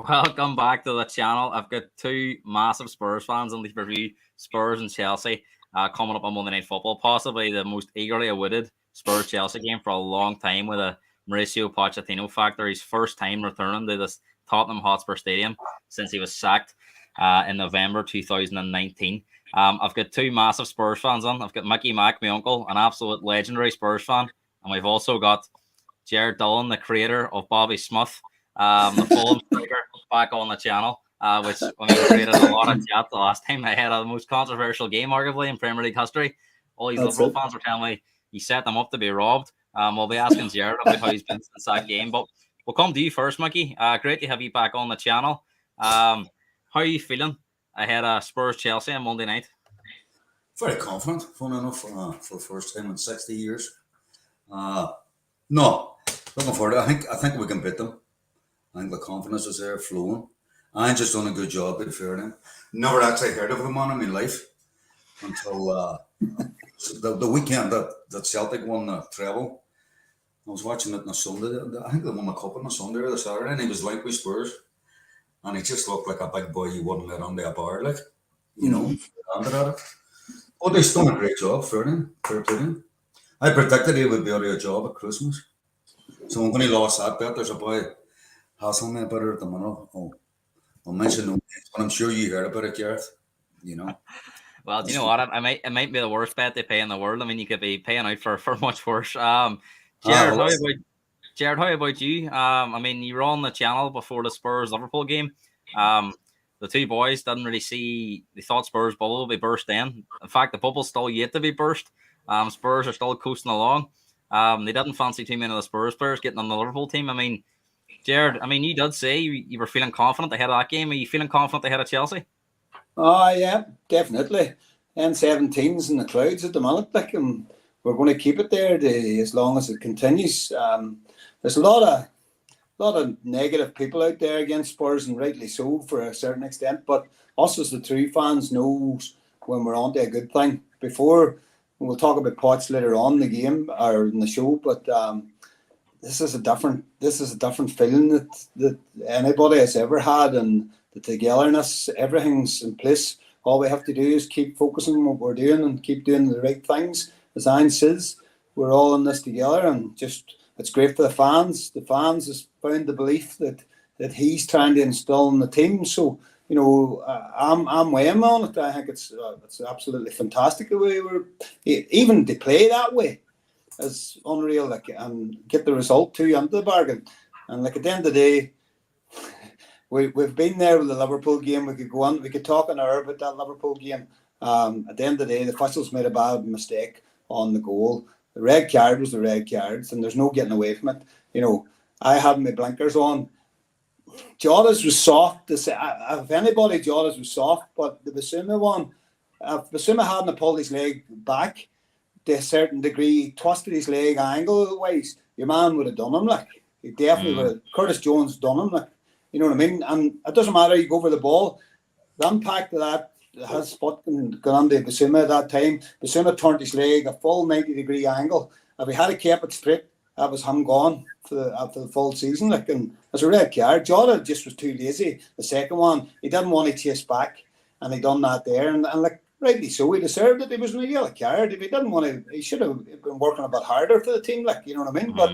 Welcome back to the channel. I've got two massive Spurs fans on the review, Spurs and Chelsea, coming up on Monday Night Football. Possibly the most eagerly awaited Spurs-Chelsea game for a long time, with a Mauricio Pochettino factor. His first time returning to this Tottenham Hotspur Stadium since he was sacked in November 2019. I've got two massive Spurs fans on. I've got Mickey Mac, my uncle, an absolute legendary Spurs fan. And we've also got Jared Dillon, the creator of Bobby Smith, the Fulham striker, back on the channel, which we created a lot of chat the last time. I had the most controversial game, arguably, in Premier League history. All these Liverpool fans were telling me he set them up to be robbed. We'll be asking Jared about how he's been since that game. But we'll come to you first, Mickey. Great to have you back on the channel. How are you feeling ahead of Spurs-Chelsea on Monday night? Very confident, fun enough for the first time in 60 years. No, looking forward. I think we can beat them. I think the confidence is there, flowing. Ange just done a good job, to be fair to him. Never actually heard of the man in my life until the weekend that Celtic won the treble. I was watching it on a Sunday. I think they won the cup on a Sunday or the Saturday, and he was linked with Spurs. And he just looked like a big boy you wouldn't let on the bar, like, you know, at it. But he's done a great job, fair to him. I predicted he would be out of a job at Christmas. So when he lost that bet, there's a boy hassling me about it at the minute. I'll mention no names, but I'm sure you heard about it, Gareth. You know. Well, do you know what? It might be the worst bet they pay in the world. I mean, you could be paying out for much worse. Jared, how about you? I mean, you were on the channel before the Spurs Liverpool game. The two boys didn't really see. They thought Spurs bubble would be burst in. In fact, the bubble's still yet to be burst. Spurs are still coasting along. They didn't fancy too many of the Spurs players getting on the Liverpool team. I mean, Jared, you did say you were feeling confident ahead of that game. Are you feeling confident ahead of Chelsea? Oh, yeah, definitely. N17's in the clouds at the minute, and we're going to keep it there as long as it continues. There's a lot of negative people out there against Spurs, and rightly so for a certain extent. But us as the true fans knows when we're onto a good thing. Before, we'll talk about Poch later on in the game or in the show, but this is a different feeling that anybody has ever had, and the togetherness, everything's in place. All we have to do is keep focusing on what we're doing and keep doing the right things. As Ange says, we're all in this together, and just it's great for the fans. The fans has found the belief that he's trying to instill in the team. So you know, I'm weighing on it. I think it's absolutely fantastic the way even to play that way. Is unreal, and get the result too under the bargain. And at the end of the day, we've been there with the Liverpool game. We could talk an hour about that Liverpool game. At the end of the day, the officials made a bad mistake on the goal. The red card was the red card, and there's no getting away from it. You know, I had my blinkers on. Jota's was soft. If anybody, Jota's was soft, but the Basuma one, if Basuma hadn't pulled his leg back to a certain degree, twisted his leg angle-wise, your man would have done him, he definitely would have. Curtis Jones done him, you know what I mean? And it doesn't matter, you go for the ball, the impact of that, his foot gone under Basuma at that time. Basuma turned his leg a full 90-degree angle. If he had kept it straight, that was him gone for the full season. And as a red card, Jota just was too lazy. The second one, he didn't want to chase back, and he done that there. And rightly so, he deserved it. He was in a yellow card. If he didn't want to, he should have been working a bit harder for the team, you know what I mean? But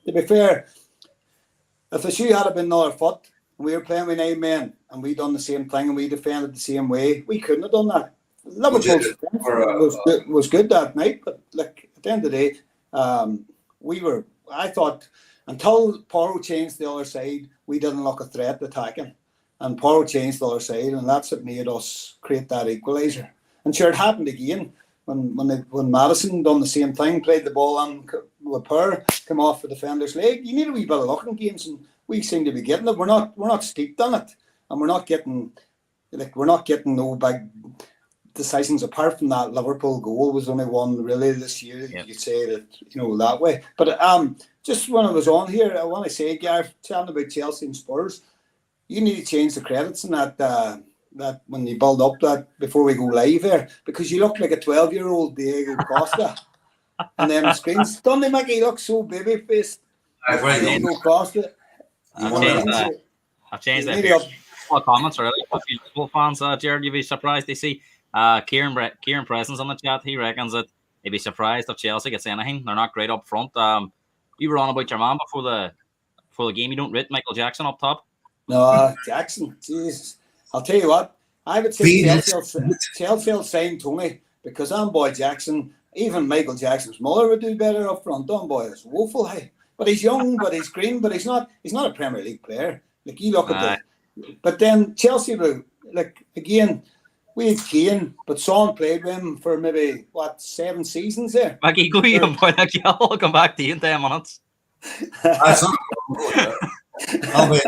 to be fair, if the shoe had been another foot, we were playing with 9 men, and we done the same thing, and we defended the same way, we couldn't have done that. Liverpool's was good that night, but at the end of the day, I thought, until Poch changed the other side, we didn't look a threat attacking. And Poch changed the other side, and that's what made us create that equaliser. And sure, it happened again when Madison done the same thing, played the ball on with power, come off the defender's leg. You need a wee bit of luck in games, and we seem to be getting it. We're not steeped on it, and we're not getting no big decisions apart from that Liverpool goal. Was only one really this year. Yep. You could say that, that way. But just when I was on here, I want to say, Gareth, telling about Chelsea and Spurs, you need to change the credits in that when you build up that before we go live here, because you look like a 12-year-old Diego Costa. And then the screens, don't they make you look so baby-faced? Diego Costa. I I've changed You that. need to Comments really. A few Liverpool fans, Jared, you'd be surprised to see. Kieran Presence on the chat. He reckons that he'd be surprised if Chelsea gets anything. They're not great up front. You were on about your man before the game. You don't rate Michael Jackson up top. No, Jackson. Jesus, I'll tell you what. I would say Chelsea will sign Tony because boy Jackson, even Michael Jackson's mother would do better up front. Boy is woeful, hey. But he's young, but he's green, but he's not a Premier League player. Like you look at but then Chelsea will again. We had Kane, but Son played with him for maybe 7 seasons there. Maggie, go you and point I'll come back to you in 10 minutes. That's not I'll be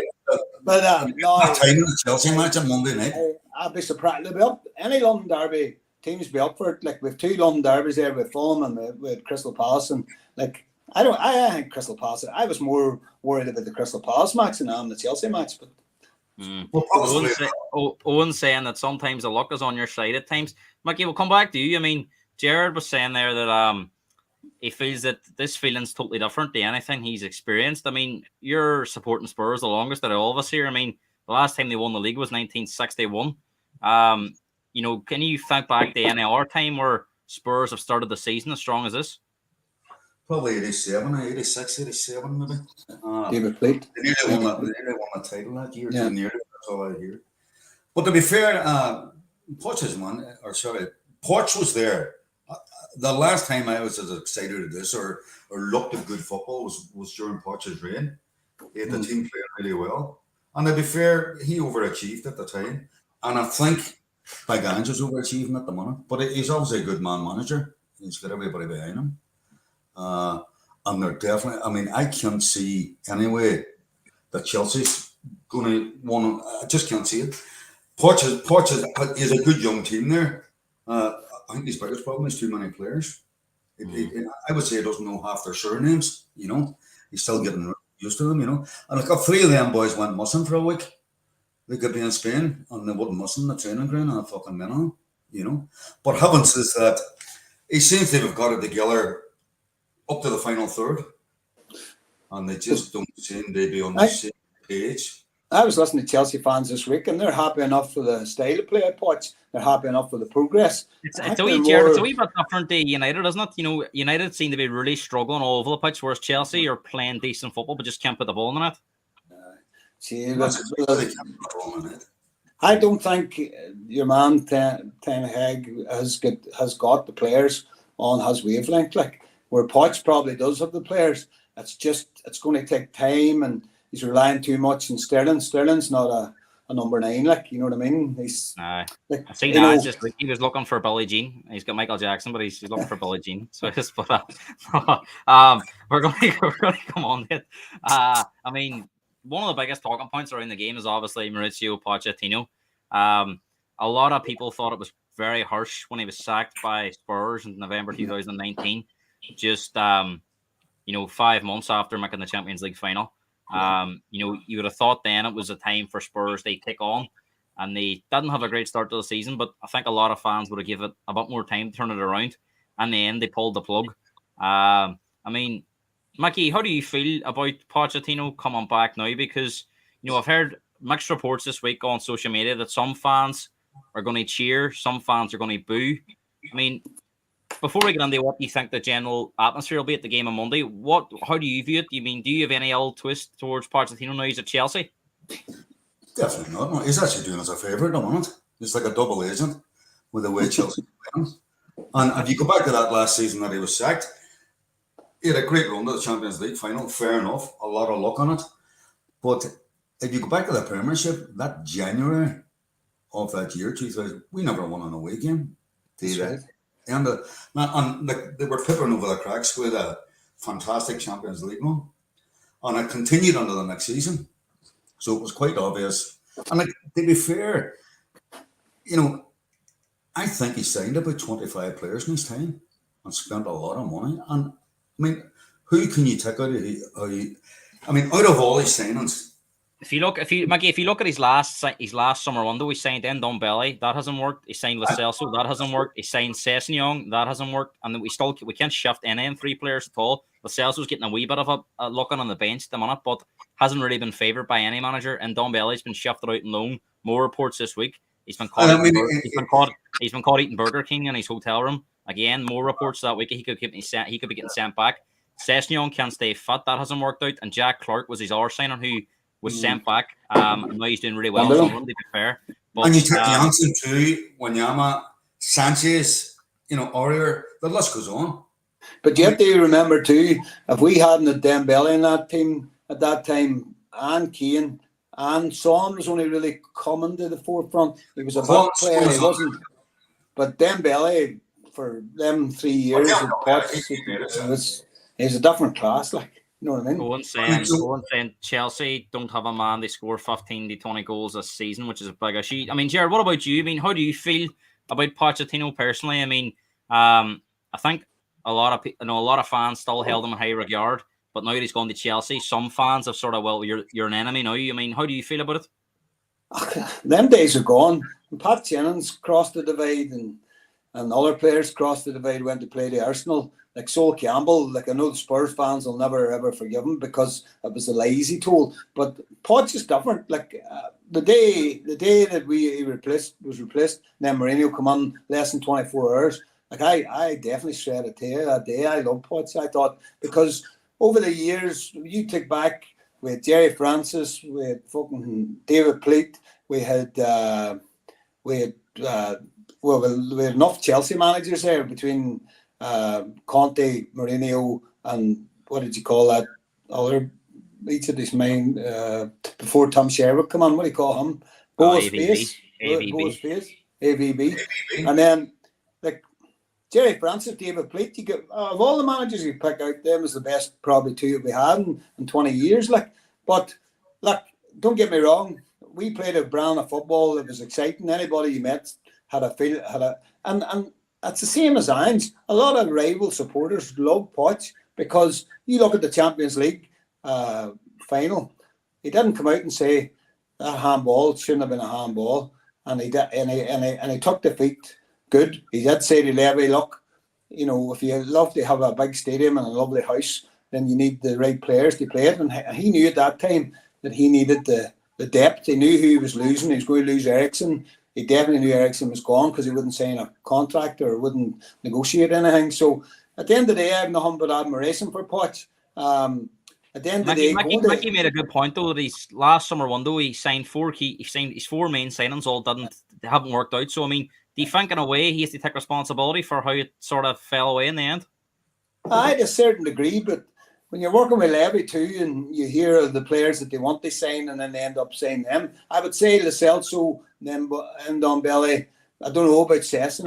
but no, time in the Chelsea match on Monday night. I'd be surprised. They'll be up. Any London derby teams be up for it. Like with 2 London derbies there with Fulham and with Crystal Palace, and I think Crystal Palace. I was more worried about the Crystal Palace match than the Chelsea match, but. Well, Owen's saying that sometimes the luck is on your side at times. Mickey, we'll come back to you. I mean, Jared was saying there that he feels that this feeling's totally different to anything he's experienced. I mean, you're supporting Spurs the longest out of all of us here. I mean, the last time they won the league was 1961. Can you think back to any other time where Spurs have started the season as strong as this? Probably 87, 86, 87 maybe. David Plate. They nearly won the title that year. Yeah. Nearly, that's all I hear. But to be fair, Poch was there. The last time I was as excited at this or looked at good football was during Poch's reign. He had the team playing really well. And to be fair, he overachieved at the time. And I think Ange is overachieving at the moment. But he's obviously a good man manager. He's got everybody behind him. And they're definitely, I mean, I can't see anyway that Chelsea's going to want to, I just can't see it. Poch is a good young team there. I think his biggest problem is too many players. I would say he doesn't know half their surnames, He's still getting used to them, And like 3 of them boys went missing for a week. They could be in Spain and they wouldn't miss in the training ground and a fucking minute, But having said that, he seems to have got it together up to the final third, and they just don't seem to be on the same page. I was listening to Chelsea fans this week, and they're happy enough for the style of play at Poch. They're happy enough for the progress. It's a wee bit different to United, isn't it? United seem to be really struggling all over the pitch, whereas Chelsea are playing decent football, but just can't put the ball in the net. I don't think your man Ten Hag has got the players on his wavelength, where Poch probably does have the players. It's going to take time, and he's relying too much on Sterling. Sterling's not a number 9, you know what I mean? He's I seen that. Just he was looking for Billie Jean. He's got Michael Jackson, but he's looking for Billie Jean. So just put we're going to come on it. I mean, one of the biggest talking points around the game is obviously Mauricio Pochettino. A lot of people thought it was very harsh when he was sacked by Spurs in November 2019. Just 5 months after making the Champions League final. You would have thought then it was a time for Spurs to kick on, and they didn't have a great start to the season, but I think a lot of fans would have given it a bit more time to turn it around. In the end, they pulled the plug. I mean, Mickey, how do you feel about Pochettino coming back now? Because I've heard mixed reports this week on social media that some fans are going to cheer, some fans are going to boo. I mean, before we get into what you think the general atmosphere will be at the game on Monday, how do you view it? Do you have any old twist towards Pochettino now he's at Chelsea? Definitely not. No, he's actually doing us a favour at the moment. He's like a double agent with the way Chelsea playing. And if you go back to that last season that he was sacked, he had a great run to the Champions League final. Fair enough, a lot of luck on it. But if you go back to the Premiership, that January of that year, 2000, we never won an away game. Right. And they were peppering over the cracks with a fantastic Champions League run. And it continued into the next season. So it was quite obvious. And to be fair, I think he signed about 25 players in his time and spent a lot of money. And I mean, who can you take out out of all his signings? If you look at his last summer window, he signed Ndombele, that hasn't worked. He signed Lo Celso, that hasn't worked. He signed Sessegnon, that hasn't worked. And then we can't shift any 3 players at all. Lo Celso's getting a wee bit of a looking on the bench at the minute, but hasn't really been favoured by any manager. And Dombele's been shifted out on loan. More reports this week. He's been caught. He's been caught eating Burger King in his hotel room. Again, more reports that week. He could be getting sent back. Sessegnon can't stay fit. That hasn't worked out. And Jack Clark was his other signer who was sent back. And now he's doing really well. So to be fair. But, and you took Janssen too, Wanyama, Sanchez, Aurier. The list goes on. But you have to remember too, if we hadn't had Dembele in that team at that time, and Kane, and Son was only really coming to the forefront. He was a back player, he wasn't. But Dembele, for them 3 years, he's a different class, like, you know what I mean? Go on saying Chelsea don't have a man, they score 15 to 20 goals this season, which is a big issue. I mean, Jared, what about you? I mean, how do you feel about Pochettino personally? I mean, I think a lot of fans still held him in high regard, but now that he's gone to Chelsea, some fans have sort of, well, you're an enemy now. I mean, how do you feel about it? Them days are gone. Pat Jennings crossed the divide, and other players crossed the divide, went to play the Arsenal. Like Sol Campbell, like I know the Spurs fans will never ever forgive him because it was the lies he told. But Poch is different. Like the day that he was replaced, then Mourinho come on less than 24 hours. Like I definitely shred a tear that day. I love Poch. I thought, because over the years, you take back with Jerry Francis, with fucking David Pleat, we had enough Chelsea managers there between Conte, Mourinho, and what did you call that other, each of these main before Tom Sherwood come on, what do you call him? Boas AVB. And then like Jerry Francis, David Pleat, you get of all the managers you pick out, them is the best probably two that we had in 20 years. But don't get me wrong, we played a brand of football that was exciting. Anybody you met had and it's the same as Ange. A lot of rival supporters love Poch because you look at the Champions League final. He didn't come out and say that handball shouldn't have been a handball, and he did, and he took defeat good. He did say to Levy, look, if you love to have a big stadium and a lovely house, then you need the right players to play it. And he knew at that time that he needed the depth. He knew who he was losing. He was going to lose Ericsson. He definitely knew Ericsson was gone because he wouldn't sign a contract or wouldn't negotiate anything. So at the end of the day, I have nothing but admiration for Poch. At the end of the day, Mickey made a good point though. That his last summer window, he signed his 4 main signings. They haven't worked out. So I mean, do you think in a way he has to take responsibility for how it sort of fell away in the end? I to a certain degree, but when you're working with Levy too, and you hear of the players that they want to sign, and then they end up signing them, I would say Lo Celso and Dombele. I don't know about Sessegnon.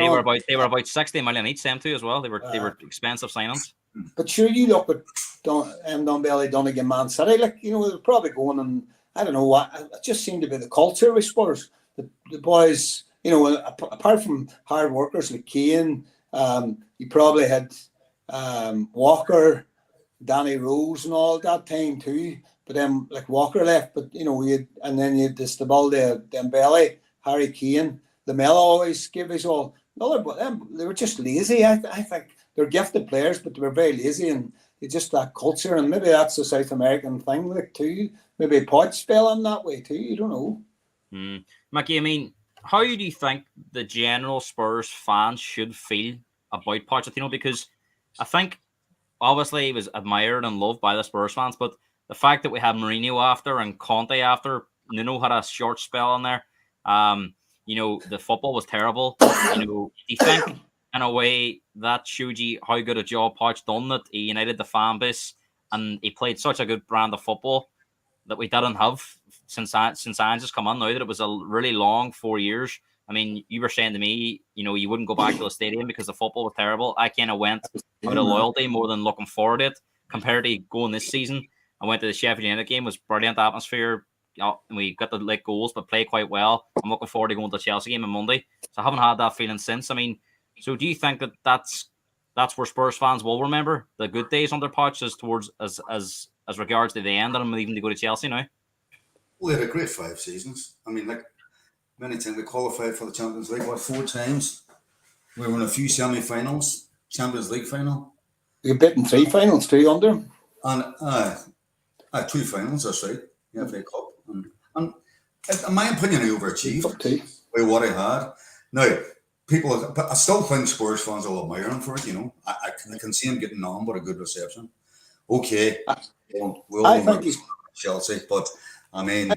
They were about 60 million each, them two as well. They were expensive signings. But sure, you look at Dombele done against Man City, they're probably going, and I don't know what. It just seemed to be the culture with Spurs. The boys, apart from hard workers like Kane, you probably had Walker, Danny Rose, and all that time too. But then, like Walker left, but you had the Stabaldi, Dembele, Harry Kane. Lamella always give his all. They were just lazy. I think they're gifted players, but they were very lazy, and it's just that culture. And maybe that's a South American thing, too. Maybe Poch fell in that way too. You don't know. Mickey, I mean, how do you think the general Spurs fans should feel about Pochettino? Because I think obviously he was admired and loved by the Spurs fans, but the fact that we had Mourinho after and Conte after, Nuno had a short spell in there. The football was terrible. Do you think in a way that showed you how good a job Poch done, that he united the fan base and he played such a good brand of football that we didn't have since Ange has come on now, that it was a really long 4 years. I mean, you were saying to me, you wouldn't go back to the stadium because the football was terrible. I kind of went out of loyalty more than looking forward to it. Compared to going this season, I went to the Sheffield United game. It was brilliant atmosphere. And we got the late goals, but played quite well. I'm looking forward to going to the Chelsea game on Monday. So I haven't had that feeling since. I mean, so do you think that that's where Spurs fans will remember the good days under Poch as regards to the end, and even to go to Chelsea now? Well, they had a great 5 seasons. I mean, many times we qualified for the Champions League, 4 times. We were in a few semi-finals, Champions League final. You beaten 3 finals, 2 under him. And 2 finals, that's right. Yeah, FA Cup. And in my opinion, he overachieved by what he had. Now, but I still think Spurs fans will admire him for it, I can see him getting on, but a good reception. Okay. I think he's Chelsea, but I mean,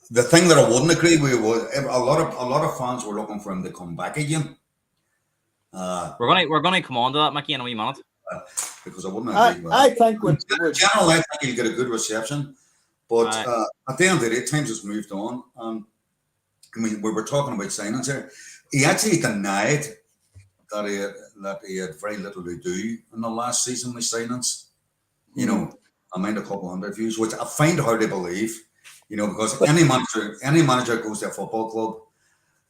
the thing that I wouldn't agree with was a lot of fans were looking for him to come back again. We're gonna come on to that, Mickey, in a wee minute. Because I wouldn't agree with that. I think generally, I think he'll get a good reception, but at the end of the day, times has moved on. I mean, we were talking about signings here. He actually denied that he had very little to do in the last season with signings. I mind a couple of interviews, which I find hard to believe. Because any manager goes to a football club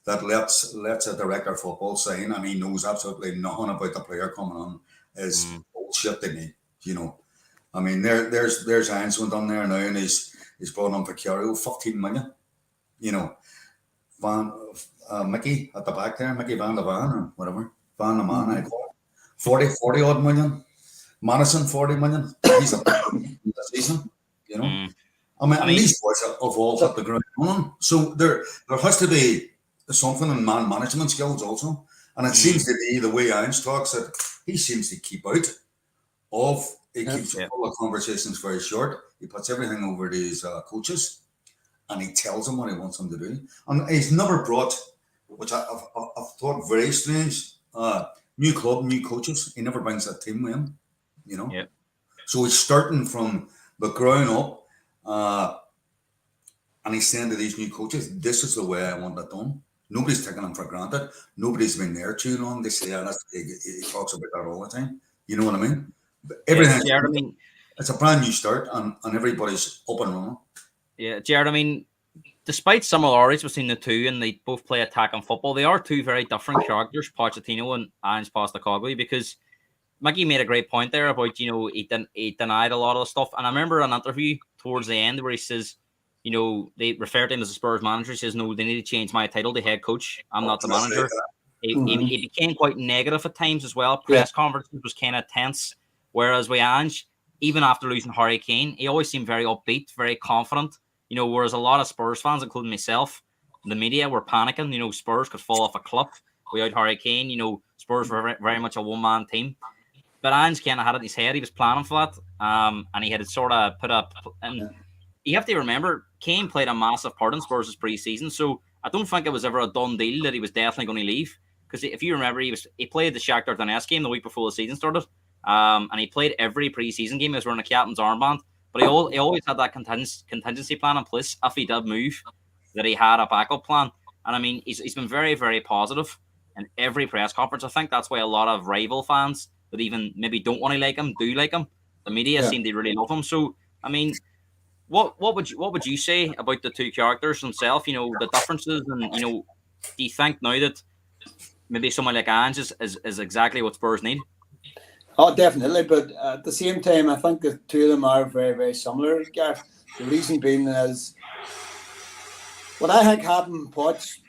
that lets a director of football sign and he knows absolutely nothing about the player coming on is bullshit to me. I mean, there's Ange went on there now and he's brought on Pochettino 15 million. Mickey at the back there, Mickey Van de Van or whatever, Van de Man, I call it 40 odd million. Madison 40 million. He's a season. I mean, these boys have all hit the ground running. So there has to be something in man management skills also. And it seems to be the way Ange talks that he seems to keep out of. He keeps all the conversations very short. He puts everything over to his coaches, and he tells them what he wants them to do. And he's never brought, which I've thought very strange, new club, new coaches. He never brings that team with him. So he's starting from the ground up, and he's saying to these new coaches, "This is the way I want it done." Nobody's taking him for granted. Nobody's been there too long. They say, he talks about that all the time. You know what I mean? But everything. It's a brand new start, and everybody's up and running. Yeah, Jared. I mean, despite similarities between the two, and they both play attacking football, they are two very different characters, Pochettino and Ange Postecoglou, because Mickey made a great point there about, he denied a lot of the stuff. And I remember an interview towards the end where he says, they refer to him as a Spurs manager. He says, no, they need to change my title to head coach. I'm not the manager. He became quite negative at times as well. Press conferences was kind of tense. Whereas with Ange, even after losing Harry Kane, he always seemed very upbeat, very confident. Whereas a lot of Spurs fans, including myself, the media were panicking. Spurs could fall off a cliff without Harry Kane. Spurs were very, very much a one-man team. But Ange kind of had it in his head. He was planning for that. And he had sort of put up. And you have to remember, Kane played a massive part in Spurs' pre-season. So I don't think it was ever a done deal that he was definitely going to leave. Because if you remember, he played the Shakhtar Donetsk game the week before the season started. And he played every pre-season game as wearing a captain's armband. But he always had that contingency plan in place if he did move, that he had a backup plan. And I mean, he's been very, very positive in every press conference. I think that's why a lot of rival fans that even maybe don't want to like him do like him. The media seem to really love him. So I mean, what would you say about the two characters themselves? The differences, and do you think now that maybe someone like Ange is exactly what Spurs need? Oh, definitely. But at the same time, I think the two of them are very, very similar. Gareth. The reason being is what I think happened, Poch,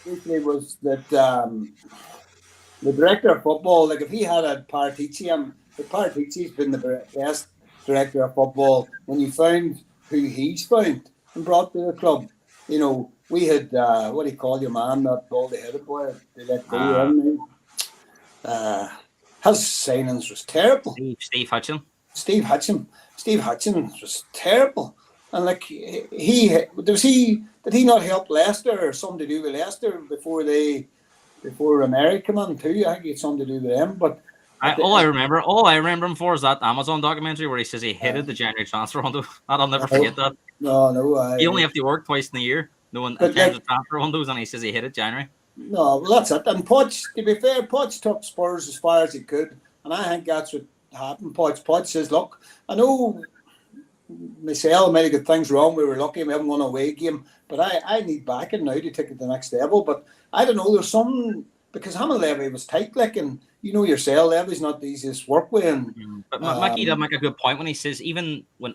briefly, was that the director of football, like if he had a Paratici, Paratici's been the best director of football when you found who he's found and brought to the club. We had, what do you call your man, that baldy-headed boy they let go. His signings was terrible. Steve Hutchin. Steve Hutchins was terrible. And like did he not help Leicester or something to do with Leicester before America came on too? I think he had something to do with them. But all I remember him for is that Amazon documentary where he says he hated the January transfer window. I'll never forget that. No. He only have to work twice in a year. In terms of transfer windows, and he says he hated January. No, well that's it. And Poch, to be fair, Poch took Spurs as far as he could, and I think that's what happened. Poch says, look, I know myself might have got things wrong. We were lucky we haven't won a away game, but I need backing now to take it to the next level. But I don't know, there's some, because Hammond Levy was tight, like, and yourself, Levy's not the easiest work with. But Mickey did make a good point when he says even when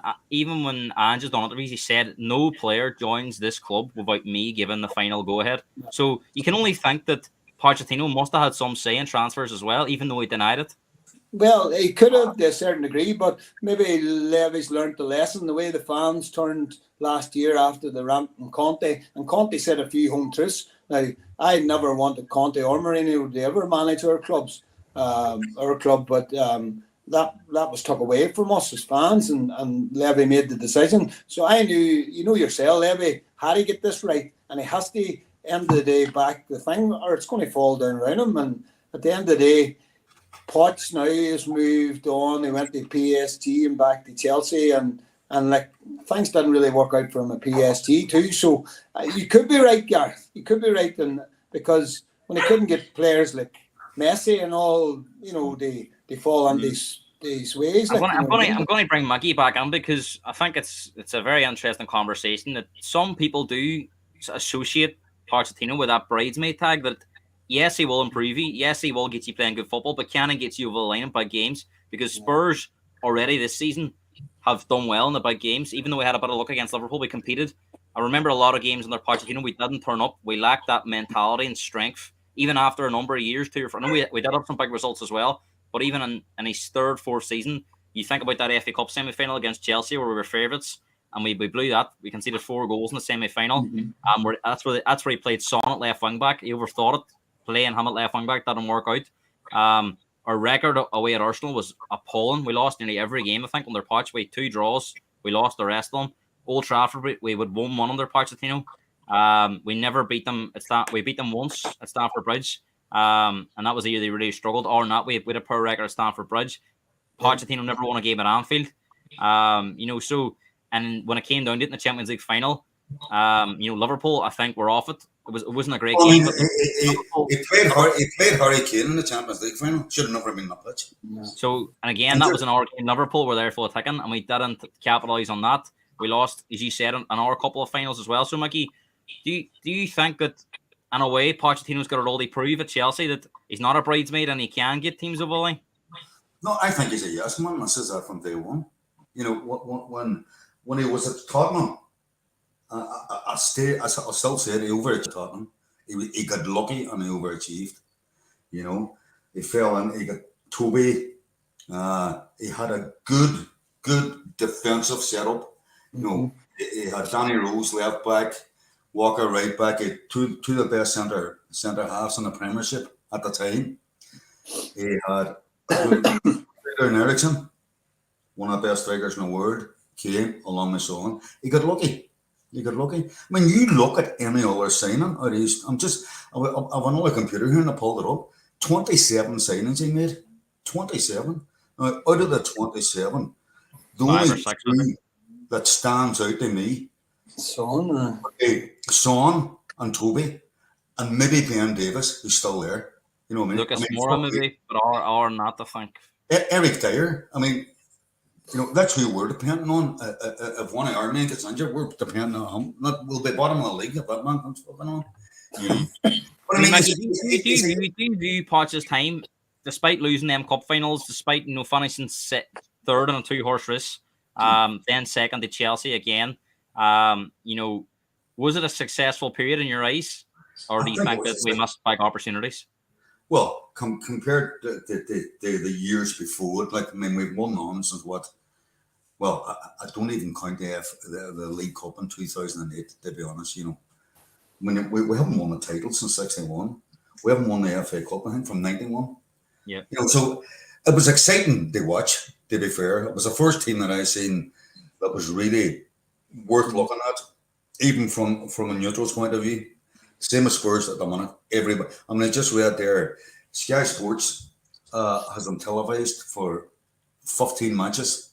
Ange has done it, he said no player joins this club without me giving the final go ahead. So you can only think that Pochettino must have had some say in transfers as well, even though he denied it. Well, he could have to a certain degree, but maybe Levy's learnt the lesson. The way the fans turned last year after the rant and Conte said a few home truths. Now, I never wanted Conte or Mourinho to ever manage our clubs, our club, but that was took away from us as fans, and Levy made the decision. So I knew, yourself, Levy had to get this right, and he has to end of the day back the thing, or it's going to fall down around him. And at the end of the day, Poch now has moved on. He went to PSG and back to Chelsea, and like things didn't really work out for him at PSG too. So you could be right, Gareth. You could be right, and because when he couldn't get players like Messi and all, they fall on these ways. I'm going to bring Maggie back in because I think it's a very interesting conversation that some people do associate Pochettino with that bridesmaid tag that. Yes, he will improve you. Yes, he will get you playing good football, but can he get you over the line in big games? Because Spurs already this season have done well in the big games. Even though we had a bit of luck against Liverpool, we competed. I remember a lot of games under Pochettino, we didn't turn up. We lacked that mentality and strength. Even after a number of years, 2 or 4. I know we did have some big results as well, but even in his third, fourth season, you think about that FA Cup semi-final against Chelsea where we were favourites, and we blew that. We conceded 4 goals in the semi-final. That's where he played Son at left wing back. He overthought it. Playing him at left wing back didn't work out. Our record away at Arsenal was appalling. We lost nearly every game, I think, under Poch. We had 2 draws. We lost the rest of them. Old Trafford, we would 1-1 under Pochettino. We never beat them. We beat them once at Stamford Bridge, and that was either they really struggled or not. We had a poor record at Stamford Bridge. Pochettino never won a game at Anfield. So and when it came down to it in the Champions League final, Liverpool, I think, were off it. It wasn't a great game. He played Harry Kane in the Champions League final. Should have never been that pitch. So, and again, that was an hour game. Liverpool were there full of ticking, and we didn't capitalise on that. We lost, as you said, in our couple of finals as well. So, Mickey, do you think that, in a way, Pochettino's got a role to prove at Chelsea that he's not a bridesmaid and he can get teams over the line? No, I think he's a yes man. I says that from day one. When he was at Tottenham, I still say it, he overachieved Tottenham. He got lucky and he overachieved. He fell in. He got Toby. He had a good defensive setup. He had Danny Rose left back, Walker right back. He had two of the best centre halves in the Premiership at the time. He had Eriksen, one of the best strikers in the world, came along with so on. He got lucky. I mean, you look at any other signing out East. I've another computer here and I pulled it up. 27 signings he made. 27. Now, out of the 27, the only 2 that stands out to me, Son and Toby, and maybe Ben Davis, who's still there. You know what I mean? Lucas Moura maybe, but or not, I think. Eric Dyer. I mean, that's who we're depending on. If one of our men gets injured, we're depending on him. We'll be bottom of the league if that man comes fucking on. But do you view Poch's time, despite losing them cup finals, despite finishing third in a 2-horse race, then second to Chelsea again, was it a successful period in your eyes, or do you think that we missed big opportunities? Well, compared to the years before, we've won nonsense. Well, I don't even count the League Cup in 2008. To be honest, we haven't won the title since '61. We haven't won the FA Cup, I think, from '91. Yeah. So it was exciting to watch. To be fair, it was the first team that I seen that was really worth looking at, even from a neutral's point of view. Same as Spurs at the minute. Everybody. I mean, I just read there, Sky Sports has them televised for 15 matches.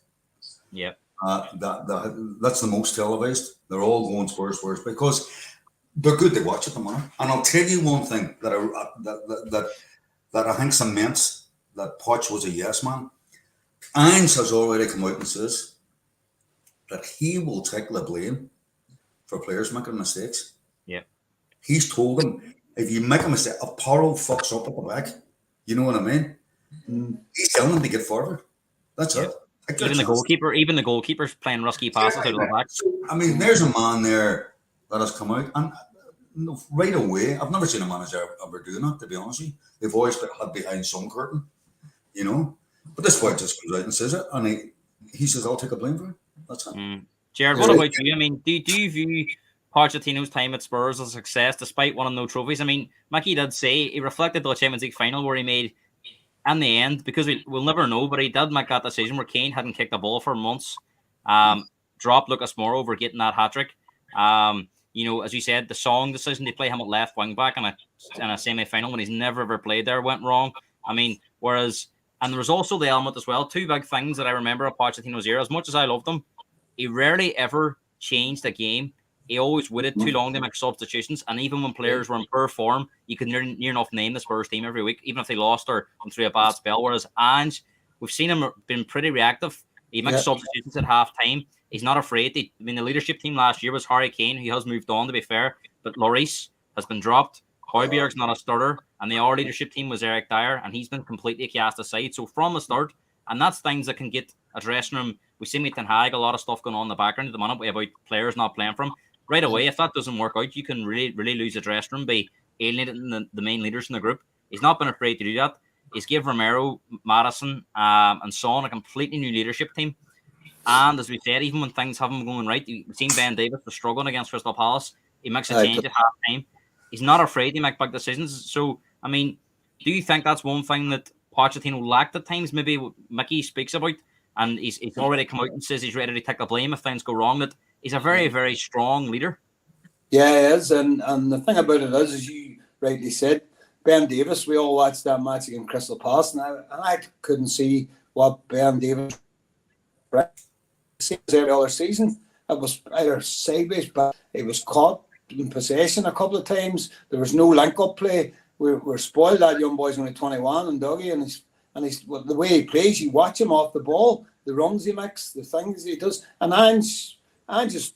Yeah. That's the most televised. They're all going Spurs because they're good to watch at the minute. And I'll tell you one thing that I think cements that Poch was a yes man. Ange has already come out and says that he will take the blame for players making mistakes. Yeah. He's told them, if you make a mistake, if Porro fucks up at the back, you know what I mean? He's telling them to get forward. That's it. Even the goalkeeper's playing risky passes out of the back. So, I mean, there's a man there that has come out, and right away, I've never seen a manager ever doing that, to be honest with you. They've always had behind some curtain, But this boy just goes out and says it, and he says, "I'll take a blame for it." That's it. Jared, what about you? I mean, do you view Pochettino's time at Spurs as a success despite winning no trophies? I mean, Mickey did say he reflected the Champions League final where he made, in the end, because we'll never know, but he did make that decision where Kane hadn't kicked the ball for months, dropped Lucas Moura over getting that hat-trick. As you said, the Song decision to play him at left wing back in a semi-final when he's never ever played there went wrong. I mean, and there was also the element as well, two big things that I remember of Pochettino's era. As much as I loved him, he rarely ever changed a game. He always waited too long to make substitutions. And even when players were in poor form, you could near enough name the Spurs team every week, even if they lost or went through a bad spell. Whereas Ange, we've seen him been pretty reactive. He makes substitutions at half time. He's not afraid. The leadership team last year was Harry Kane. He has moved on, to be fair. But Lloris has been dropped. Højbjerg's not a starter. And the our leadership team was Eric Dyer, and he's been completely cast aside. So from the start, and that's things that can get a dressing room. We see with Ten Hag, a lot of stuff going on in the background at the minute about players not playing for him. Right away, if that doesn't work out, you can really, really lose a dressing room by alienating the main leaders in the group. He's not been afraid to do that. He's given Romero, Madison, and Son a completely new leadership team. And as we said, even when things haven't been going right, we've seen Ben Davis was struggling against Crystal Palace. He makes a change at half time. He's not afraid to make big decisions. So, I mean, do you think that's one thing that Pochettino lacked at times? Maybe Mickey speaks about, and he's already come out and says he's ready to take the blame if things go wrong. That he's a very, very strong leader. Yeah, he is. And the thing about it is, as you rightly said, Ben Davis, we all watched that match against Crystal Palace, and I couldn't see what Ben Davis every other season. It was either sideways, but he was caught in possession a couple of times. There was no link-up play. We're spoiled. That young boy's only 21, and Dougie, and he's the way he plays. You watch him off the ball, the runs he makes, the things he does, and Ange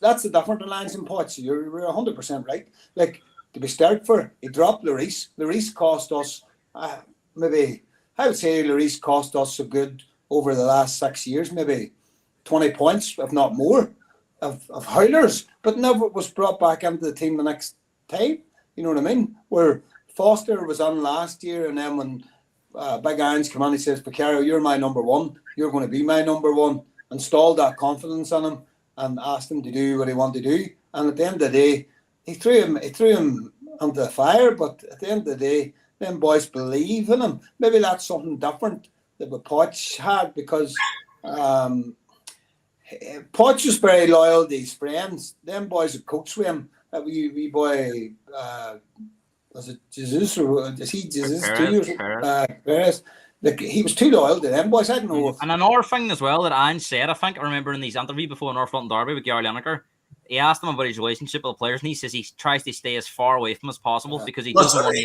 that's the difference in Ange and Poch. You're 100% right. Like, to be started for, he dropped Lloris. Lloris cost us maybe, I would say Lloris cost us a good, over the last 6 years, maybe 20 points, if not more, of howlers, but never was brought back into the team the next time. You know what I mean? Where Foster was on last year, and then when Big Ange came on, he says, Picaro, you're my number one. You're going to be my number one. Installed that confidence in him and asked him to do what he wanted to do. And at the end of the day, he threw him into the fire, but at the end of the day, them boys believe in him. Maybe that's something different that Poch had, because Poch was very loyal to his friends. Them boys would coach with him. That wee boy, was it Jesus, or is he Jesus? Perez. Like, he was too loyal to them boys. I don't know. And another thing as well that Ange said, I think I remember in his interview before North London Derby with Gary Lineker, he asked him about his relationship with the players, and he says he tries to stay as far away from as possible because he doesn't want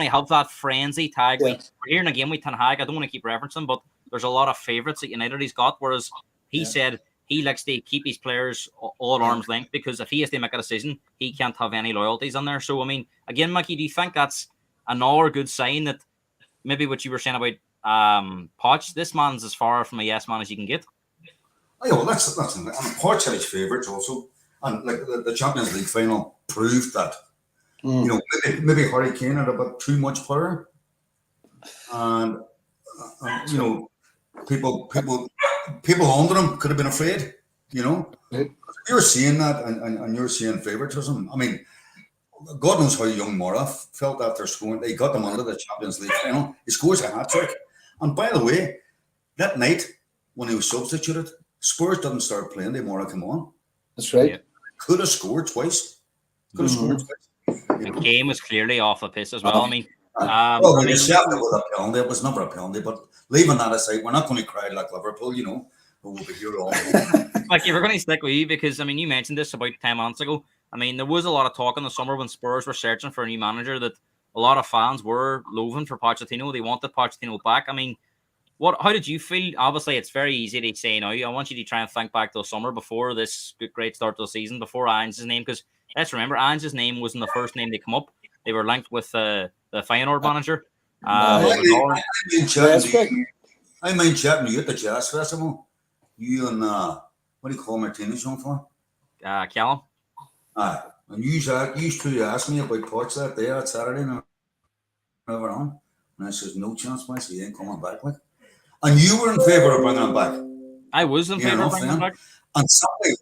to have that frenzy tag. We're here in a game with Ten Hag. I don't want to keep referencing, but there's a lot of favourites at United he's got, whereas he said he likes to keep his players all at arm's length, because if he has to make a decision, he can't have any loyalties on there. So, I mean, again, Mickey, do you think that's another good sign that maybe what you were saying about Poch, this man's as far from a yes man as you can get? Oh, yeah, well, that's and Poch had his favourites also, and like the Champions League final proved that. You know, maybe Harry Kane had a bit too much player, and you know, people under him could have been afraid. You know, you're seeing that, and you're seeing favouritism. I mean, God knows how young Moura felt after scoring. They got them under the Champions League final. He scores a hat trick, and by the way, that night when he was substituted, Spurs didn't start playing. Moura come on. That's right. Yeah. Could have scored twice. And Kane was clearly off the piss as well. I mean, well, we accepted it with a penalty. It was never a penalty, but leaving that aside, we're not going to cry like Liverpool, you know. We'll be here all. Like, we're going to stick with you because, I mean, you mentioned this about 10 months ago. I mean, there was a lot of talk in the summer when Spurs were searching for a new manager that a lot of fans were loathing for Pochettino. They wanted Pochettino back. I mean, how did you feel? Obviously, it's very easy to say now. I want you to try and think back to the summer before this great start to the season, before Ange's name, because let's remember, Ange's name wasn't the first name to come up. They were linked with the Feyenoord manager. I mind chatting to you at the Jazz Festival. You and, what do you call Martinez young for? Callum. And you two asked me about Poch that day on Saturday. Never on. And I says, no chance, Miles, he ain't coming back. Like. And you were in favour of bringing him back. I was in favour of bringing him back. And something,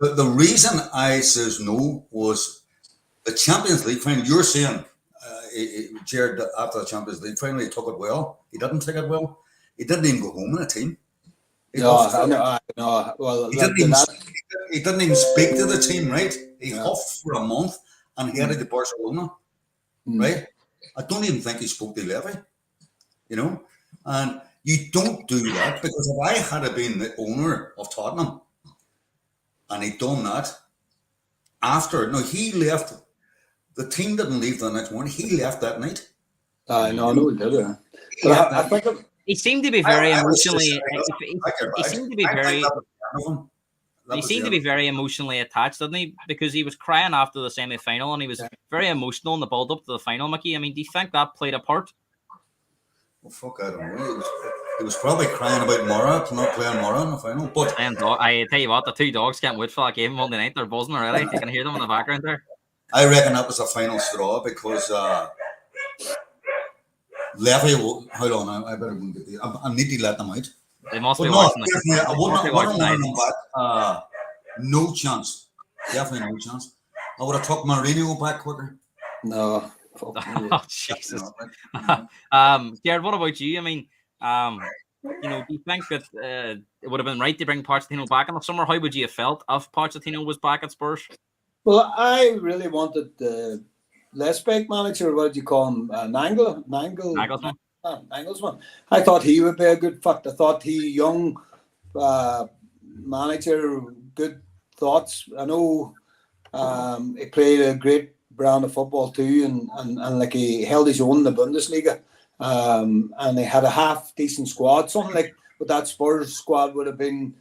the reason I says no was the Champions League final. You're saying, Jared, after the Champions League final, he took it well. He didn't take it well. He didn't even go home in a team. No. Well, he didn't even speak to the team, right? He huffed for a month and he headed to Barcelona, right? I don't even think he spoke to Levy, you know? And you don't do that, because if I had been the owner of Tottenham and he'd done that he left. The team didn't leave the next morning. He left that night. No, he did. But I think he seemed to be very emotionally. He seemed to be very emotionally attached, didn't he? Because he was crying after the semi-final, and he was very emotional in the build-up to the final. Mickey, I mean, do you think that played a part? Well, fuck, I don't know. He was probably crying about Mora not playing Mora in the final. But I tell you what, the two dogs can't wait for that game Monday night. They're buzzing already. You can hear them in the background there. I reckon that was a final straw, because Levy. Hold on, I better go and get these. I need to let them out. They must be watching I wouldn't want them back. No chance. Definitely no chance. I would have took Mourinho back quicker. No. Oh, Jesus. Jared, what about you? I mean, do you think that it would have been right to bring Pochettino back in the summer? How would you have felt if Pochettino was back at Spurs? Well, I really wanted the less big manager. What did you call him? Nagelsmann. I thought he would be a good fit. I thought young manager, good thoughts. I know he played a great brand of football too, and like he held his own in the Bundesliga, and he had a half decent squad. Something like what that Spurs squad would have been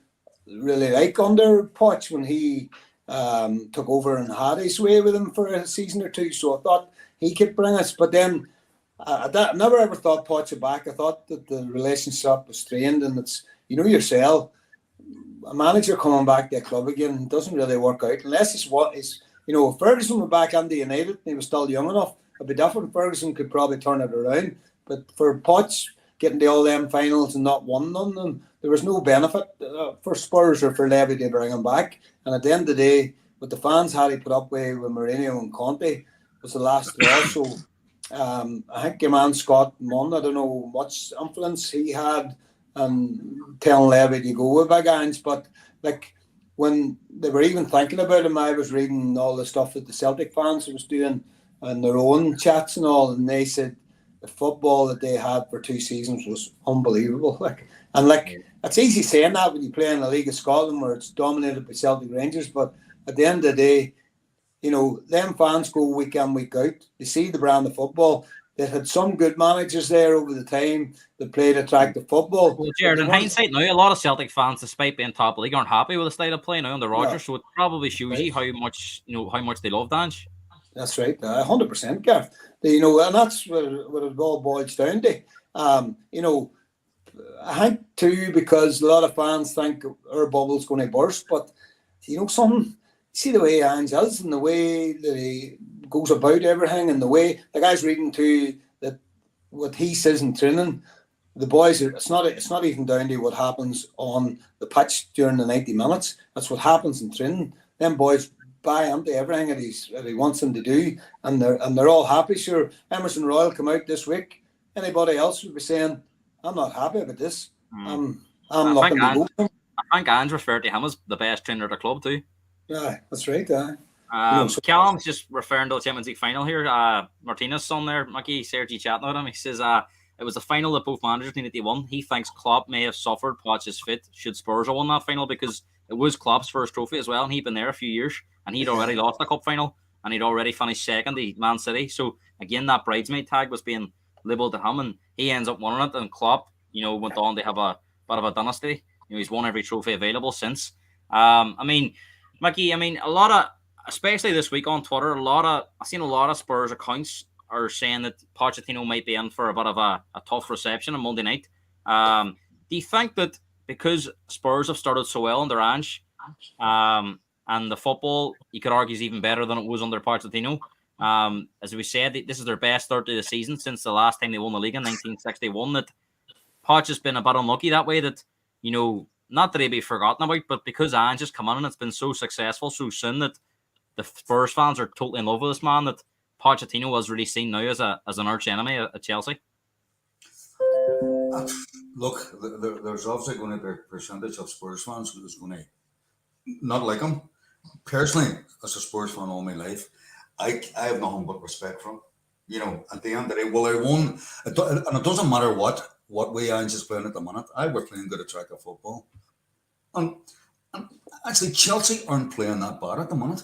really like under Poch when he took over and had his way with him for a season or two. So I thought he could bring us, but then I never ever thought Poch back. I thought that the relationship was strained, and it's yourself. A manager coming back to a club again doesn't really work out unless it's if Ferguson went back into United and he was still young enough, it'd be different. Ferguson could probably turn it around. But for Poch getting to all them finals and not won none, and there was no benefit for Spurs or for Levy to bring him back. And at the end of the day, what the fans had to put up with Mourinho and Conte was the last straw. So I think your man Scott Munn, I don't know much influence he had telling Levy to go with Big Ange, but like when they were even thinking about him, I was reading all the stuff that the Celtic fans was doing and their own chats and all, and they said the football that they had for 2 seasons was unbelievable. It's easy saying that when you play in the League of Scotland where it's dominated by Celtic Rangers, but at the end of the day, them fans go week in, week out. They see the brand of football. They had some good managers there over the time that played attractive football. Well, Jared, in hindsight now, a lot of Celtic fans, despite being top league, aren't happy with the style of play now under Rodgers. So it probably shows you how much they loved Ange. That's right, 100%, Gareth. And that's what it all boils down to. I think too, because a lot of fans think our bubble's going to burst, but see the way Ange is and the way that he goes about everything, and the way the guy's reading too that what he says in training, the boys are. It's not even down to what happens on the pitch during the 90 minutes. That's what happens in training. Them boys buy into everything that he wants them to do, and they're all happy. Sure, Emerson Royal come out this week. Anybody else would be saying, "I'm not happy about this. I'm looking to go." I think Ange referred to him as the best trainer at the club too. Yeah, that's right. Callum's just referring to the Champions League final here. Martinez' son there, Mickey, Sergi chatting with him. He says it was the final that both managers needed to win. He thinks Klopp may have suffered Poch's fit should Spurs have won that final, because it was Klopp's first trophy as well, and he'd been there a few years, and he'd already lost the cup final, and he'd already finished second to Man City. So again, that bridesmaid tag was being labelled to him, and he ends up winning it. And Klopp, went on to have a bit of a dynasty. He's won every trophy available since. Mickey, a lot of, especially this week on Twitter, I've seen a lot of Spurs accounts are saying that Pochettino might be in for a bit of a tough reception on Monday night. Do you think that because Spurs have started so well under Ange, and the football, you could argue, is even better than it was under Pochettino, As we said, this is their best start to the season since the last time they won the league in 1961. That Poch has been a bit unlucky that way. That not that he'd be forgotten about, but because Ange has come on and it's been so successful so soon that the Spurs fans are totally in love with this man. That Pochettino was really seen now as an arch enemy at Chelsea. Look, there's obviously going to be a percentage of Spurs fans who's going to not like him. Personally, as a Spurs fan all my life, I have nothing but respect for him. At the end of the day, well, I won, and it doesn't matter what way Ange is playing at the minute. I were playing good attractive football, and actually Chelsea aren't playing that bad at the minute.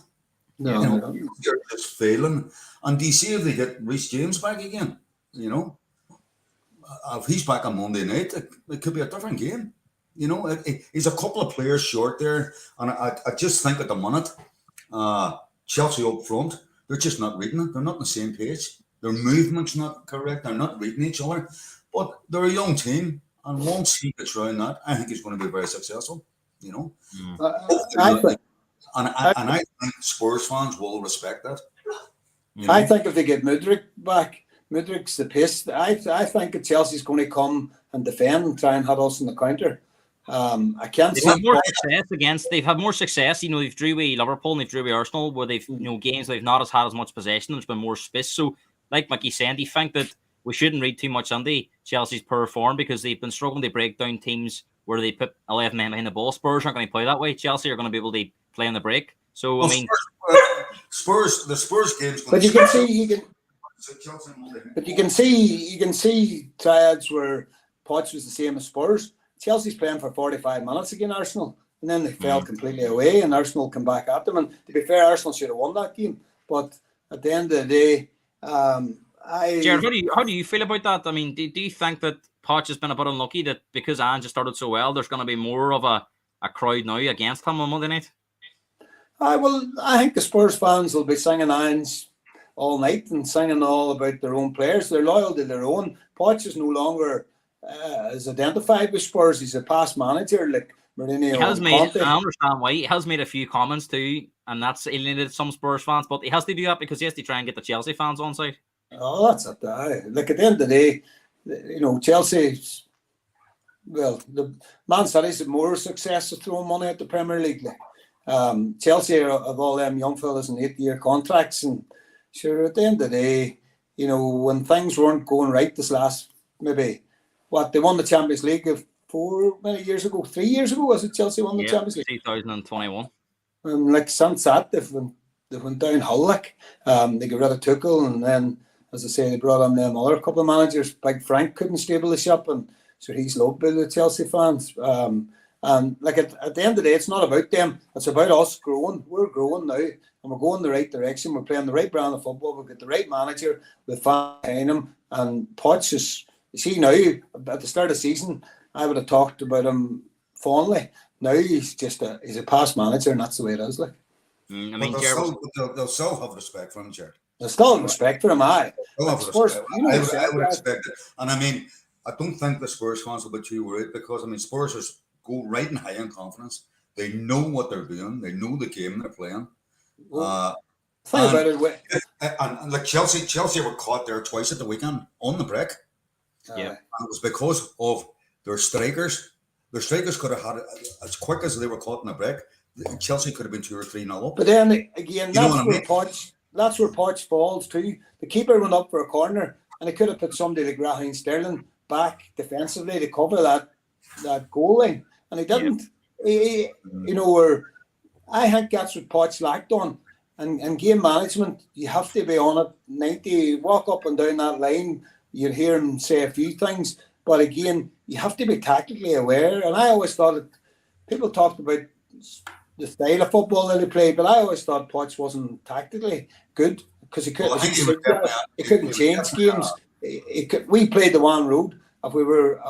No, they're just failing. And do you see if they get Reece James back again? If he's back on Monday night, it could be a different game. He's a couple of players short there, and I just think at the minute, Chelsea up front, they're just not reading it. They're not on the same page. Their movement's not correct. They're not reading each other. But they're a young team, and once he gets around that, I think he's going to be very successful. I think Spurs fans will respect that. I think if they get Mudryk back, Mudryk's the pace. I think that Chelsea's going to come and defend and try and hit us in the counter. I can't see more success against. They've had more success. They've drew with Liverpool and they've drew with Arsenal, where they've games they've not had as much possession. There's been more space. So, like Mickey said, I think that we shouldn't read too much into Chelsea's poor form because they've been struggling to break down teams where they put 11 men behind the ball. Spurs aren't going to play that way. Chelsea are going to be able to play on the break. So I mean, the Spurs games. But you can see triads where Poch was the same as Spurs. Chelsea's playing for 45 minutes against Arsenal, and then they fell completely away, and Arsenal come back at them. And to be fair, Arsenal should have won that game. But at the end of the day, Jared, how do you feel about that? I mean, do you think that Poch has been a bit unlucky that because Ange started so well, there's going to be more of a crowd now against him on Monday night? I think the Spurs fans will be singing Ange all night and singing all about their own players. They're loyal to their own. Poch is no longer is identified with Spurs. He's a past manager like Mourinho. I understand why. He has made a few comments too, and that's alienated some Spurs fans, but he has to do that because he has to try and get the Chelsea fans on side. Oh, that's it. Like at the end of the day, Chelsea's, the Man City's had more success of throwing money at the Premier League. Chelsea have all them young fellas in 8-year contracts, and sure, at the end of the day, when things weren't going right this last, they won the Champions League 3 years ago, was it Chelsea won the Champions League? 2021. And since that, they've went downhill. They got rid of Tuchel, and then, as I say, they brought on them other couple of managers. Big Frank couldn't stable the ship, and so he's loved by the Chelsea fans. And at the end of the day, it's not about them. It's about us growing. We're growing now, and we're going the right direction. We're playing the right brand of football. We've got the right manager with fans behind him. And Poch is, now, at the start of the season, I would have talked about him fondly. Now he's a past manager, and that's the way it is. They'll still have respect for him, Jared. They'll still have respect for him, I would expect it. And I mean, I don't think the Spurs fans will be too worried because, Spurs go right and high in confidence. They know what they're doing. They know the game they're playing. And Chelsea were caught there twice at the weekend on the break. Yeah, and it was because of their strikers. Their strikers could have had it as quick as they were caught in the break. Chelsea could have been 2 or 3-0 up. But then again, that's where Poch falls too. The keeper went up for a corner, and he could have put somebody like Raheem Sterling back defensively to cover that goal line, and he didn't. I think that's what Poch lacked on. And game management, you have to be on it 90, walk up and down that line. You'd hear him say a few things, but again, you have to be tactically aware. And I always thought that people talked about the style of football that he played, but I always thought Poch wasn't tactically good because he couldn't change games. We played the one road. If we were,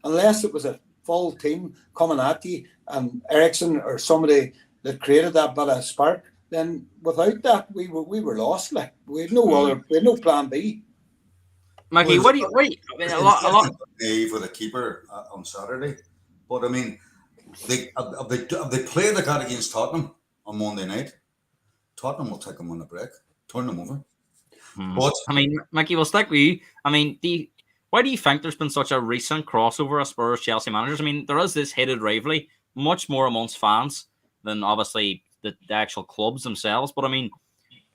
unless it was a full team coming at you and Ericsson or somebody that created that bit of spark, then without that, we were lost. We had no plan B. Mikey, what do you? A lot for the keeper on Saturday, but they play the guy against Tottenham on Monday night. Tottenham will take them on the break. turn them over. Hmm. But I mean, Mickey, we'll stick with you. I mean, why do you think there's been such a recent crossover of Spurs Chelsea managers? I mean, there is this hated rivalry, much more amongst fans than obviously the actual clubs themselves. But I mean,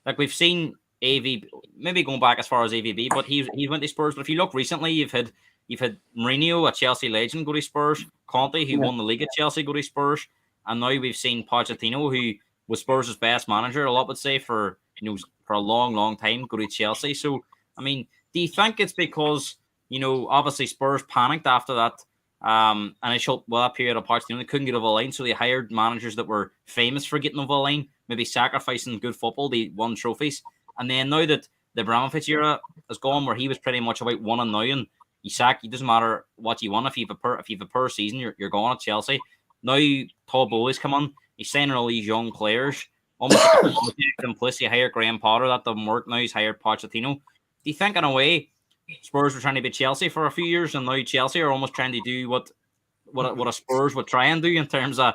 like we've seen AV, maybe going back as far as AVB, but he went to Spurs. But if you look recently, you've had Mourinho, a Chelsea legend, go to Spurs. Conte, who won the league at Chelsea, go to Spurs, and now we've seen Pochettino, who was Spurs' best manager, a lot would say, for for a long, long time, go to Chelsea. So I mean, do you think it's because obviously Spurs panicked after that initial that period of Pochettino, they couldn't get over the line, so they hired managers that were famous for getting over the line, maybe sacrificing good football, they won trophies. And then now that the Abramovich era is gone, where he was pretty much about one and now, and it doesn't matter what you want. If you've a poor season, you're going at Chelsea. Now Todd Bowley's come on, he's signing all these young players, almost like a simplicity. He hired Graham Potter, that doesn't work now. He's hired Pochettino. Do you think in a way Spurs were trying to beat Chelsea for a few years, and now Chelsea are almost trying to do what a Spurs would try and do in terms of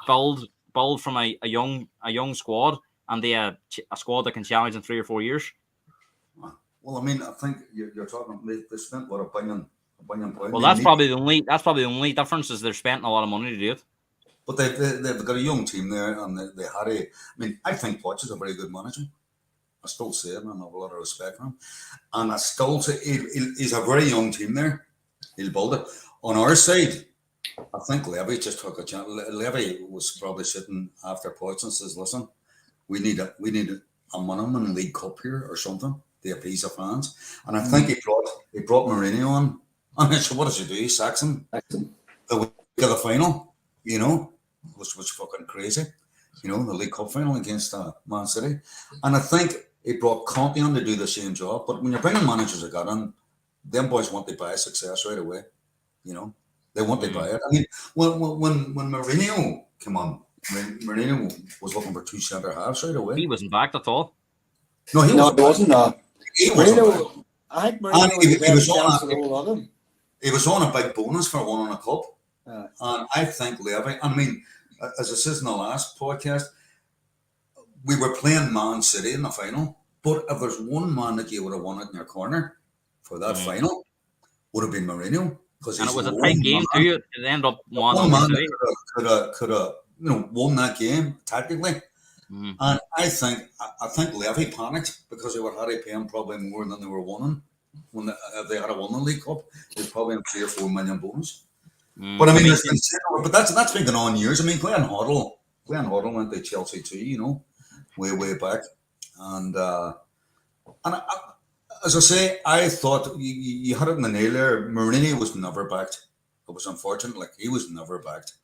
build from a young squad, and a squad that can challenge in 3 or 4 years? Well, I mean, I think you're talking. They spent what $1 billion. Well, that's probably the only difference is they're spending a lot of money to do it. But they've got a young team there, and they had a. I mean, I think Poch is a very good manager. I still say it, and I have a lot of respect for him. And I still say he's a very young team there. He'll build it. On our side, I think Levy just took a chance. Levy was probably sitting after Poch and says, "Listen, we need a minimum League Cup here or something to appease the fans." And I think he brought Mourinho on. And so what does he do? He sacks him the week of the final, which was fucking crazy. The League Cup final against Man City. And I think he brought Conte on to do the same job. But when you're bringing managers like that in, them boys want to buy success right away. They want to buy it. I mean, when Mourinho came on, Mourinho was looking for 2 centre halves right away. He wasn't backed at all. No, he wasn't. He wasn't. I think Mourinho he was on a big bonus for winning a cup. And I think Levy, I mean, as I said in the last podcast, we were playing Man City in the final, but if there's one man that you would have wanted in your corner for that final, would have been Mourinho. And it was a tight game too. It ended up one man that could have won that game tactically. And I think Levy panicked because they were had to pay him probably more than they were winning. If they had won the League Cup, they'd probably have 3 or 4 million bonus. But I mean, but that's been going on years. I mean, Glenn Hoddle went to Chelsea too, way back, and as I say, I thought you had it in the nail there. Mourinho was never backed. It was unfortunate, like he was never backed.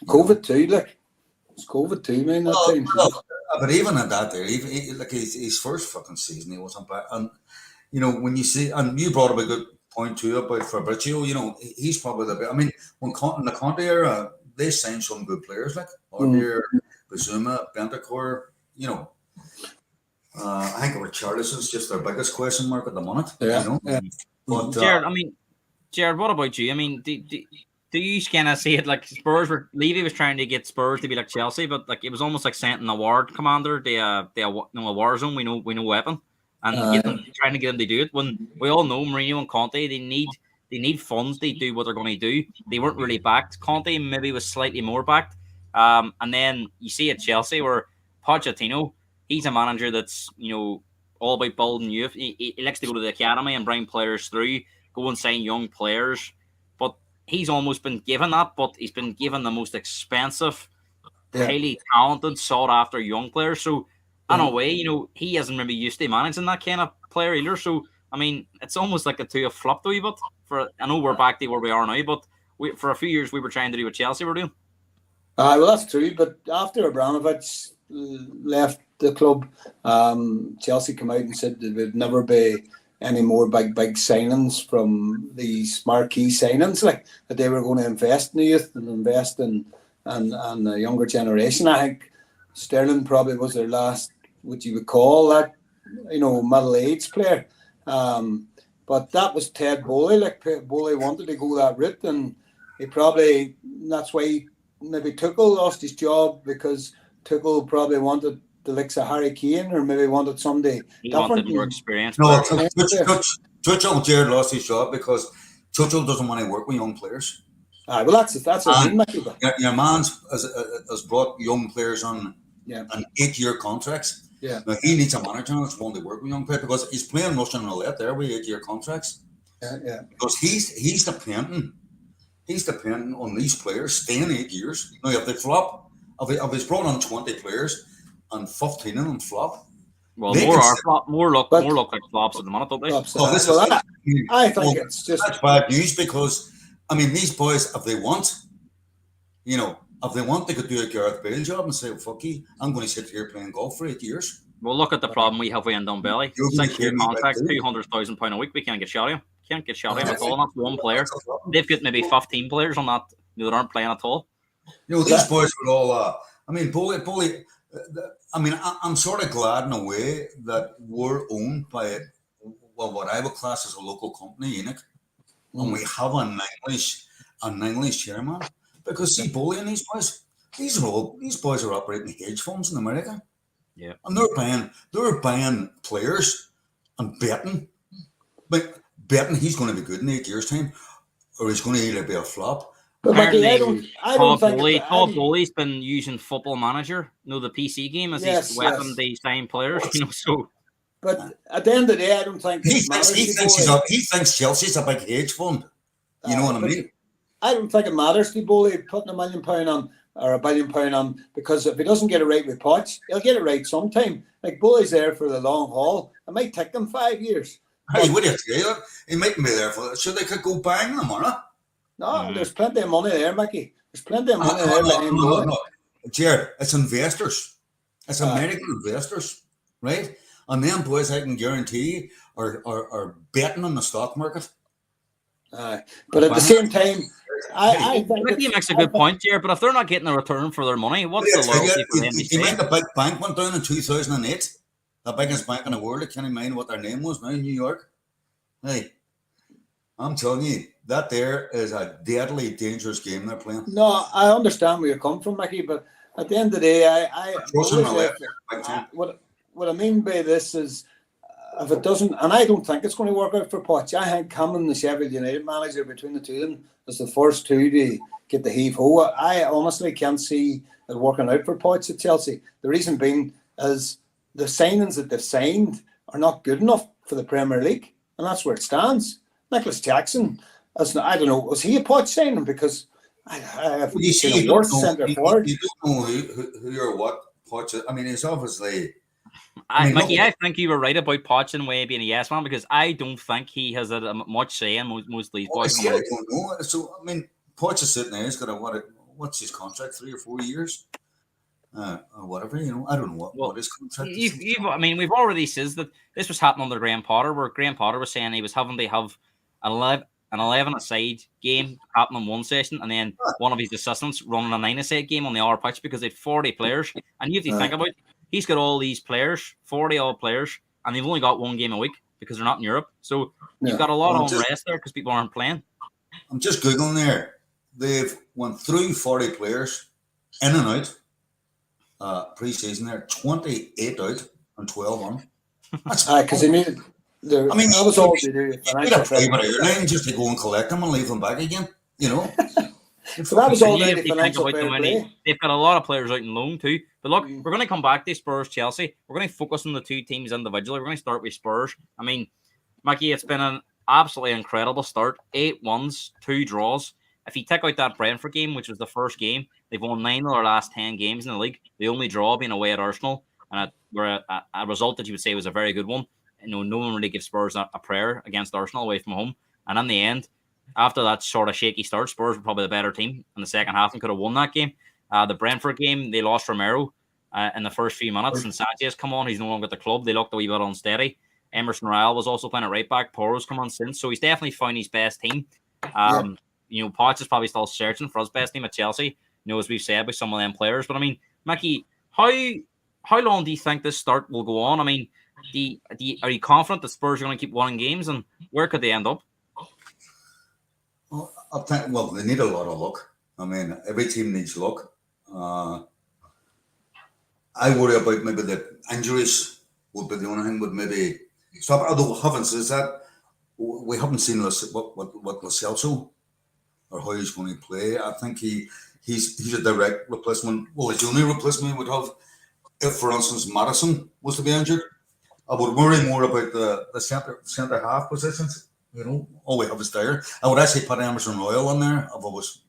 COVID too, it's COVID too, man. But even at that, there, his first fucking season, he wasn't back. And when you see, and you brought up a good point too about Fabrizio. He's probably the best. I mean, in the Conte era, they signed some good players like Orbier, Bazuma, Bentancur. I think Richarlison's just their biggest question mark at the moment. Yeah. But Jared, what about you? I mean, do you kind of see it like Levy was trying to get Spurs to be like Chelsea, but like it was almost like sending a ward commander, a war zone. We know weapon, and trying to get them to do it. When we all know Mourinho and Conte, they need funds to do what they're going to do. They weren't really backed. Conte maybe was slightly more backed. And then you see at Chelsea where Pochettino, he's a manager that's all about building youth. He likes to go to the academy and bring players through, go and sign young players. But he's almost been given that, but he's been given the most expensive, highly talented, sought after young players. So in a way, he hasn't really used to managing that kind of player either. So I mean, it's almost like the two have flopped a wee bit. I know we're back to where we are now, but for a few years we were trying to do what Chelsea were doing. Well, that's true. But after Abramovich left the club, Chelsea came out and said there would never be any more big signings from these marquee signings, like that they were going to invest in the youth and invest in the younger generation. I think Sterling probably was their last, what you would call that, middle-aged player. But that was Ted Bowley. Like Bowley wanted to go that route, and that's why maybe Tuchel lost his job, because Tuchel probably wanted the likes of Harry Kane, or maybe wanted somebody He different. wanted more experience. No, players. Tuchel, Jared lost his job because Tuchel doesn't want to work with young players. Well, that's what I mean, Mickey. Your man's has brought young players on on 8-year contracts. Yeah. Now he needs a manager that's willing to work with young players because he's playing Russian roulette there with 8-year contracts. Yeah. Because he's dependent on these players staying 8 years. Now if they flop, if he's brought on 20 players and 15 of them flop. Well, more look like flops at the minute, don't they? I think it's just that's bad news because I mean these boys, if they want, they could do a Gareth Bale job and say, "Fuck you, I'm going to sit here playing golf for 8 years." Well, look at the problem we have with Ndombele. 6-year contract, £200,000 a week. We can't get shot of him. Can't get shot of him at all. That's one player. They've got maybe 15 players on that that aren't playing at all. These boys would all. Bully. I mean, I'm sort of glad in a way that we're owned by what I would class as a local company, Enoch, and we have an English chairman because see, Bully and these boys, these boys are operating hedge funds in America, and they're buying players and betting he's going to be good in 8 years' time, or he's going to either be a flop. But I don't think Todd Bowley's been using Football Manager, the PC game, as his weapon to sign players. So. But at the end of the day, I don't think he thinks Chelsea's a big hedge fund. You know what I mean? I don't think it matters to Bowley putting £1 million on or £1 billion on, because if he doesn't get it right with Poch, he'll get it right sometime. Like Bowley's there for the long haul. It might take them 5 years. Hey, what do you say? He mightn't be there for it. So they could go bang them, or No, there's plenty of money there, Mickey. There's plenty of money there. No. Jared, it's investors. It's American investors, right? And them boys, I can guarantee, are betting on the stock market. But at the same time, I think he makes a good point, Jared. But if they're not getting a return for their money, what's the loyalty for them? You think the big bank went down in 2008? The biggest bank in the world. I can't mind what their name was now in New York. Hey, I'm telling you, that there is a deadly dangerous game they're playing. No, I understand where you're coming from, Mickey, but at the end of the day, what I mean by this is, if it doesn't, and I don't think it's going to work out for Poch. I think Cameron, the Sheffield United manager, between the two of them, is the first two to get the heave-ho. I honestly can't see it working out for Poch at Chelsea. The reason being is the signings that they've signed are not good enough for the Premier League, and that's where it stands. Nicholas Jackson, I don't know, was he a Poch signing? Because I have seen a worse centre forward. You don't know who or what Poch is. I mean, it's obviously... Mickey, I think you were right about Poch in a way being a yes man, because I don't think he has a much say in most of these boys. I don't know. So, I mean, Poch is sitting there. He's got what's his contract? 3 or 4 years? Or whatever, I don't know what his contract is. I mean, we've already said that this was happening under Graham Potter, where Graham Potter was saying he was having to have an 11-a-side game happening in one session, and then one of his assistants running a 9-a-side game on the other pitch, because they had 40 players. And you have to think about it, he's got all these players, 40 odd players, and they've only got one game a week because they're not in Europe. So you've got a lot of unrest there because people aren't playing. I'm just Googling there. They've went through 40 players in and out pre-season there, 28 out and 12 on. Because they needed... I mean, that was all they do. You need a private airline just to go and collect them and leave them back again, So that was all they did. They've got a lot of players out in loan too. But look, we're going to come back to Spurs Chelsea. We're going to focus on the two teams individually. We're going to start with Spurs. I mean, Mickey, it's been an absolutely incredible start. 8 wins, 2 draws. If you take out that Brentford game, which was the first game, they've won 9 of their last 10 games in the league. The only draw being away at Arsenal, and a result that you would say was a very good one. No one really gives Spurs a prayer against Arsenal away from home. And in the end, after that sort of shaky start, Spurs were probably the better team in the second half and could have won that game. The Brentford game, they lost Romero in the first few minutes, and Sanchez come on. He's no longer at the club. They looked a wee bit unsteady. Emerson Royal was also playing at right back. Porro's come on since, so he's definitely found his best team. Poch is probably still searching for his best team at Chelsea. As we've said with some of them players. But I mean, Mickey, how long do you think this start will go on? I mean, are you confident that Spurs are going to keep winning games, and where could they end up? Well, they need a lot of luck. I mean, every team needs luck. I worry about maybe the injuries would be the only thing would maybe stop. Although having says that, we haven't seen what Lo Celso or how he's going to play. I think he's a direct replacement. Well, he's the only replacement we would have if, for instance, Madison was to be injured. I would worry more about the centre half positions. All we have is Dyer. I would actually put Emerson Royal in there if I was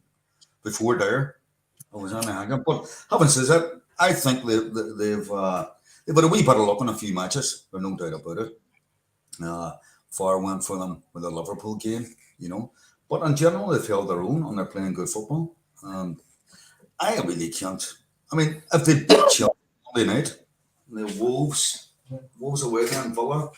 before Dyer. I was on the hanger. But having said that, I think they've had a wee bit of luck in a few matches. There's no doubt about it. Far went for them with the Liverpool game. But in general, they've held their own and they're playing good football. I really can't. I mean, if they beat Chelsea Monday night, the Wolves away then Villa.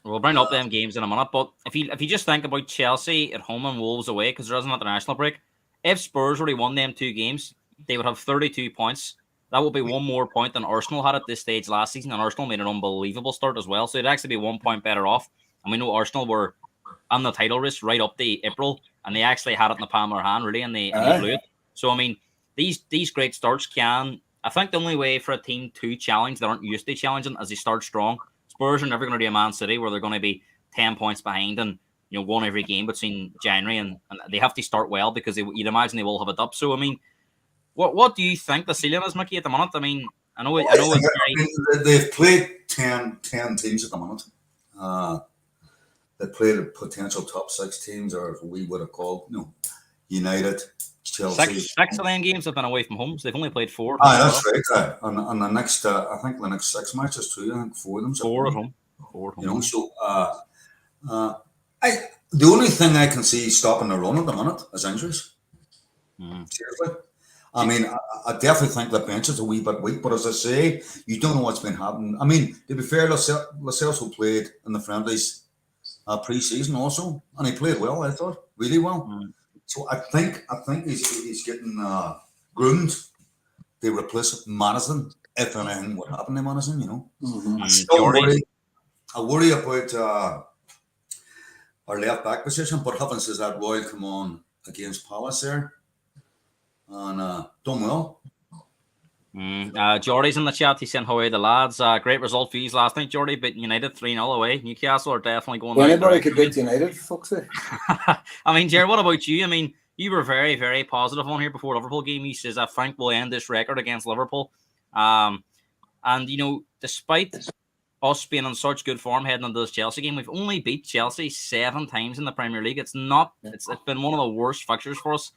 We'll bring up them games in a minute, but if you just think about Chelsea at home and Wolves away, because there is an international break, if Spurs already won them 2 games, they would have 32 points. That would be 1 more point than Arsenal had at this stage last season, and Arsenal made an unbelievable start as well, so it'd actually be 1 point better off. And we know Arsenal were on the title race right up to April, and they actually had it in the palm of their hand, really, and they blew it. So, I mean, these great starts I think the only way for a team to challenge that aren't used to challenging is they start strong. Spurs are never going to do a Man City where they're going to be 10 points behind and won every game between January, and they have to start well because you'd imagine they will have a dip. So, I mean, what do you think the ceiling is, Mickey, at the minute? I mean, I know it's very... They've played 10 teams at the moment. They played the potential top 6 teams, or we would have called, United, Chelsea. 6 of them games have been away from home, so they've only played 4. That's right. And the next, I think the next 6 matches too. I think 4 of them. 4 at home. 4 at home. So the only thing I can see stopping the run at the minute is injuries. Seriously. I mean, I definitely think the bench is a wee bit weak, but as I say, you don't know what's been happening. I mean, to be fair, Lo Celso played in the friendlies pre-season also, and he played well, I thought, really well. So I think he's getting groomed to replace Madison if anything would happen to Madison. I worry about our left back position, but having said that, Royal come on against Palace there and done well. Jordy's in the chat. He's saying, how are the lads? Great result for you last night, Jordy. Beat United 3-0 away. Newcastle are definitely going there. Anybody could beat United, fuck's sake. I mean, Jared, what about you? I mean, you were very, very positive on here before the Liverpool game. You says, I think we'll end this record against Liverpool. And, despite us being in such good form heading into this Chelsea game, we've only beat Chelsea 7 times in the Premier League. It's been one of the worst fixtures for us.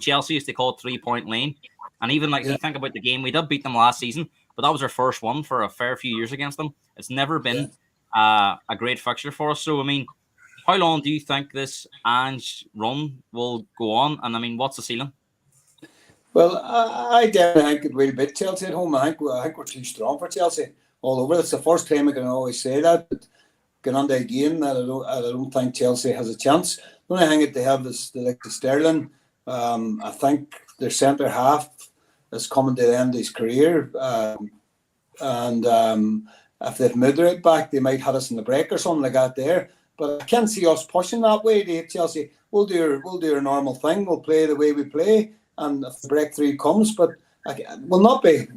Chelsea used to call it 3-point lane. And even you think about the game, we did beat them last season, but that was our first one for a fair few years against them. It's never been a great fixture for us. So, I mean, how long do you think this Ange run will go on? And, I mean, what's the ceiling? Well, I definitely think we'll beat Chelsea at home. I think we're too strong for Chelsea all over. It's the first time I can always say that. But going on the game, I don't think Chelsea has a chance. The only thing that they have is the Sterling. I think their centre half is coming to the end of his career. And if they've moved it back, they might have us in the break or something like that there. But I can't see us pushing that way to Chelsea. We'll do our normal thing. We'll play the way we play. And if the breakthrough comes, but we'll not be.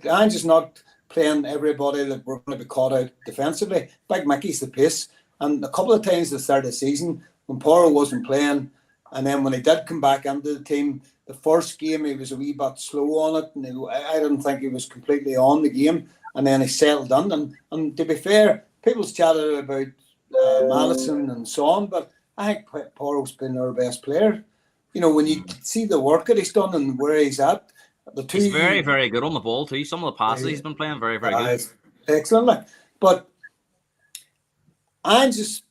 Ange is not playing everybody that we're going to be caught out defensively. Big Mickey's the pace. And a couple of times at the start of the season, when Porro wasn't playing, and then when he did come back into the team, the first game he was a wee bit slow on it. And I didn't think he was completely on the game. And then he settled in. And to be fair, people's chatted about Madison and so on, but I think Porro's been our best player. When you see the work that he's done and where he's at, he's very, very good on the ball too. Some of the passes he's been playing, very, very good. Excellent. But I'm just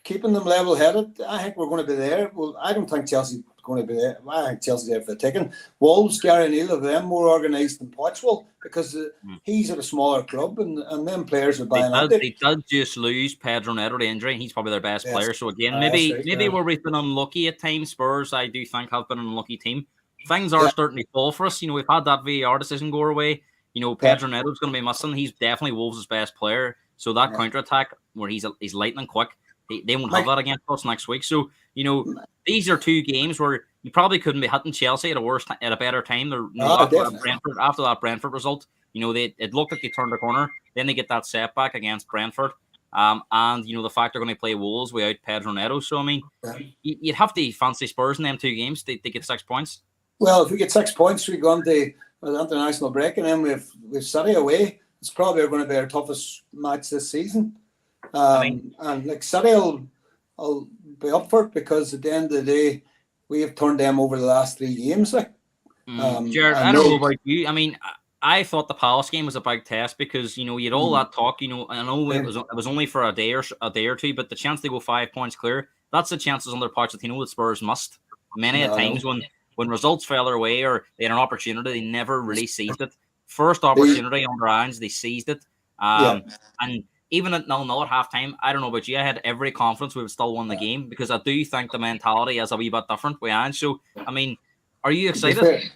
keeping them level-headed. I think we're going to be there. Well, I don't think Chelsea's going to be there. I think Chelsea's there for the taking. Wolves, Gary Neal, of them more organised than Poch will, because he's at a smaller club and them players are buying out. They did just lose Pedro Neto to injury. He's probably their best player. So again, maybe where we've been unlucky at times, Spurs, I do think, have been an unlucky team. Things are starting to fall for us. We've had that VAR decision go away. Pedro Neto's going to be missing. He's definitely Wolves' best player. So that counter-attack where he's lightning quick, they won't have that against us next week. So, these are 2 games where, you probably couldn't be hitting Chelsea at a better time. After that Brentford result, it looked like they turned the corner. Then they get that setback against Brentford. And the fact they're going to play Wolves without Pedro Neto. So I mean, you'd have to fancy Spurs in them 2 games. They get 6 points. Well, if we get 6 points, we go on the international break, and then we've City away. It's probably going to be our toughest match this season. And like City will be up for it, because at the end of the day, we have turned them over the last 3 games. Jared, I don't know about you. I mean, I thought the Palace game was a big test, because you had all that talk. I know it was only for a day or 2, but the chance they go 5 points clear, that's the chances under Pochettino that Spurs must. Many times when results fell their way or they had an opportunity, they never really seized it. First opportunity under Ange, they seized it. And even at 0-0 at halftime, I don't know about you, I had every confidence we would still win the game, because I do think the mentality is a wee bit different with Ange. So, I mean, are you excited?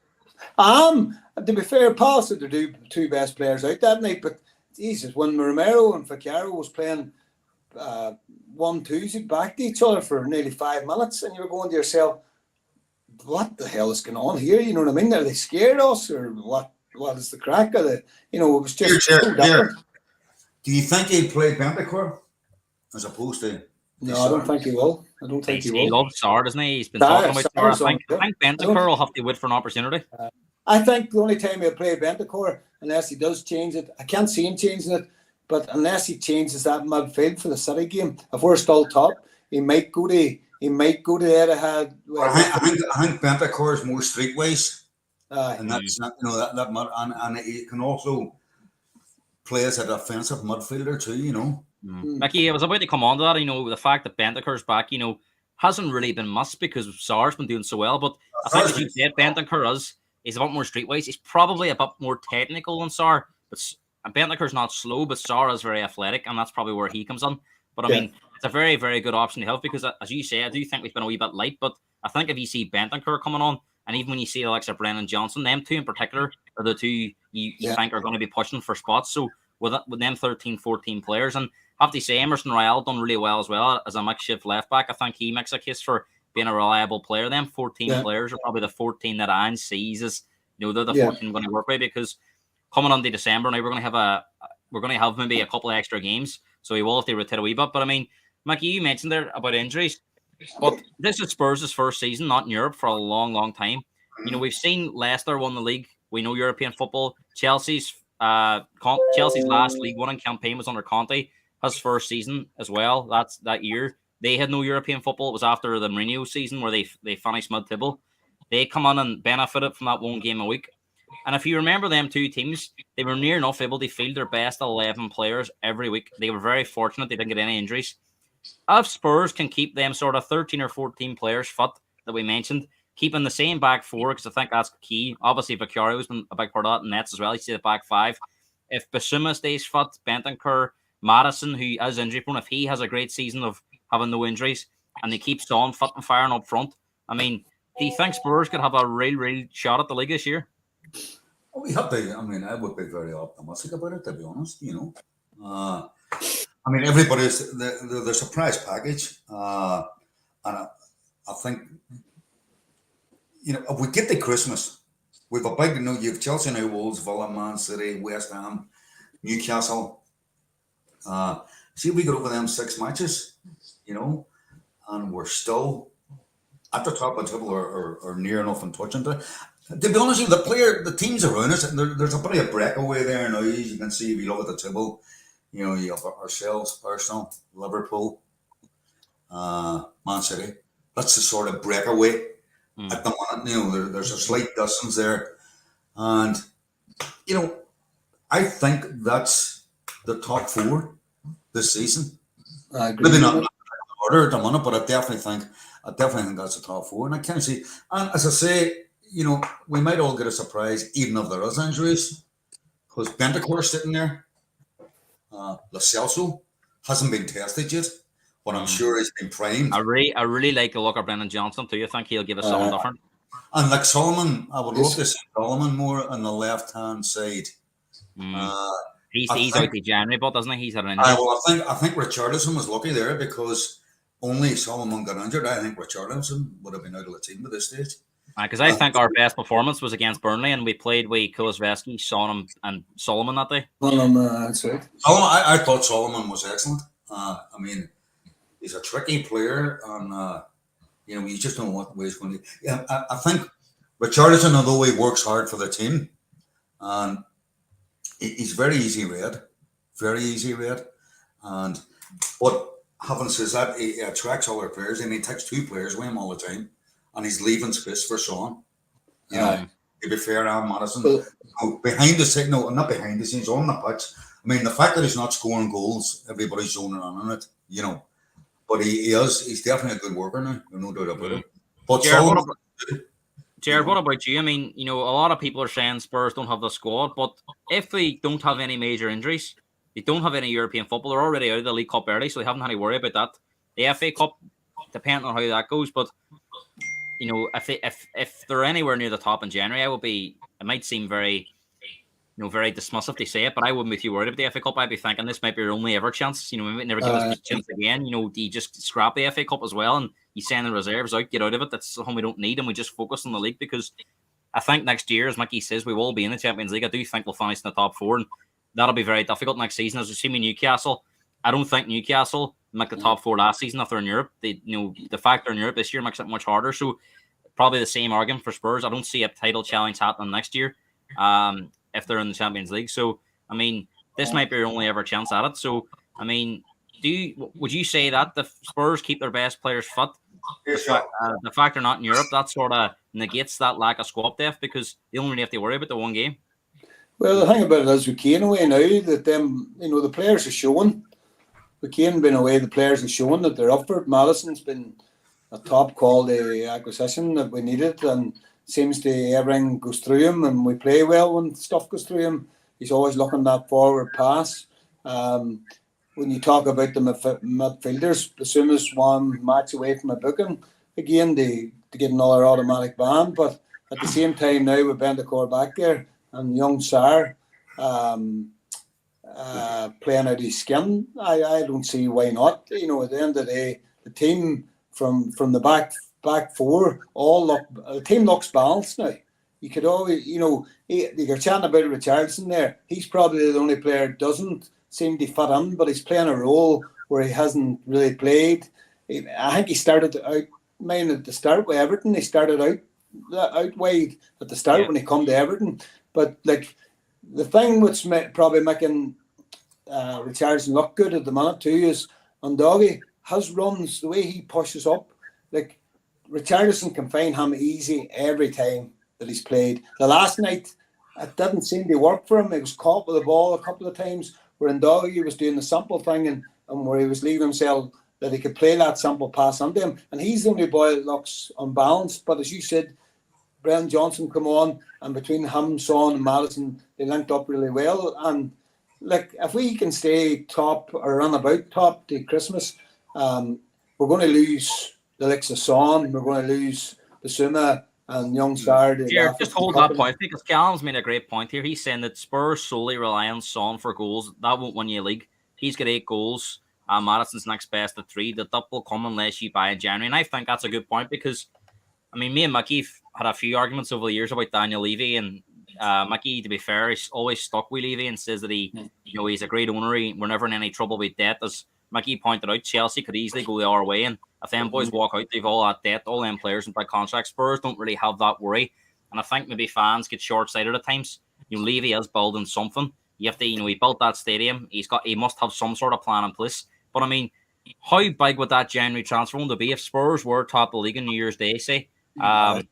To be fair, Palace had their 2 best players out that night, but Jesus, when Romero and Fikayo was playing 1-2s back to each other for nearly 5 minutes, and you were going to yourself, what the hell is going on here? You know what I mean? Are they scared of us, or what? What is the crack of it? It was just so different. Do you think he'll play Bentancur as opposed to? No, I don't think he will. I don't think he will. He loves Sarr, doesn't he? He's been talking about Sarr. I think Bentancur will have to wait for an opportunity. I think the only time he'll play Bentancur, unless he does change it, I can't see him changing it, but unless he changes that midfield for the City game, if we're still top, he might go to Etihad. I think Bentancur is more streetwise, and that's not and he can also play as a defensive midfielder too. Mickey, I was about to come on to that. The fact that Bentancur's back, hasn't really been must, because Sarr's been doing so well. But I think, as you said, Bentancur he's a bit more streetwise. He's probably a bit more technical than Sarr, but Bentancur's not slow, but Sarr is very athletic, and that's probably where he comes in. But I mean, it's a very, very good option to have, because, as you say, I do think we've been a wee bit light. But I think if you see Bentancur coming on, and even when you see the likes of Brennan Johnson, them 2 in particular are the 2 you think are going to be pushing for spots. So with them 13, 14 players, and I have to say Emerson Royale done really well as well as a makeshift left back. I think he makes a case for being a reliable player. Them 14 players are probably the 14 that Ange sees as they're the 14 going to work with, because coming on to December now we're going to have maybe a couple of extra games, so he will have to rotate a wee bit. But I mean, Mickey, you mentioned there about injuries, but this is Spurs' first season not in Europe for a long, long time. We've seen Leicester won the league. We know European football. Chelsea's last League One campaign was under Conte. His first season as well. That year they had no European football. It was after the Mourinho season where they finished mid-table. They come on and benefited from that 1 game a week. And if you remember them 2 teams, they were near enough able to field their best 11 players every week. They were very fortunate they didn't get any injuries. If Spurs can keep them sort of 13 or 14 players fit that we mentioned, keeping the same back 4, because I think that's key. Obviously, Vicario's been a big part of that, and Nets as well. You see the back 5. If Basuma stays fit, Bentancur, Madison, who is injury prone, if he has a great season of having no injuries, and they keep Son fit and firing up front, I mean, do you think Spurs could have a real shot at the league this year? We have to. I mean, I would be very optimistic about it, to be honest. I mean, everybody's the surprise package, and I think if we get to Christmas, we've a big. You've Chelsea now, Wolves, Villa, Man City, West Ham, Newcastle. See if we get over them 6 matches, and we're still at the top of the table or near enough and touching to. To be honest with you, the teams around us, there's a bit of a breakaway there now. As you can see, if you look at the table, you have ourselves, Arsenal, Liverpool, Man City. That's the sort of breakaway at the moment. There's a slight distance there. And, I think that's the top 4 this season. I agree. Maybe not in order at the moment, but I definitely think that's the top 4. And I can see, and as I say, we might all get a surprise, even if there is injuries, because Bentancur sitting there. Lo Celso hasn't been tested yet, but I'm sure he's been primed. I really like the look of Brennan Johnson too. I think he'll give us something different. And like Solomon, I would love to see Solomon more on the left-hand side. He's out the January, but doesn't he? He's had an injury. Well, I think Richarlison was lucky there because only Solomon got injured, I think Richarlison would have been out of the team at this stage. Because I think our best performance was against Burnley, and we played with Kulusevski, Son, and Solomon that day. That's right. Solomon, I thought Solomon was excellent. I mean, he's a tricky player, and you just don't know what way he's going to. Yeah, I think Richarlison, although he works hard for the team, and he's very easy read, but having said that, he attracts other players, and he takes two players with him all the time, and he's leaving space for Son. To be fair, Madison, behind the scenes, no, not behind the scenes, on the pitch. I mean, the fact that he's not scoring goals, everybody's zoning in on it, But he's definitely a good worker now, no doubt about it. But Jared, what about you? I mean, a lot of people are saying Spurs don't have the squad, but if they don't have any major injuries, they don't have any European football, they're already out of the League Cup early, so they haven't had to worry about that. The FA Cup, depending on how that goes, but if they're anywhere near the top in January, it might seem very dismissive to say it, but I wouldn't be too worried about the FA Cup. I'd be thinking this might be your only ever chance. We might never give us a chance again. Do you just scrap the FA Cup as well and you send the reserves out, get out of it? That's something we don't need, and we just focus on the league, because I think next year, as Mickey says, we will be in the Champions League. I do think we'll finish in the top four, and that'll be very difficult next season. As we see with Newcastle, I don't think Newcastle make the top four last season if they're in Europe. The fact they're in Europe this year makes it much harder. So probably the same argument for Spurs. I don't see a title challenge happening next year if they're in the Champions League. So, I mean, this might be your only ever chance at it. So, I mean, would you say that the Spurs keep their best players fit? The fact they're not in Europe, that sort of negates that lack of squad depth, because they only really have to worry about the one game. Well, the thing about it is, with Kane away now, that the players are showing. With Kane being away, the players are showing that they're up for it. Madison's been a top quality acquisition that we needed, and seems to everything goes through him, and we play well when stuff goes through him. He's always looking that forward pass. When you talk about the midfielders, as soon as one match away from a booking, again, they get another automatic ban. But at the same time now, with Bentancur back there and young Sarr playing out his skin, I don't see why not. At the end of the day, the team from the back four, the team looks balanced now. You could always, you're chatting about Richarlison there. He's probably the only player that doesn't seem to fit in, but he's playing a role where he hasn't really played. I think he started out, at the start with Everton. He started out wide at the start when he come to Everton. But the thing which probably making Richarlison look good at the minute too is Undogi has runs, the way he pushes up. Richarlison can find him easy every time that he's played. The last night, it didn't seem to work for him. He was caught with the ball a couple of times, where Undogi was doing the simple thing and where he was leaving himself that he could play that simple pass onto him. And he's the only boy that looks unbalanced. But as you said, Brennan Johnson come on, and between him, Son and Madison, they linked up really well. And if we can stay top or run about top to Christmas, we're going to lose the likes of Son, we're going to lose Basuma and young Sarr. Yeah, just hold that point, because Callum's made a great point here. He's saying that Spurs solely rely on Son for goals. That won't win you a league. He's got 8 goals. Madison's next best at 3. The double will come unless you buy in January. And I think that's a good point, because, I mean, me and Mickey had a few arguments over the years about Daniel Levy, and Mickey, to be fair, he's always stuck with Levy and says that he's a great owner. We're never in any trouble with debt. As Mickey pointed out, Chelsea could easily go the other way, and if them boys walk out, they've all that debt, all them players and big contracts. Spurs don't really have that worry, and I think maybe fans get short-sighted at times. Levy is building something. You have to, he built that stadium. He must have some sort of plan in place. But I mean, how big would that January transfer window be if Spurs were top of the league on New Year's Day? Say, I've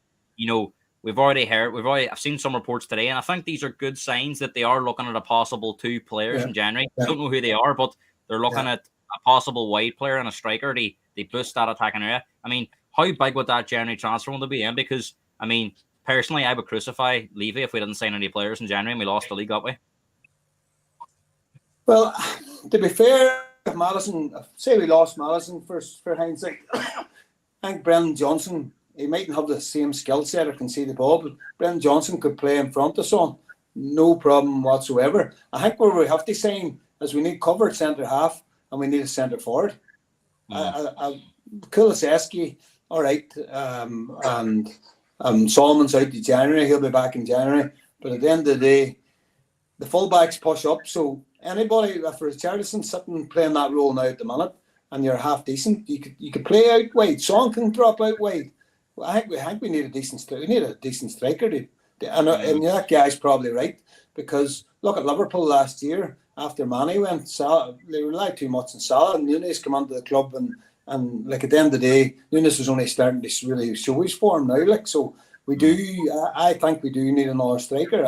seen some reports today, and I think these are good signs that they are looking at a possible 2 players in January. I don't know who they are, but they're looking at a possible wide player and a striker. They boost that attacking area. I mean, how big would that January transfer window be in? Because, I mean, personally, I would crucify Levy if we didn't sign any players in January and we lost the league that way. Well, to be fair, if say we lost Madison for hindsight, I think Brennan Johnson, he mightn't have the same skill set or can see the ball, but Brennan Johnson could play in front of Son. No problem whatsoever. I think where we have to sign is we need covered centre half and we need a centre forward. Kulusevski, all right, and Solomon's out to January. He'll be back in January. But at the end of the day, the fullbacks push up. So anybody, if there's Richarlison sitting playing that role now at the minute, and you're half decent, you could play out wide. Son can drop out wide. Well, I think we need a decent striker. We need a decent striker, and that guy's probably right, because look at Liverpool last year after Mane went. They relied too much on Salah, and Nunes came onto the club, and like at the end of the day, Nunes was only starting to really show his form now. Like, so we do. I think we do need another striker,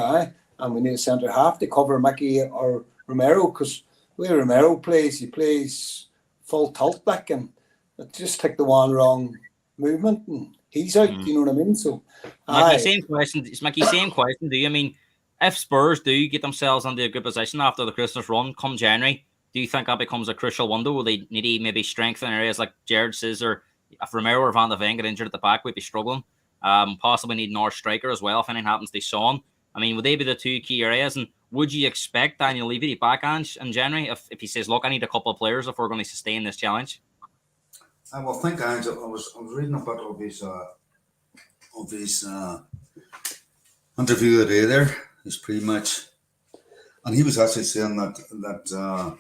and we need a centre half to cover Mickey or Romero, because the way Romero plays, he plays full tilt back, and it just took the one wrong movement and he's out. You know what I mean? So, Mickey, same question. Mickey, same question. Do you mean if Spurs do get themselves into a good position after the Christmas run come January, do you think that becomes a crucial window? Will they need to maybe strengthen areas like Jared says, or if Romero or Van de Ven get injured at the back, we'd be struggling. Possibly need another striker as well if anything happens to Son. I mean, would they be the two key areas? And would you expect Daniel Levy to back Ange in January if he says, look, I need a couple of players if we're going to sustain this challenge? Well, I think Ange, I was reading a bit of his interview today there. He's pretty much, and he was actually saying that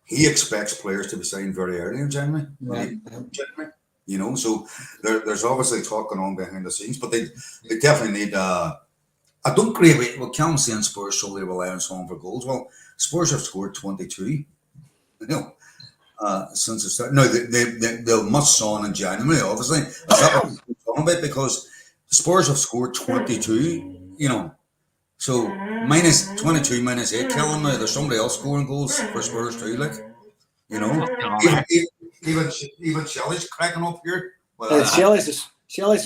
he expects players to be signed very early in January. January, you know, so there's obviously talk going on behind the scenes, but they definitely need. I don't agree with Callum saying Spurs solely rely on Son for goals. Well, Spurs have scored 22, you know, since the start. No, they'll must Son in January, obviously. Is that what we're talking about? Because Spurs have scored 22, you know. So minus 22, minus 8, Callum now. There's somebody else scoring goals for Spurs too, like, you know. Even Shelley's cracking up here. Well, Shelley's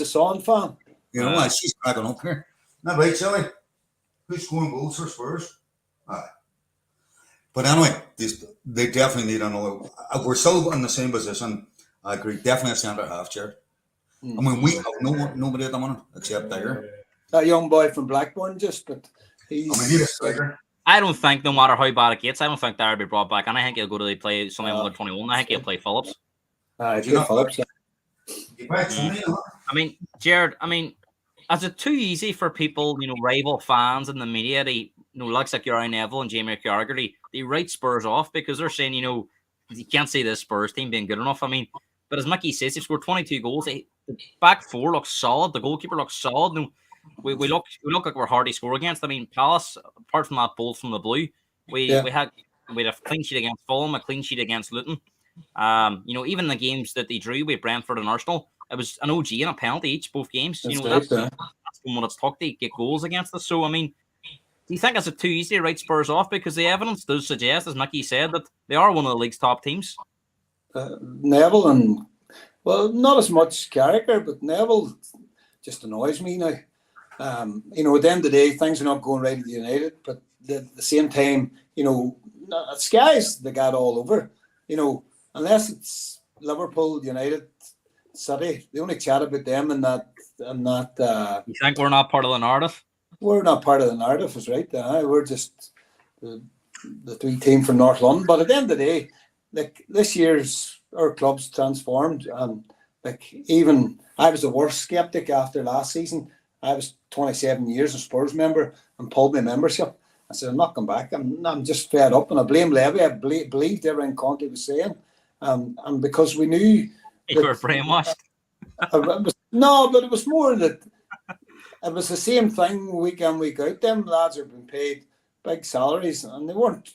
a Son fan. You know, she's cracking up here. Not right, Shelley. Who's scoring goals for Spurs? But anyway, they definitely need another. We're still in the same position. I agree. Definitely a centre half, Jared. I mean, we have nobody at the moment except Dyer. That young boy from Blackburn, but he's. I mean, he's a striker. I don't think, no matter how bad it gets, I don't think Dyer will be brought back. And I think he'll go to play something under 21. I think he'll play Phillips. Phillips. I mean, Jared, is it too easy for people, you know, rival fans in the media, to, you know, like Gary Neville and Jamie Carragher, they write Spurs off because they're saying, you know, you can't see this Spurs team being good enough. I mean, but as Mickey says, they've scored 22 goals. The back four looks solid. The goalkeeper looks solid. And we look like we're hard to score against. I mean, Palace, apart from that bolt from the blue, we had a clean sheet against Fulham, a clean sheet against Luton. You know, even the games that they drew with Brentford and Arsenal, it was an OG and a penalty each, both games. That's, you know, that's when it's tough to get goals against us. So, I mean, do you think it's too easy to write Spurs off? Because the evidence does suggest, as Mickey said, that they are one of the league's top teams. Neville and, well, not as much character, but Neville just annoys me now. You know, at the end of the day, things are not going right at United, but at the same time, you know, Sky's the guy all over. You know, unless it's Liverpool, United, City, they only chat about them and that. You think we're not part of the narrative? We're not part of the narrative, is right. We're just the three team from North London. But at the end of the day, like this year's our club's transformed, and like even I was the worst skeptic after last season. I was 27 years a Spurs member and pulled my membership. I said, I'm not coming back. I'm just fed up, and I blame Levy. I believed everything Conte was saying, and because we knew you were brainwashed. No, but it was more that it was the same thing week in, week out. Them lads are being paid big salaries, and they weren't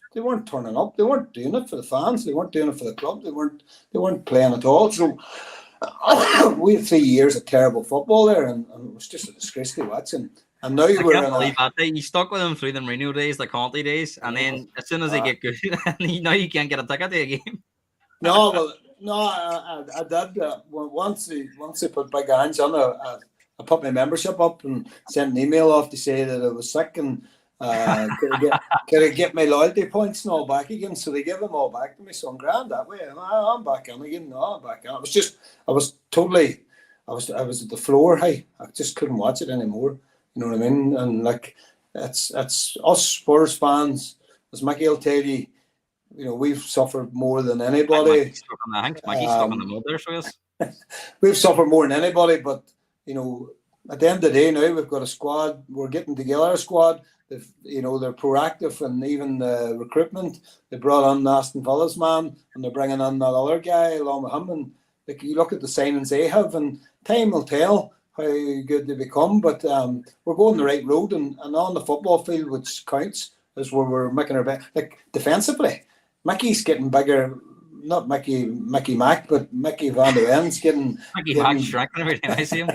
turning up. They weren't doing it for the fans. They weren't doing it for the club. They weren't playing at all. So we had 3 years of terrible football there, and it was just a disgrace to watch. And now you were can't believe that. You stuck with them through the Mourinho days, the Conte days, and then as soon as they get good, now you can't get a ticket to a game. I did. Once they put big Ange on, I put my membership up and sent an email off to say that I was sick and could I get my loyalty points and all back again. So they give them all back to me. So I'm grand that way. I'm back in again. No, I'm back in. I was at the floor. Hey, I just couldn't watch it anymore. You know what I mean? And like it's us Spurs fans, as Mickey will tell you, we've suffered more than anybody. I think Mickey's stuck in the mud there, so yes. We've suffered more than anybody, but at the end of the day now we've got a squad. We're getting together a squad. They're proactive, and even the recruitment. They brought on Aston Villa's man, and they're bringing on that other guy along with him. And you look at the signings they have, and time will tell how good they become. But we're going the right road, and on the football field, which counts, is where we're making our best. Like defensively, Mickey's getting bigger. Not Mickey Mac, but Mickey Van der Ven's getting Mac shrinking every time I see him.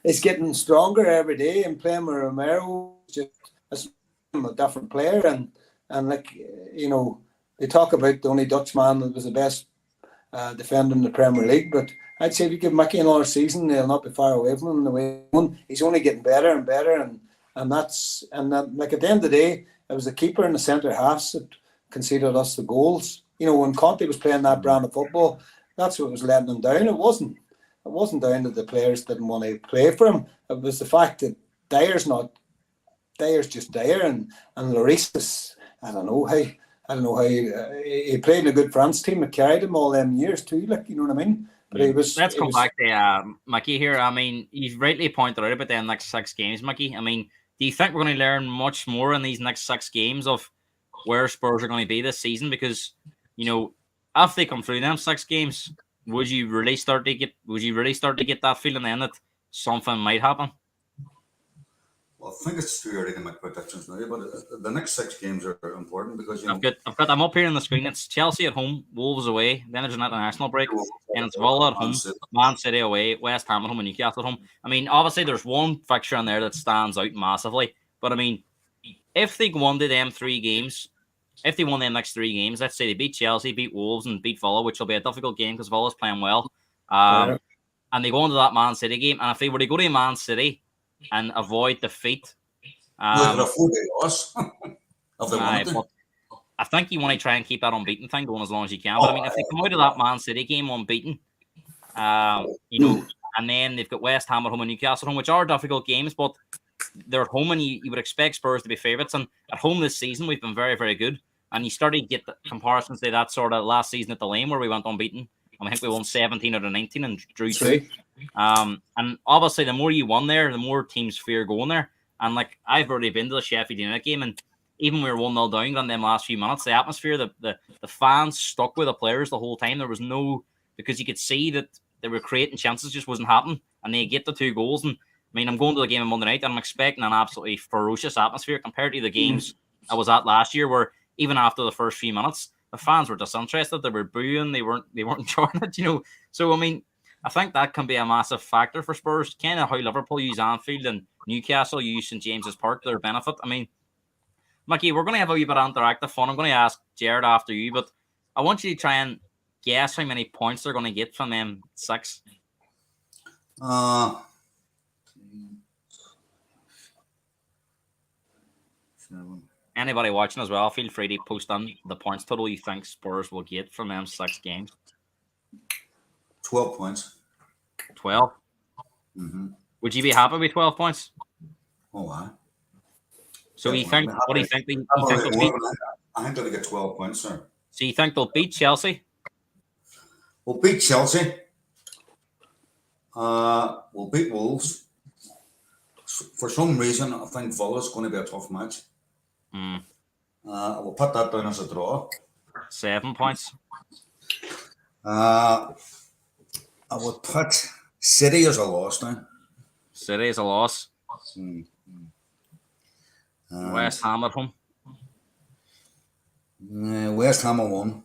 He's getting stronger every day, and playing with Romero just a different player. And they talk about the only Dutchman that was the best defender in the Premier League, but I'd say if you give Mickey another season, he'll not be far away from him. The way he's only getting better and better, and that like at the end of the day, it was the keeper and the centre halves that conceded us the goals. When Conte was playing that brand of football, that's what was letting them down. It wasn't down to the players didn't want to play for him. It was the fact that Dyer's just Dyer, and Lloris is, I don't know how he played in a good France team that carried him all them years too. Like, you know what I mean? But let's come back to Mickey here. I mean, you've rightly pointed out about the next 6 games, Mickey. I mean, do you think we're going to learn much more in these next 6 games of where Spurs are going to be this season? Because if they come through them 6 games, would you really start to get that feeling then that something might happen? Well, I think it's too early to make predictions now, but the next 6 games are important because I've got them up here on the screen. It's Chelsea at home, Wolves away, then there's an international break, and it's Villa at home, Man City away, West Ham at home, and Newcastle at home. I mean, obviously there's one fixture in there that stands out massively, but I mean, if they won them 3 games, if they won them next 3 games, let's say they beat Chelsea, beat Wolves, and beat Villa, which will be a difficult game because Villa's playing well, and they go into that Man City game, and if they were to go to Man City and avoid defeat, a 4-day loss. I think you want to try and keep that unbeaten thing going as long as you can. But I mean, if they come out of that Man City game unbeaten, and then they've got West Ham at home and Newcastle at home, which are difficult games, but they're at home, and you would expect Spurs to be favourites. And at home this season, we've been very, very good. And you started to get the comparisons to that sort of last season at the Lane where we went unbeaten. I think we won 17 out of 19 and drew 2. And obviously, the more you won there, the more teams fear going there. And like I've already been to the Sheffield United game, and even we were 1-0 down on them last few minutes, the atmosphere, the fans stuck with the players the whole time. There was because you could see that they were creating chances, just wasn't happening, and they get the 2 goals. And I mean, I'm going to the game on Monday night, and I'm expecting an absolutely ferocious atmosphere compared to the games I was at last year, where even after the first few minutes, the fans were disinterested. They were booing. They weren't enjoying it. So I mean, I think that can be a massive factor for Spurs. Kind of how Liverpool use Anfield and Newcastle use St James's Park to their benefit. I mean, Mickey, we're going to have a wee bit of interactive fun. I'm going to ask Jared after you, but I want you to try and guess how many points they're going to get from them 6. Anybody watching as well, feel free to post on the points total you think Spurs will get from them 6 games. 12 points. 12? Mm-hmm. Would you be happy with 12 points? Oh, wow. So you think, what do you think? They'll beat? I think they'll get 12 points, sir. So you think they'll beat Chelsea? We'll beat Chelsea. We'll beat Wolves. For some reason, I think Villa's going to be a tough match. We'll put that down as a draw. 7 points. I would put City as a loss now. City is a loss. West Ham at home. West Ham at 1.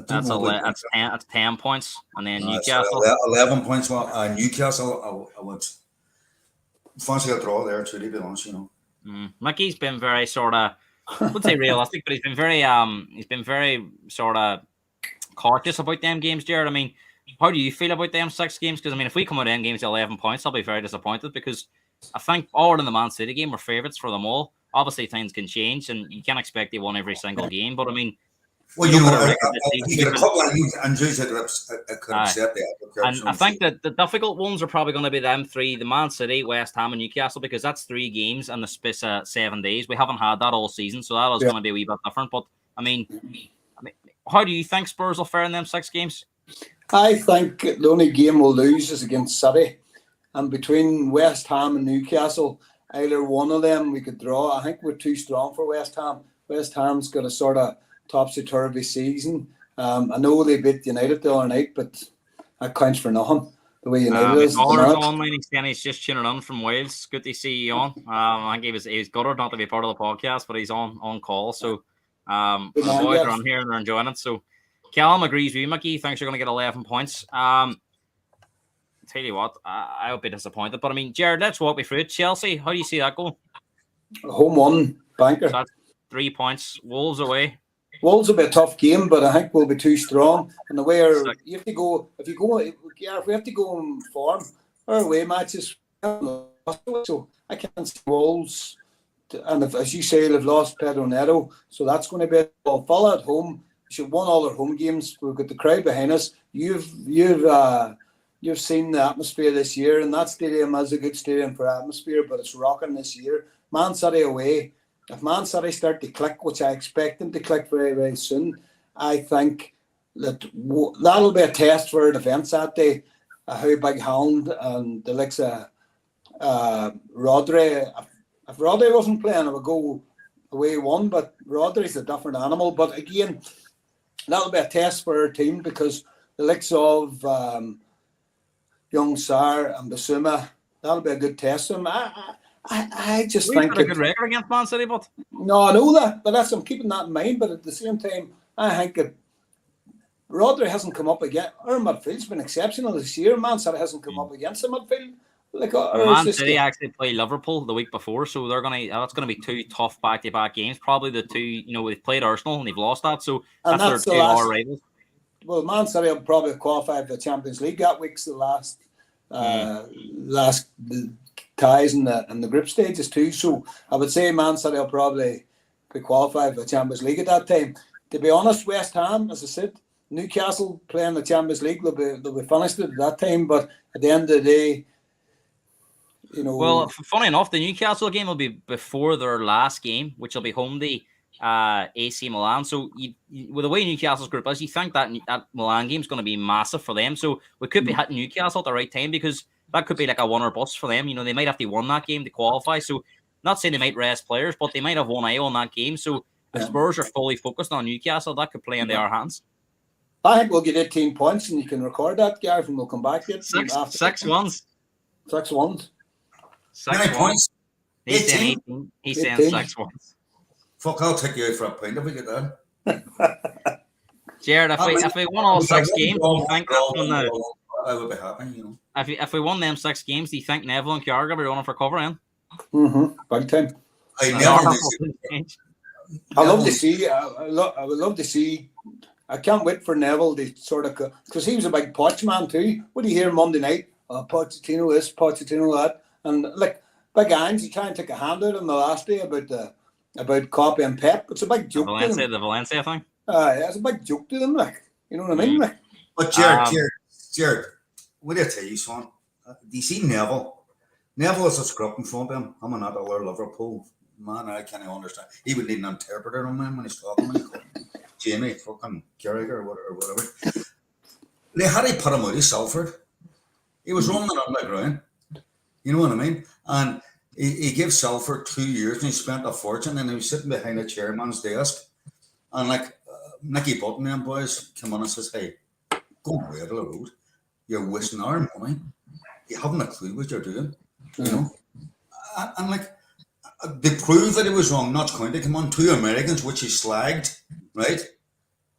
That's 10 points. And then Newcastle. 11 points. Well, Newcastle, I would fancy a draw there too, to be honest, Mickey's been very sort of, I would say realistic, but he's been very sort of cautious about them games, Jared. I mean, how do you feel about them 6 games? Because I mean, if we come out of them games at 11 points, I'll be very disappointed because I think all in the Man City game, we're favourites for them all. Obviously, things can change, and you can't expect they won every single game. But I mean, well, you get a couple of injuries that could upset the apple. And I think that the difficult ones are probably going to be them 3: the Man City, West Ham, and Newcastle, because that's 3 games in the space of 7 days. We haven't had that all season, so that is going to be a wee bit different. But I mean, how do you think Spurs will fare in them 6 games? I think the only game we'll lose is against City. And between West Ham and Newcastle, either one of them we could draw. I think we're too strong for West Ham. West Ham's got a sort of topsy-turvy season. I know they beat United the other night, but that counts for nothing. The way United is. Online, he's just tuning in from Wales. Good to see you on. I think he was gutted not to be part of the podcast, but he's on call. So the boys are on here and they're enjoying it. So Callum agrees with you, Mickey. Thinks you're going to get 11 points. Tell you what, I'll be disappointed. But I mean, Jared, let's walk me through it. Chelsea, how do you see that going? Home one, banker. So that's 3 points. Wolves away. Wolves will be a tough game, but I think we'll be too strong. And the way you have to go, if we have to go in form, our away matches. So I can't see Wolves, and as you say, they've lost Pedro Neto, so that's going to be a follow at home. We should won all our home games. We've got the crowd behind us. You've seen the atmosphere this year, and that stadium is a good stadium for atmosphere, but it's rocking this year. Man City away. If Man City start to click, which I expect them to click very, very soon, I think that'll be a test for our defence that day. How big Hound and the likes of Rodri. If Rodri wasn't playing, I would go away one, but Rodri's a different animal. But again, that'll be a test for our team because the likes of Young Sar and Basuma, that'll be a good test for them. I just think a good record against Man City, but no, I know that, but I'm keeping that in mind. But at the same time, I think Rodri hasn't come up again. Our midfield's been exceptional this year. Man City hasn't come up against the midfield. Man City actually play Liverpool the week before, so that's gonna be 2 tough back-to-back games. Probably the 2, they've played Arsenal and they've lost that, so that's their 2 more rivals. Well, Man City will probably qualify for the Champions League that week's the last ties in the group stages too. So I would say Man City will probably be qualified for the Champions League at that time. To be honest, West Ham, as I said, Newcastle playing the Champions League, they'll be finished at that time. But at the end of the day, Well, funny enough, the Newcastle game will be before their last game, which will be home to AC Milan. So with the way Newcastle's group is, you think that Milan game is going to be massive for them. So we could be hitting Newcastle at the right time because that could be like a one or bust for them. They might have to win that game to qualify. So not saying they might rest players, but they might have one eye on that game. So if Spurs are fully focused on Newcastle, that could play into our hands. I think we'll get 18 points, and you can record that, Gareth, and we'll come back to it. 6 ones. 6 ones. 9 points. He's saying 6 ones. Fuck, I'll take you out for a pint if we get that. Jared, if we won all 6 games, do you think that's when I would be happy, If we won them 6 games, do you think Neville and Carragher will be running for cover in? Big time. I love to see. I would love to see. I can't wait for Neville to sort of, because he was a big Poch man too. What do you hear Monday night? Pochettino this, Pochettino that, and like big Ange, he try and take a hand out on the last day about Copy and Pep. It's a big joke. The Valencia thing. It's a big joke to them, like, you know what I mean? Like, but Jared, what do I tell you, son? Do you see Neville? Neville is a scrub in front of him. I'm not all Liverpool. Man, I can't understand. He would need an interpreter on him when he's talking. Jamie fucking Carragher or whatever. They had to put him out of Salford. He was running on the ground. You know what I mean? And he gave Salford 2 years and he spent a fortune and he was sitting behind a chairman's desk. And like Nicky Button and boys come on and says, hey, go away to the road. You're wasting our money. You haven't a clue what you're doing. You know? And like, they proved that he was wrong. Notts County come on, 2 Americans, which he slagged, right?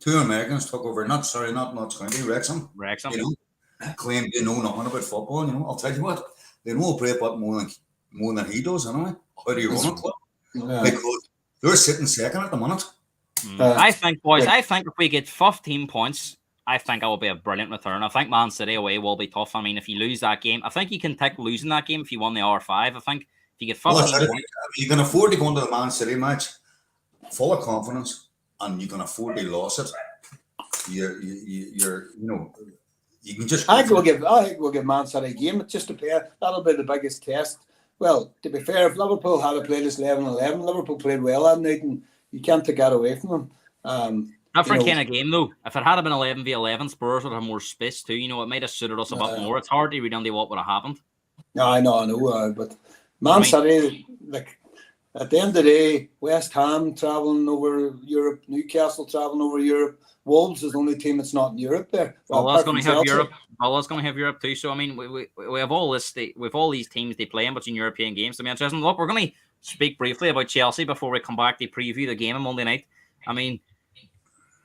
2 Americans took over. Not Notts County, Wrexham. You know, claimed they know nothing about football. You know, I'll tell you what, they know a play about more than he does. Anyway, how do you run a club? Because they're sitting second at the minute. I think, boys. I think if we get 15 points, I think it will be a brilliant return. I think Man City away will be tough. I mean, if you lose that game, I think you can take losing that game if you won the R5. I think. You get 15 you can afford to go into the Man City match full of confidence, and you can afford to lose it. You can just. I think we'll give Man City a game. It's just a player. That'll be the biggest test. Well, to be fair, if Liverpool had played this 11-11, Liverpool played well that night, and you can't take that away from them. Different kind of game, though. If it had been 11v11, Spurs would have more space, too. It might have suited us a bit more. It's hard to read on what would have happened. I know. But Man City, like, at the end of the day, West Ham travelling over Europe, Newcastle travelling over Europe, Wolves is the only team that's not in Europe there. Vill's going to have Europe. Vill's going to have Europe too. So I mean, we have all this. With all these teams they play in between European games to be interesting. Look, we're going to speak briefly about Chelsea before we come back to preview the game on Monday night. I mean,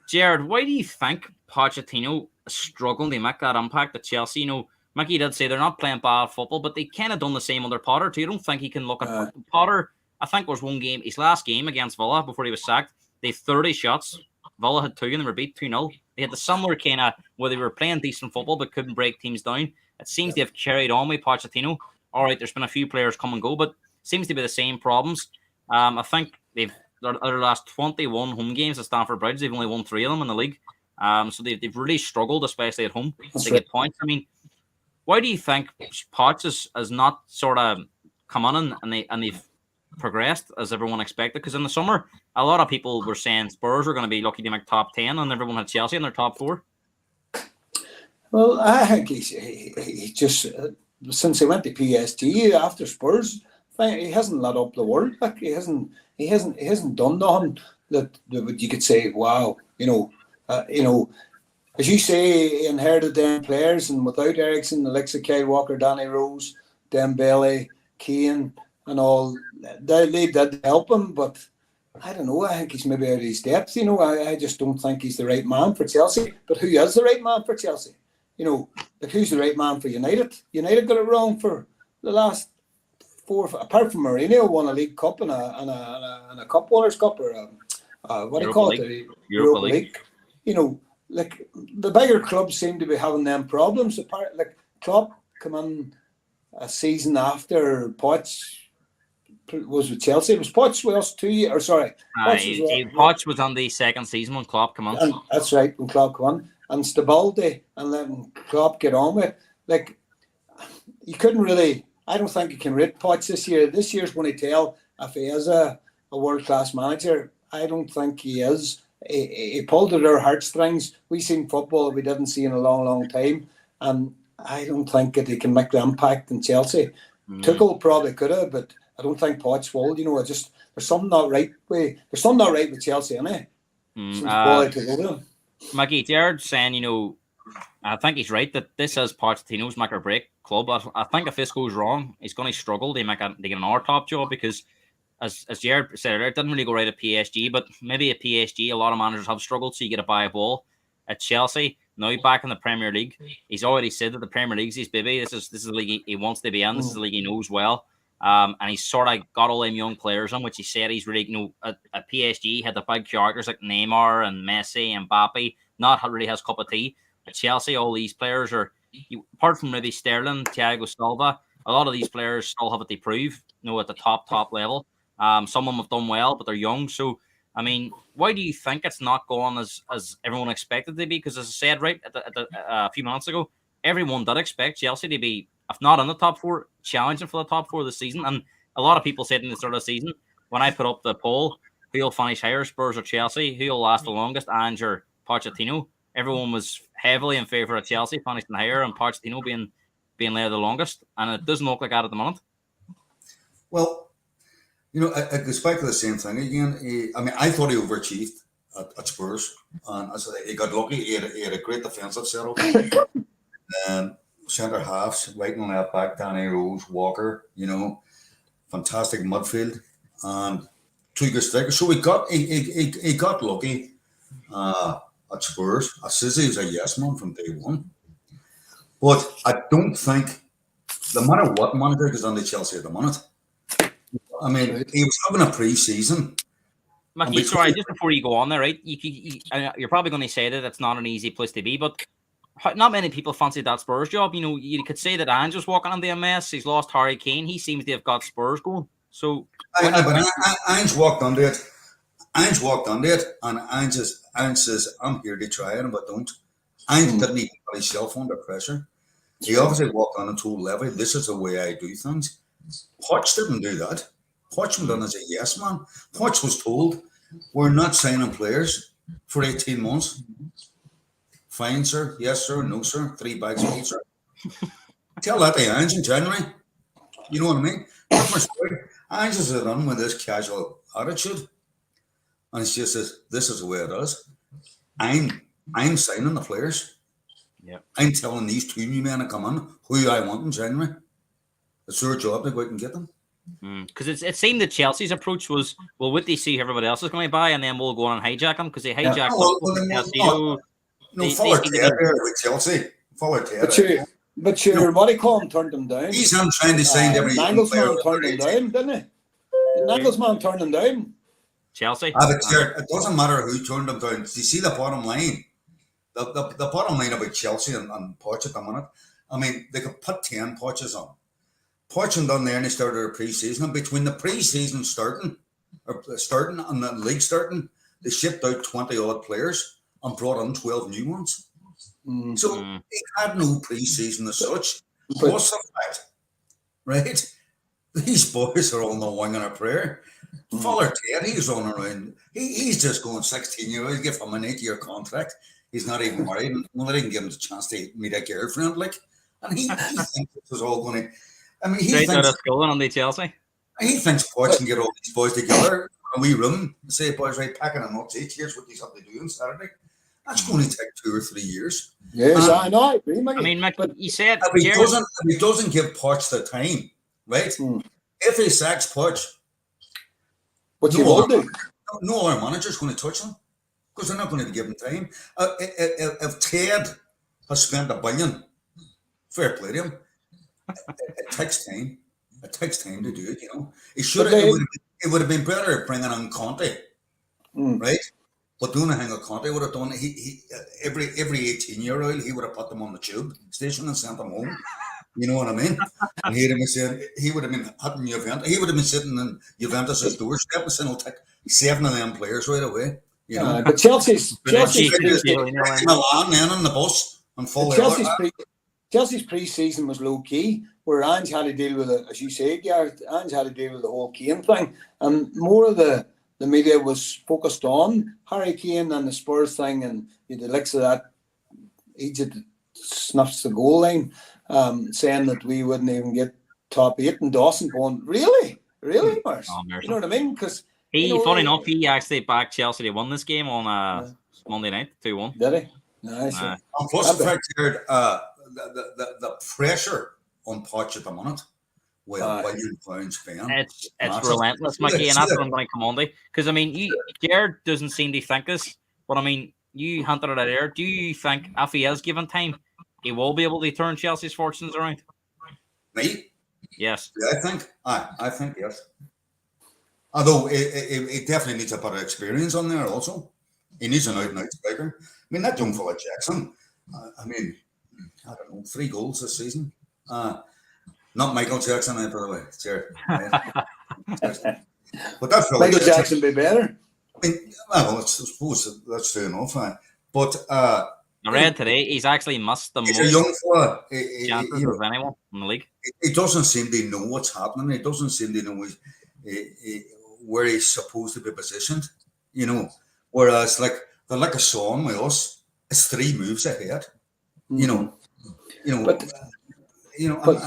Jared, why do you think Pochettino is struggling to make that impact at Chelsea? Mickey did say they're not playing bad football, but they kind of done the same under Potter too. You don't think he can look at Potter? I think there was one game, his last game against Villa before he was sacked. They had 30 shots. Villa had 2 and they were beat 2-0. They had the similar kind of where they were playing decent football but couldn't break teams down. It seems they have carried on with Pochettino. All right, there's been a few players come and go, but seems to be the same problems. I think their last 21 home games at Stamford Bridge, they've only won 3 of them in the league. So they've really struggled, especially at home, to get points. I mean, why do you think Poch has not sort of come on and they've progressed as everyone expected? Because in the summer, a lot of people were saying Spurs were going to be lucky to make top 10, and everyone had Chelsea in their top 4. Well, I think he just since he went to PSG after Spurs, he hasn't lit up the world. Like he hasn't done nothing that you could say, wow, as you say, he inherited them players, and without Eriksen, the likes of Kyle Walker, Danny Rose, Dembele, Kane, and all, they did help him, but I don't know. I think he's maybe out of his depth. I just don't think he's the right man for Chelsea. But who is the right man for Chelsea? Like who's the right man for United? United got it wrong for the last 4, apart from Mourinho, won a League Cup and a Cup Winners' Cup, or what do you call it? Europa League. Like the bigger clubs seem to be having them problems. Apart, like Klopp come in a season after Poch was with Chelsea. It was Poch was 2 years. Or sorry, Poch was on the second season when Klopp came on. And that's right, when Klopp came on, and stability, and letting Klopp get on with. Like you couldn't really. I don't think you can rate Poch this year. This year's going to tell if he is a world class manager. I don't think he is. He pulled at our heartstrings. We seen football we didn't see in a long, long time, and I don't think that he can make the impact in Chelsea. Tuchel probably could have, but I don't think Poch will. There's something not right with Chelsea, innit? Maggie, Jared saying, I think he's right that this is Pochettino's make or break club. I think if this goes wrong, he's going to struggle to get another top job because, as Jared said earlier, it didn't really go right at PSG, but maybe at PSG, a lot of managers have struggled, so you get to buy a ball. At Chelsea, now back in the Premier League, he's already said that the Premier League's his baby. This is the league he wants to be in. This is the league he knows well. And he's sort of got all them young players in, which he said he's really, at PSG, had the big characters like Neymar and Messi and Mbappe, not really his cup of tea. At Chelsea, all these players are, apart from maybe Sterling, Thiago Silva, a lot of these players still have it to prove, at the top level. Some of them have done well, but they're young. So, I mean, why do you think it's not going as everyone expected to be? Because as I said a few minutes ago, everyone did expect Chelsea to be, if not in the top 4, challenging for the top 4 this season. And a lot of people said in the start of the season, when I put up the poll, who'll finish higher, Spurs or Chelsea, who'll last the longest, Ange or Pochettino, everyone was heavily in favour of Chelsea finishing higher and Pochettino being there the longest. And it doesn't look like that at the moment. Well, it goes back to the same thing again. I thought he overachieved at Spurs, and as he got lucky. He had a great defensive setup. Centre halves, right and left back, Danny Rose, Walker. Fantastic midfield, and 2 good strikers. So he got lucky at Spurs. I says he was a yes man from day one, but I don't think, no matter what manager goes on to Chelsea at the minute. I mean, he was having a pre-season. Mickey, sorry, just before you go on there, right? You're probably going to say that it's not an easy place to be, but not many people fancied that Spurs job. You could say that Ange was walking on the mess. He's lost Harry Kane. He seems to have got Spurs going. So, Ange walked under it. And Ange says, "I'm here to try it, but don't." Ange didn't even put himself under pressure. He obviously walked on and told Levy, "This is the way I do things." Poch didn't do that. Poch went on as a yes man. Poch was told, "We're not signing players for 18 months. Fine, sir. Yes, sir. No, sir. 3 bags full, sir. Tell that to Ange in January. You know what I mean? Different story. Ange is done with this casual attitude. And it's just this is the way it is. I'm signing the players. Yeah. I'm telling these 2 new men to come in who I want in January. It's their job to go out and get them. Because it seemed that Chelsea's approach was, well, what they see who everybody else is going to buy, and then we'll go on and hijack them, because they hijacked Follow Ted here with Chelsea. Follow Ted. But sure, what do you call him, turned him down. He's on trying to sign every Nagelsmann turned him down, didn't he? Nagelsmann turned him down. Chelsea? It doesn't matter who turned him down. Do you see the bottom line? The bottom line about Chelsea and Poch at the minute, I mean, they could put 10 Poches on. Poch done there and they started a pre-season. And between the pre-season starting and the league starting, they shipped out 20-odd players and brought in 12 new ones. So they had no pre-season as such. Plus the fact, right? These boys are on the wing and a prayer. Fuller Ted, he's running around. He's just going 16 years. Give him an 8-year contract. He's not even married. Well, they didn't give him the chance to meet a girlfriend, and he thinks this is all going to. I mean, he thinks out of school on the Chelsea. He thinks Poch can get all these boys together in a wee room and say, boys, right, packing them up. Here's what these have to do on Saturday. That's going to take 2 or 3 years. Yes, I know. I agree, I mean, Mick, but you said if he doesn't give Poch the time, right? If he sacks Poch, what you will do? No other manager's going to touch him because they're not going to be given time. If Ted has spent $1 billion, fair play to him. It takes time. It takes time to do it. You know, it would have been better bringing on Conte, right? But the only thing that Conte would have done, he every 18-year-old he would have put them on the tube station and sent them home. You know what I mean? And he would have been hitting Juventus. He would have been sitting in Juventus' doorstep and saying, "I'll take 7 of them players right away." You know, but Chelsea's Milan then on the bus and full. Chelsea's pre-season was low key, where Ange had to deal with it, as you say, Gareth. Ange had to deal with the whole Kane thing, and more of the media was focused on Harry Kane and the Spurs thing, and the likes of that. He just snuffs the goal line, saying that we wouldn't even get top 8, and Dawson going, really, Mars? You know what I mean? Because funny enough, he actually backed Chelsea to win this game on Monday night, 2-1. Did he? Nice. And plus the fact here, the pressure on Poch at the minute, £1 billion spent. It's relentless, Mickey, and that's what I'm going to come on to. Because I mean, Gerard doesn't seem to think this, but I mean, you hinted at it there. Do you think if he is given time, he will be able to turn Chelsea's fortunes around? Me? Yes. Yeah, I think yes. Although he definitely needs a bit of experience on there also. He needs an out-and-out striker. I mean, that young fella Jackson, I don't know, 3 goals this season. Not Michael Jackson, by the way. Sure. But that's really Michael Jackson be better. I mean, well, I suppose that's fair enough. But I read today he's actually missed the most a young fella. chances of anyone in the league. He doesn't seem to know what's happening. He doesn't seem to know where he's supposed to be positioned. You know, whereas the like a song with us, it's 3 moves ahead. And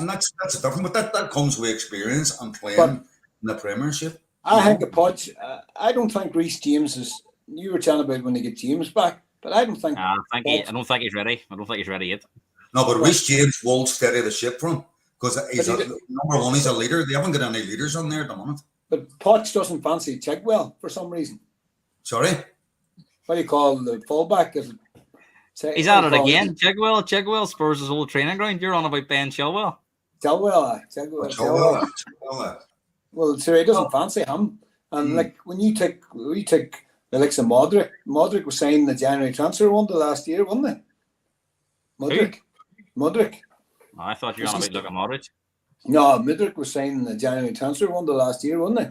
that's different. But that comes with experience and playing in the Premiership. I think a Poch. I don't think Reece James is. You were chatting about when they get James back, but I don't think. I don't think he's ready. I don't think he's ready yet. No, but Reece James will steady the ship for him because he's number one. He's a leader. They haven't got any leaders on there at the moment. But Poch doesn't fancy Chigwell for some reason. Sorry. What do you call the fullback? He's at it again. Chigwell, Spurs' old training ground. You're on about Ben Chilwell. Chilwell. Well, sir, he doesn't fancy him. And like when you take the likes of Modric was signed the January transfer window last year, wasn't he? Modric. Oh, I thought you were on about looking Modric. No, Modric was signed the January transfer window last year, wasn't he?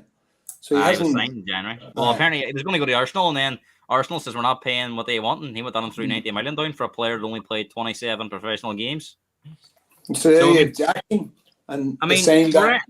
So he was signed in January. Well, apparently he was going to go to Arsenal, and then Arsenal says we're not paying what they want, and he went down and threw 90 million down for a player that only played 27 professional games. So Jackson And I they mean, signed that.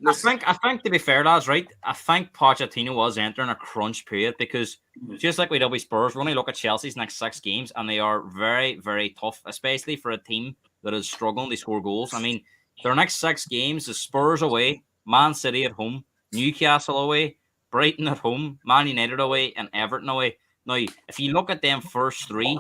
I think to be fair, that's right. I think Pochettino was entering a crunch period because just like we did with Spurs, we only look at Chelsea's next 6 games and they are very, very tough, especially for a team that is struggling to score goals. I mean, their next 6 games is Spurs away, Man City at home, Newcastle away, Brighton at home, Man United away, and Everton away. Now, if you look at them first 3,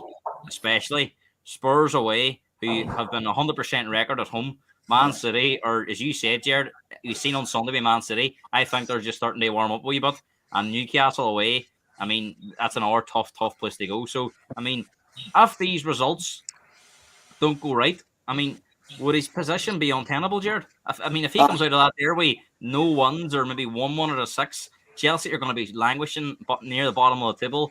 especially Spurs away, who have been 100% record at home, Man City, or as you said, Jared, you've seen on Sunday with Man City, I think they're just starting to warm up a wee bit. And Newcastle away, I mean, that's another tough place to go. So, I mean, if these results don't go right, I mean, would his position be untenable, Jared? I mean, if he comes out of that there with no ones or maybe 1-1 out of 6, Chelsea are going to be languishing near the bottom of the table.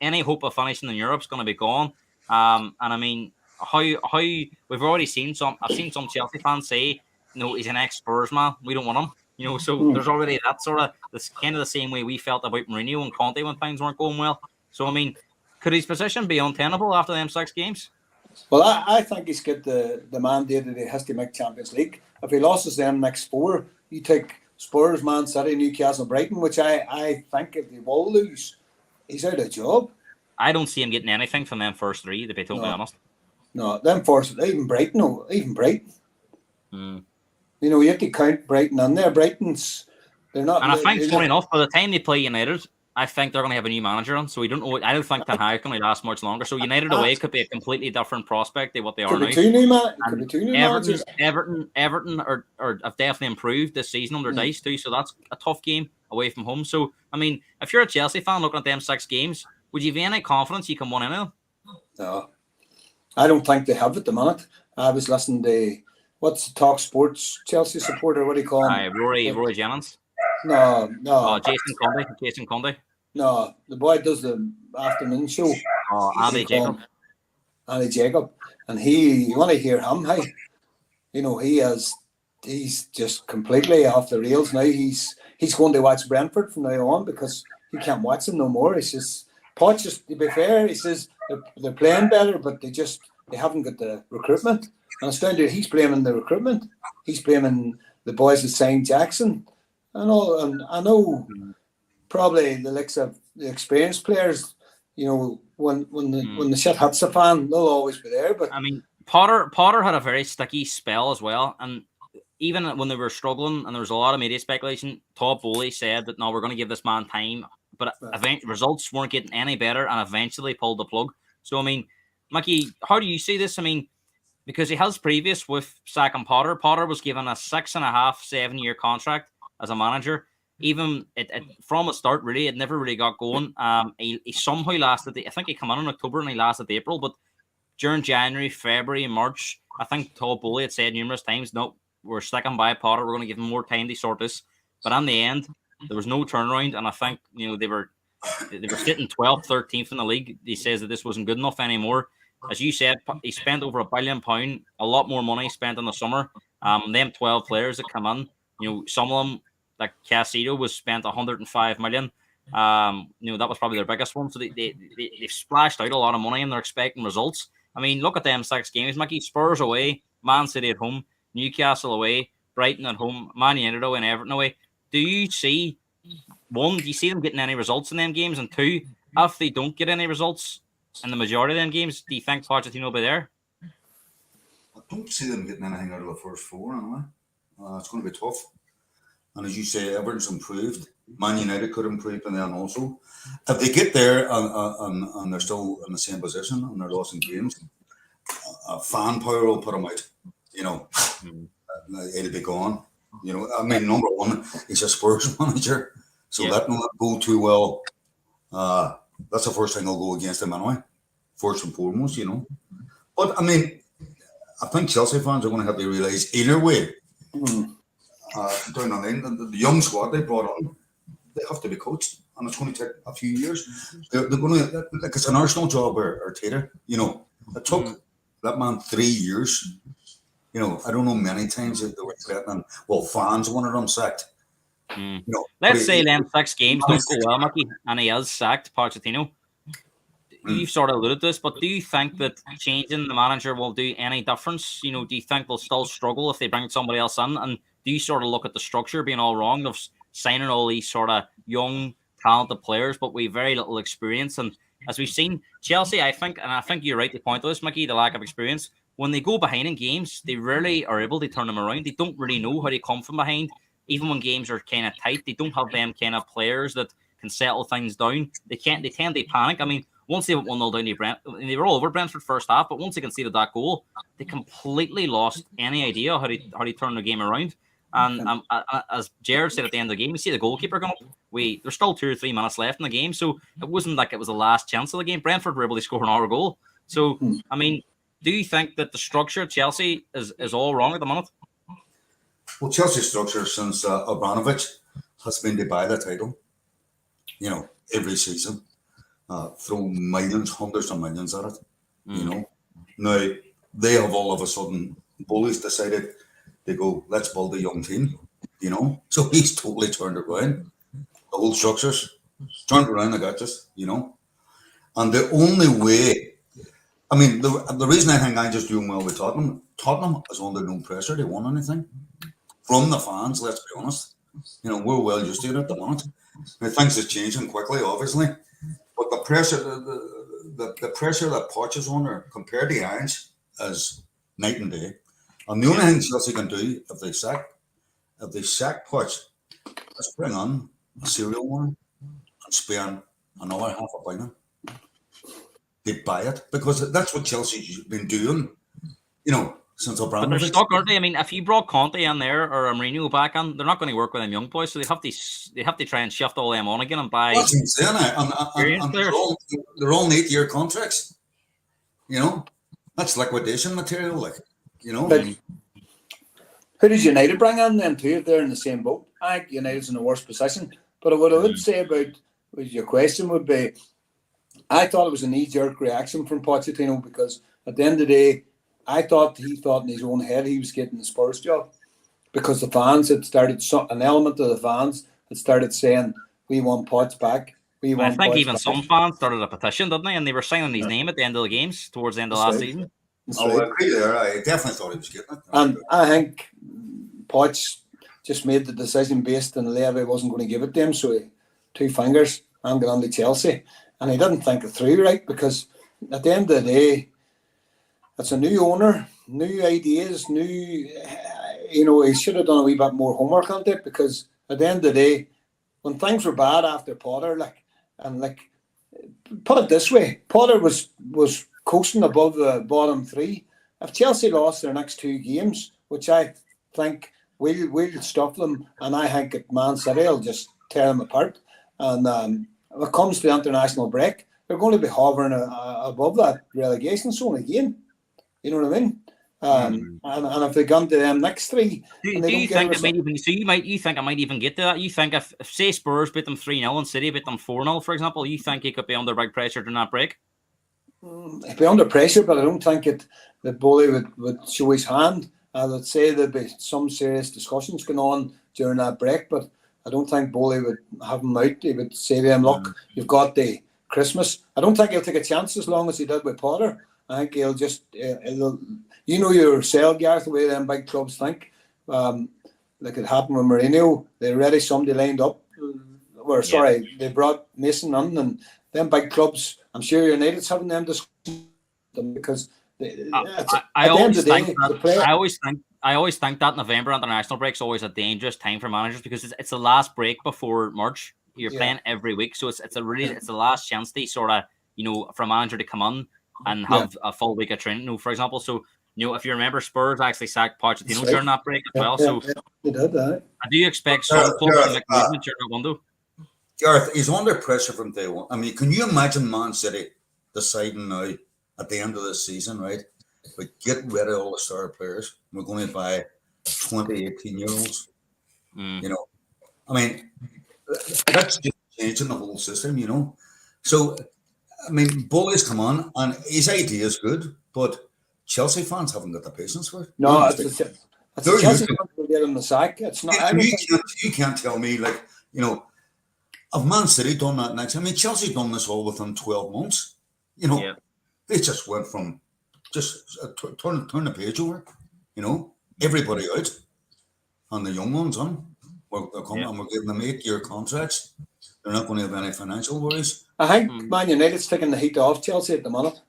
Any hope of finishing in Europe is going to be gone. And I mean, how we've already seen I've seen some Chelsea fans say, no, he's an ex-Spurs man. We don't want him. So there's already that sort of this kind of the same way we felt about Mourinho and Conte when things weren't going well. So I mean, could his position be untenable after them 6 games? Well, I think he's got the mandate that he has to make Champions League. If he loses them next 4, you take Spurs, Man City, Newcastle, Brighton, which I think if they will lose, he's out of job. I don't see him getting anything from them first 3, to be totally honest. No, them first, even Brighton. Mm. You have to count Brighton in there. They're not. And I think, funny enough, by the time they play United, I think they're going to have a new manager on. So we don't know. I don't think Ten Hag can last much longer. So United away could be a completely different prospect than what they are now. Could be two new managers. Everton are have definitely improved this season under Dice too. So that's a tough game away from home. So I mean, if you're a Chelsea fan looking at them 6 games, would you have any confidence you can win any of them? No, I don't think they have at the minute. I was listening to what's the Talk Sports Chelsea supporter? What do you call him? Rory Jennings. No. Oh, Jason Conde. No, the boy does the afternoon show. Oh, Andy Jacob. And you want to hear him, hey? He's just completely off the rails now. He's going to watch Brentford from now on because he can't watch them no more. He says, Poch, just to be fair, he says they're playing better, but they haven't got the recruitment. And it's down to he's blaming the recruitment. He's blaming the boys that signed Jackson and all. And I know probably the likes of the experienced players, when the shit hits a fan, they'll always be there. But I mean, Potter had a very sticky spell as well, and even when they were struggling and there was a lot of media speculation, Todd Bowley said that no, we're going to give this man time, but results weren't getting any better, and eventually pulled the plug. So I mean, Mickey, how do you see this? I mean, because he has previous with sacking Potter. Potter was given a 6.5, 7-year contract as a manager. Even from the start, really, it never really got going. He somehow lasted. I think he came in October and he lasted April. But during January, February, and March, I think Todd Bowley had said numerous times, "No, we're sticking by Potter. We're going to give him more time to sort this." But in the end, there was no turnaround, and I think they were sitting 12th, 13th in the league. He says that this wasn't good enough anymore. As you said, he spent over £1 billion, a lot more money spent in the summer. Them 12 players that come in, some of them, like Castillo, was spent 105 million. That was probably their biggest one. So they've splashed out a lot of money and they're expecting results. I mean, look at them 6 games, Mickey. Spurs away, Man City at home, Newcastle away, Brighton at home, Man United away, and Everton away. Do you see them getting any results in them games? And 2, if they don't get any results in the majority of them games, do you think Pochettino will be there? I don't see them getting anything out of the first 4 anyway. It's going to be tough. And as you say, Everton's improved. Man United could improve, and then also, if they get there and they're still in the same position and they're losing games, fan power will put them out. It'll be gone. I mean, number one, he's a Spurs manager, so that won't go too well. That's the first thing I'll go against him anyway, first and foremost. But I mean, I think Chelsea fans are going to have to realise either way. Down on the young squad they brought on, they have to be coached, and it's going to take a few years. They're going to, like it's an Arsenal job or Tater. It took that man 3 years. I don't know many times that they were threatening. Well, fans wanted him sacked. Let's say them 6 games don't go well, Mickey, and he has sacked Pochettino. you've sort of alluded to this, but do you think that changing the manager will do any difference? Do you think they'll still struggle if they bring somebody else in? And do you sort of look at the structure being all wrong of signing all these sort of young, talented players, but with very little experience? And as we've seen, Chelsea, I think you're right to point to this, Mickey, the lack of experience. When they go behind in games, they rarely are able to turn them around. They don't really know how to come from behind. Even when games are kind of tight, they don't have them kind of players that can settle things down. They tend to panic. I mean, once they went 1-0 down to Brent, they were all over Brentford first half, but once they conceded that goal, they completely lost any idea how to turn the game around. And as Jared said at the end of the game, we see the goalkeeper going up. There's still 2 or 3 minutes left in the game, so it wasn't like it was the last chance of the game. Brentford were able to score another goal. So, I mean, do you think that the structure at Chelsea is all wrong at the moment? Well, Chelsea's structure since Abramovich has been to buy the title, every season. Throw millions, hundreds of millions at it, Now, they have all of a sudden, Bully's decided to go, let's build a young team, So he's totally turned it around. The whole structure's turned around, I got this, And the only way, I mean, the reason I think Ange is doing well with Tottenham is under no pressure to win anything. From the fans, let's be honest. We're well used to it at the moment. Now, things are changing quickly, obviously. But the pressure, the pressure that Poch is under compared to Ange is night and day. And the only thing Chelsea can do if they sack Poch is bring on a serial one and spend another $500 million. They buy it because that's what Chelsea's been doing, since But Abramovich. they're stuck, aren't they? I mean, if you brought Conte in there or Mourinho back in, they're not going to work with them young boys, so they have to try and shift all them on again and buy. That's insane, and they're all 8-year contracts. That's liquidation material, But who does United bring in then too if they're in the same boat? I think United's in the worst position. But what I would say about your question would be, I thought it was a knee-jerk reaction from Pochettino because at the end of the day, I thought he thought in his own head he was getting the Spurs job because the fans had started, an element of the fans had started saying, we want Poch back. I think even some fans started a petition, didn't they? And they were signing his name at the end of the games towards the end of last season. I agree there. I definitely thought he was getting it. And I think Poch just made the decision based on Levy wasn't going to give it to him, so he 2 fingers and got on to Chelsea. And he didn't think it through right because at the end of the day, it's a new owner, new ideas, he should have done a wee bit more homework on it because at the end of the day, when things were bad after Potter, put it this way, Potter was coasting above the bottom 3. If Chelsea lost their next 2 games, which I think we'll stuff them, and I think at Man City will just tear them apart. And when it comes to the international break, they're going to be hovering above that relegation zone again. You know what I mean? And if they come to them next 3, do you think it might even? So you think it might even get to that? You think if say Spurs beat them 3-0 and City beat them 4-0, for example, you think he could be under big pressure during that break? He'd be under pressure, but I don't think that Bowley would show his hand. I would say there'd be some serious discussions going on during that break, but I don't think Bowley would have him out. He would say to him, "Look, you've got the Christmas." I don't think he'll take a chance as long as he did with Potter. I think he'll just, yourself, Gareth, the way them big clubs think. Like it happened with Mourinho, they already somebody lined up. They brought Mason in, and them big clubs, I'm sure United's having them discussions because I always think that November international break is always a dangerous time for managers because it's the last break before March. You're playing every week, so it's the last chance to sort of for a manager to come on and have a full week of training. For example, so if you remember, Spurs actually sacked Pochettino during that break as well. So they did that. I do expect some clubs to make movement during that window. Gareth, he's under pressure from day one. I mean, can you imagine Man City deciding now at the end of the season, right? We get rid of all the star players. We're going to buy 20, 18-year-olds. I mean, that's just changing the whole system, So, I mean, Bully's come on, and his idea is good, but Chelsea fans haven't got the patience for it. No, it's Chelsea fans will get him the sack. It's not. You can't tell me, if Man City done that next, I mean, Chelsea's done this all within 12 months. You know, Yeah. they just went from just turn the page over. You know, everybody out and the young ones on. They're coming Yeah. and we're giving them 8-year contracts. They're not going to have any financial worries. I think Mm. Man United's taking the heat off Chelsea at the minute.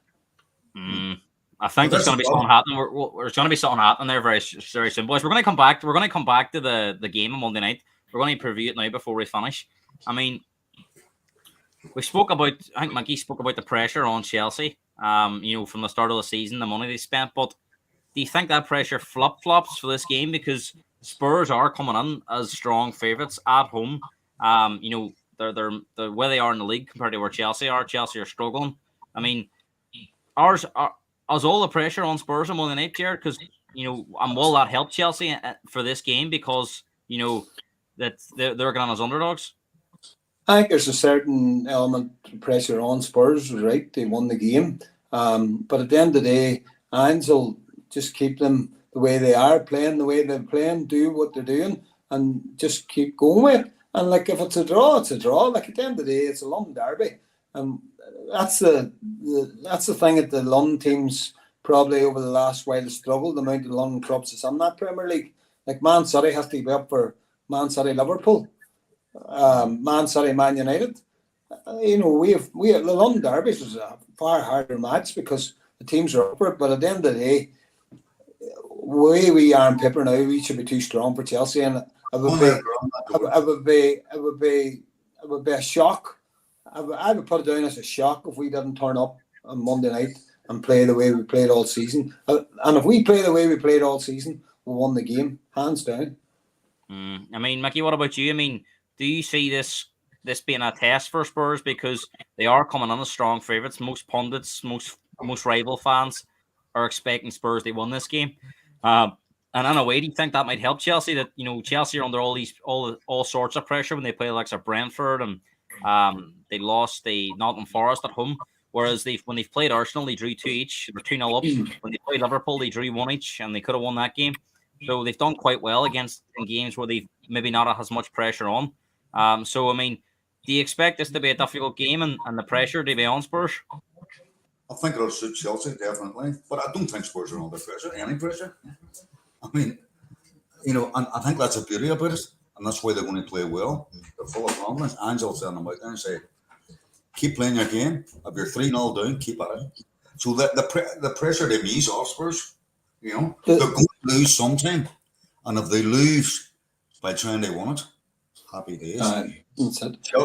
I think But there's that's going to the be problem. something happening. There's going to be something happening there very, very soon, boys. We're going to come back. We're going to come back to the game on Monday night. We're going to preview it now before we finish. I mean, we spoke about. I think Mickey spoke about the pressure on Chelsea. From the start of the season, the money they spent. But do you think that pressure flip flops for this game because Spurs are coming in as strong favourites at home? They're the way they are in the league compared to where Chelsea are. Chelsea are struggling. I mean, ours are. Is all the pressure on Spurs on Monday night, Jared? Because and will that help Chelsea for this game? Because that they're going as underdogs. I think there's a certain element of pressure on Spurs, right? They won the game. But at the end of the day, Ange will just keep them the way they are, playing the way they're playing, do what they're doing, and just keep going with it. And like if it's a draw, it's a draw. Like at the end of the day, it's a London derby. That's the thing that the London teams probably over the last while have struggled, the amount of London clubs that's in that Premier League. Like Man City has to be up for Man City Liverpool. Man City, Man United. We have the London derbies is a far harder match because the teams are up for it. But at the end of the day, the way we are on paper now, we should be too strong for Chelsea, and it would be a shock. I would put it down as a shock if we didn't turn up on Monday night and play the way we played all season. And if we play the way we played all season, we won the game hands down. I mean, Mickey, what about you? I mean, do you see this being a test for Spurs because they are coming on as strong favourites? Most pundits, most rival fans are expecting Spurs to win this game. And in a way, do you think that might help Chelsea? That Chelsea are under all sorts of pressure when they play like Brentford and they lost the Nottingham Forest at home. Whereas when they've played Arsenal, they drew 2 each. They were 2-0 up. When they played Liverpool, they drew 1 each, and they could have won that game. So they've done quite well in games where they've maybe not as much pressure on. So, I mean, do you expect this to be a difficult game and the pressure to be on Spurs? I think it'll suit Chelsea, definitely. But I don't think Spurs are under pressure, any pressure. I mean, and I think that's the beauty about it. And that's why they're going to play well. They're full of confidence. Ange will send them out there and say, keep playing your game. If you're 3-0 down, keep at it. So the pressure they ease off Spurs. They're going to lose sometime. And if they lose by trying they won it, happy days.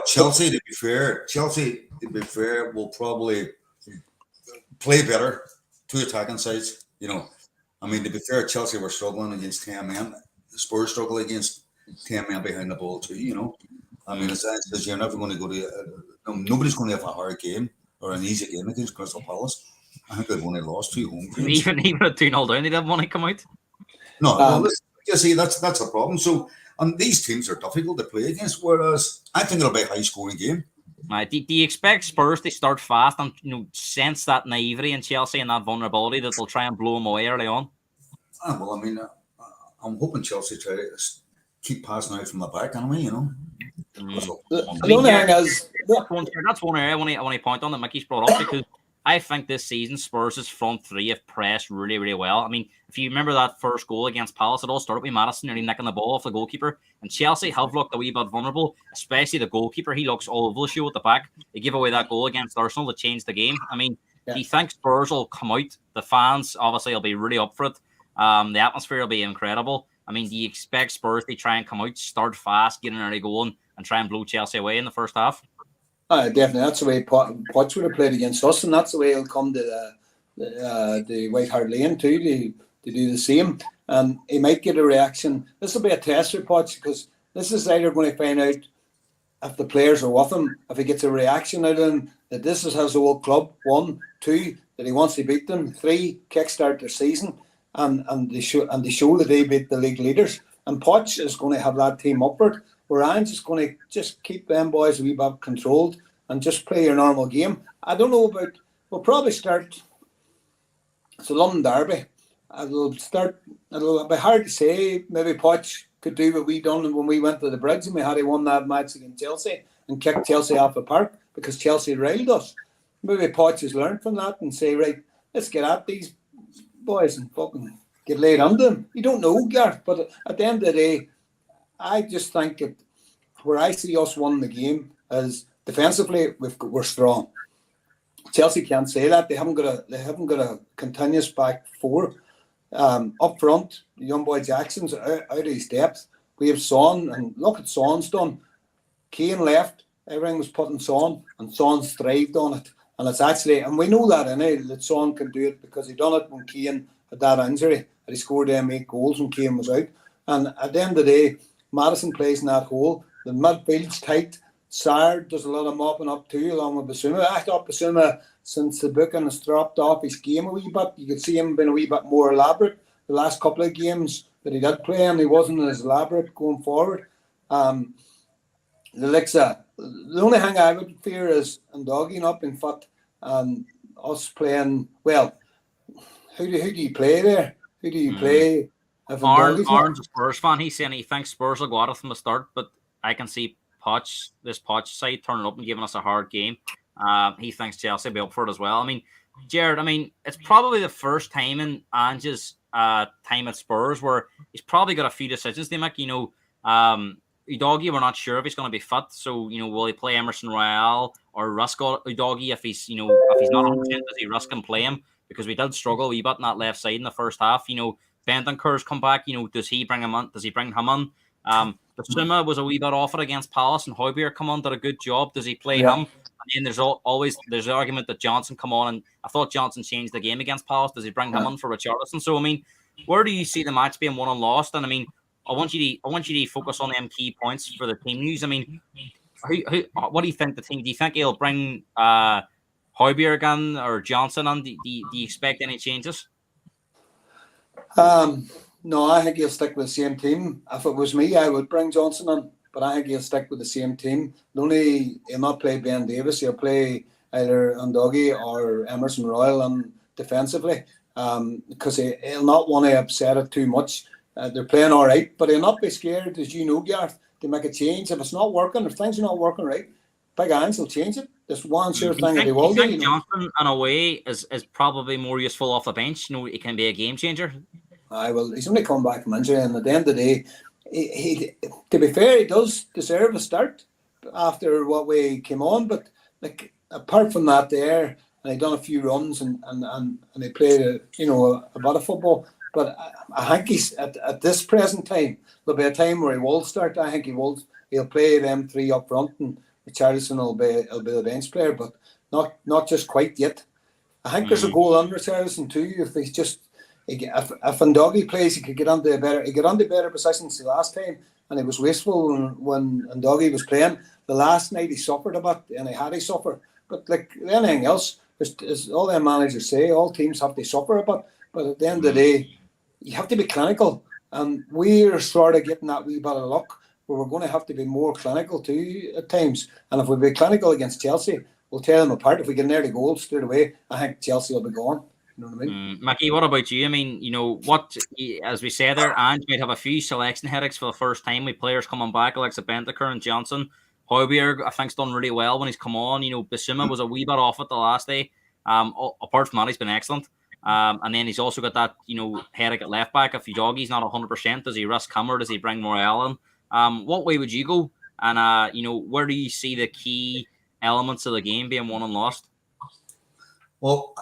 Chelsea, to be fair, will probably play better. 2 attacking sides. I mean, to be fair, Chelsea were struggling against 10 men. The Spurs struggle against 10 men behind the ball too, I mean, it's you're never going to go to... nobody's going to have a hard game or an easy game against Crystal Palace. I think they've only lost 2 home games. Even at 2-0 down, they didn't want to come out. No, you see, that's a problem. So, and these teams are difficult to play against, whereas I think it'll be a high-scoring game. Do you expect Spurs to start fast and sense that naivety in Chelsea and that vulnerability that they'll try and blow them away early on? Well, I mean, I'm hoping Chelsea try to keep passing out from the back, anyway, That's one area I want to point on that Mickey's brought up because I think this season Spurs' front three have pressed really, really well. I mean, if you remember that first goal against Palace, it all started with Maddison nearly nicking the ball off the goalkeeper. And Chelsea have looked a wee bit vulnerable, especially the goalkeeper. He looks all over the show at the back. They give away that goal against Arsenal to change the game. I mean, do you think Spurs will come out? The fans, obviously, will be really up for it. The atmosphere will be incredible. I mean, do you expect Spurs to try and come out, start fast, get an early goal, and try and blow Chelsea away in the first half? Definitely. That's the way Poch would have played against us, and that's the way he'll come to the White Hart Lane too to do the same. And he might get a reaction. This will be a test for Poch because this is either going to find out if the players are with him, if he gets a reaction out of them, that this is his old club. 1, 2, that he wants to beat them. 3, kickstart their season, and they show that they beat the league leaders. And Poch is going to have that team upward. Where Ange is going to just keep them boys a wee bit controlled and just play your normal game. I don't know about... We'll probably start... It's a London derby. It'll be hard to say. Maybe Poch could do what we done when we went to the Bridge and we had won that match against Chelsea and kicked Chelsea off the park because Chelsea railed us. maybe Poch has learned from that and say, right, let's get at these boys and fucking get laid under them. You don't know, Gareth, but at the end of the day, I just think where I see us winning the game is defensively we're strong. Chelsea can't say that. They haven't got a continuous back four. Up front, young boy Jackson's out of his depth. We have Son, and look at Son's done. Kane left, everything was put on Son, and Son's thrived on it. And it's actually, and we know that, that Son can do it because he done it when Kane had that injury, and he scored them 8 goals when Kane was out. And at the end of the day, Maddison plays in that hole. The midfield's tight. Sarr does a lot of mopping up too, along with Basuma. I thought Basuma, since the booking has dropped off his game a wee bit, you could see him being a wee bit more elaborate. The last couple of games that he did play, and he wasn't as elaborate going forward. The only thing I would fear is Ndoggy not being fit and us playing, well, who do you play there? Who do you play? Orange Spurs fan, he's saying he thinks Spurs will go at it from the start, but I can see this Poch side turning up and giving us a hard game. He thinks Chelsea will be up for it as well. I mean, Jared, it's probably the first time in Ange's time at Spurs where he's probably got a few decisions to make. Udogie, we're not sure if he's going to be fit. So, will he play Emerson Royale or risk Udogie if he's not 100%? Does he risk and play him? Because we did struggle a wee bit on that left side in the first half. Bentoncourt's come back. Does he bring him on? Does he bring him on? Basuma was a wee bit off it against Palace, and Højbjerg come on, did a good job. Does he play him? And then there's always the argument that Johnson come on, and I thought Johnson changed the game against Palace. Does he bring him on for Richarlison? So where do you see the match being won and lost? And I want you to focus on them key points for the team news. What do you think the team? Do you think he'll bring Højbjerg on or Johnson on? Do you expect any changes? No, I think he'll stick with the same team. If it was me, I would bring Johnson on, but I think he'll stick with the same team. He'll not play Ben Davis. He'll play either Ndoggy or Emerson Royal on defensively, because he'll not want to upset it too much. They're playing all right, but he'll not be scared, as you know, Gareth, to make a change. If it's not working, if things are not working right, Big Ange will change it. There's one sure thing that he will do. Johnson, in a way, is probably more useful off the bench. He can be a game changer. He's only come back from injury, and at the end of the day, he to be fair, he does deserve a start after what way he came on. But apart from that, and he done a few runs and he played a bit of football. But I think he's at this present time, there'll be a time where he will start. I think he'll play them 3 up front, and Richarlison will be the bench player, but not just quite yet. I think there's a goal on Richarlison too. If Ndoggy plays, he could get onto better positions the last time, and it was wasteful when Ndoggy was playing. The last night he suffered a bit, and he had to suffer. But like anything else, as all their managers say, all teams have to suffer a bit. But at the end of the day, you have to be clinical, and we're sort of getting that wee bit of luck where we're going to have to be more clinical too at times. And if we be clinical against Chelsea, we'll tear them apart. If we get an early goal straight away, I think Chelsea will be gone. You know what I mean? Mackie, what about you? As we say there, Ange might have a few selection headaches for the first time with players coming back, like Bentancur and Johnson. Højbjerg, I think, has done really well when he's come on. Basuma was a wee bit off it the last day. Apart from that, he's been excellent. And then he's also got that, headache at left back. If Udogie's not 100%, does he risk him or does he bring Morel in? What way would you go? And, where do you see the key elements of the game being won and lost? Well,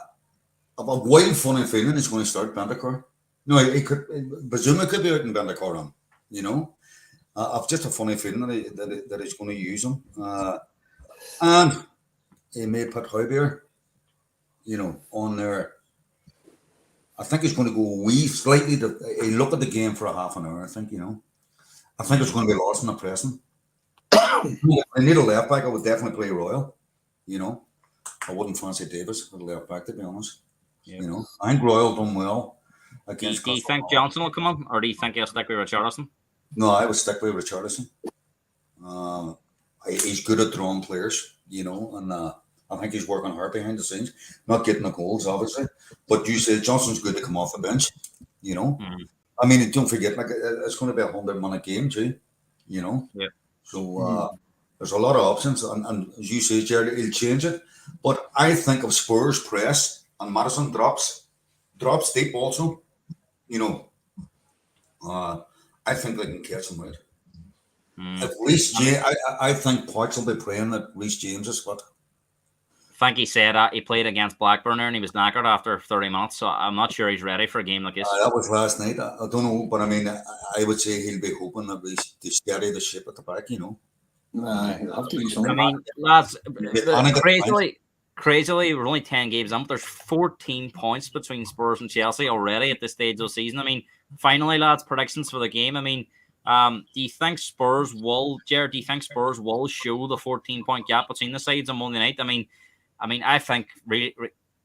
I've a wild funny feeling he's going to start Bentancur. No, Basuma could be out in Bentancur on, I've just a funny feeling that he's going to use him. And he may put Højbjerg, on there. I think he's going to go slightly. He look at the game for a half an hour. I think I think it's going to be lost in the pressing. I need a left back. I would definitely play Royal. I wouldn't fancy Davis at left back, to be honest. Yeah. I think Royal done well against. Do you think Johnson will come on, or do you think he'll stick with Richarlison? No, I would stick with Richarlison. He's good at drawing players, and I think he's working hard behind the scenes. Not getting the goals, obviously, but you said Johnson's good to come off the bench. I mean, don't forget, it's going to be a 100-minute game too. Yeah. So There's a lot of options, and as you say, Jared, he'll change it. But I think if Spurs press and Madison drops deep also, you know, uh, I think they can catch him out. If Reece I mean, James, I think Poch will be praying that Reece James is fit. I think he said that he played against Blackburn there and he was knackered after 30 minutes, so I'm not sure he's ready for a game like this. That was last night. I don't know, but I mean, I would say he'll be hoping that they steady the ship at the back, you know. He'll have to do I something. mean, lads, Crazily, crazily, we're only 10 games in, but there's 14 points between Spurs and Chelsea already at this stage of the season. I mean, finally, lads, predictions for the game. I mean, do you think Spurs will, Jared, do you think Spurs will show the 14-point gap between the sides on Monday night? I mean, I think really,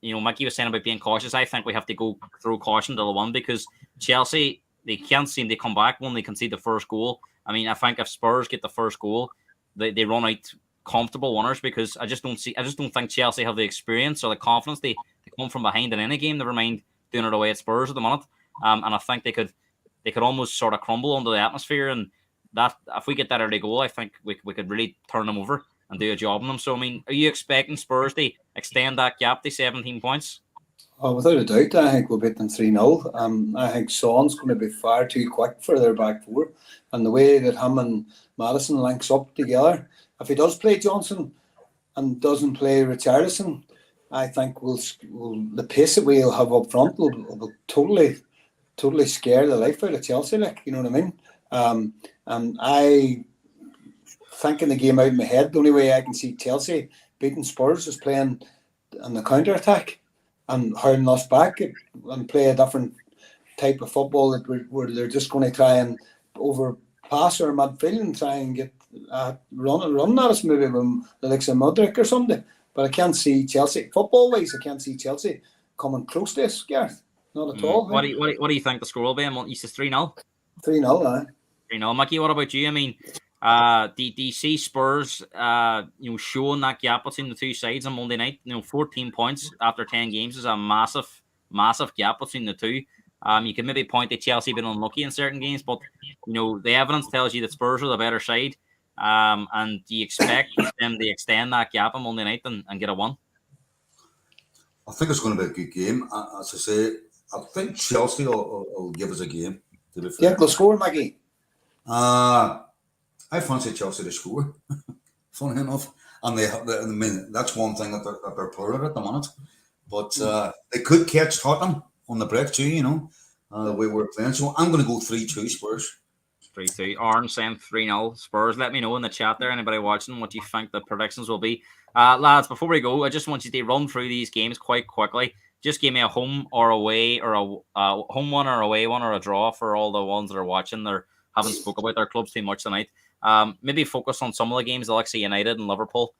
you know, Mickey was saying about being cautious. I think we have to go through caution to the one because Chelsea, they can't seem to come back when they concede the first goal. I mean, I think if Spurs get the first goal, they run out comfortable winners because I just don't think Chelsea have the experience or the confidence to come from behind in any game. Never mind doing it away at Spurs at the minute. And I think they could almost sort of crumble under the atmosphere. And that if we get that early goal, I think we could really turn them over and do a job on them. So I mean, are you expecting Spurs to extend that gap to 17 points? Oh, without a doubt, I think we'll beat them 3-0. I think Son's going to be far too quick for their back four. And the way that him and Madison links up together, if he does play Johnson and doesn't play Richarlison, I think the pace that we'll have up front will totally scare the life out of Chelsea, like, you know what I mean? And I, thinking the game out in my head, the only way I can see Chelsea beating Spurs is playing on the counter-attack and hurling us back and play a different type of football where they're just going to try and overpass our midfield and try and get run at us maybe with the likes of Mudryk or something. But I can't see Chelsea, football-wise, I can't see Chelsea coming close to us, Gareth. Not at all. What do you think the score will be? You said 3-0? 3-0, aye. 3-0. Mickey, what about you? I mean, do you see Spurs, showing that gap between the two sides on Monday night? 14 points after 10 games is a massive, massive gap between the two. You can maybe point to Chelsea being unlucky in certain games, but the evidence tells you that Spurs are the better side. And do you expect them to extend that gap on Monday night and get a win? I think it's going to be a good game. As I say, I think Chelsea will give us a game. To be fair. Yeah, they'll score, Maggie. I fancy Chelsea to score. Funny enough, and I mean that's one thing that they're poor at the moment. But they could catch Tottenham on the break too. The way we're playing. So I'm going to go 3-2 Spurs. 3-2. Arn saying 3-0 Spurs. Let me know in the chat there, anybody watching, what you think the predictions will be. Lads, before we go, I just want you to run through these games quite quickly. Just give me a home or away, or a home one or away one, or a draw for all the ones that are watching. They haven't spoke about their clubs too much tonight. Maybe focus on some of the games, the likes of United and Liverpool,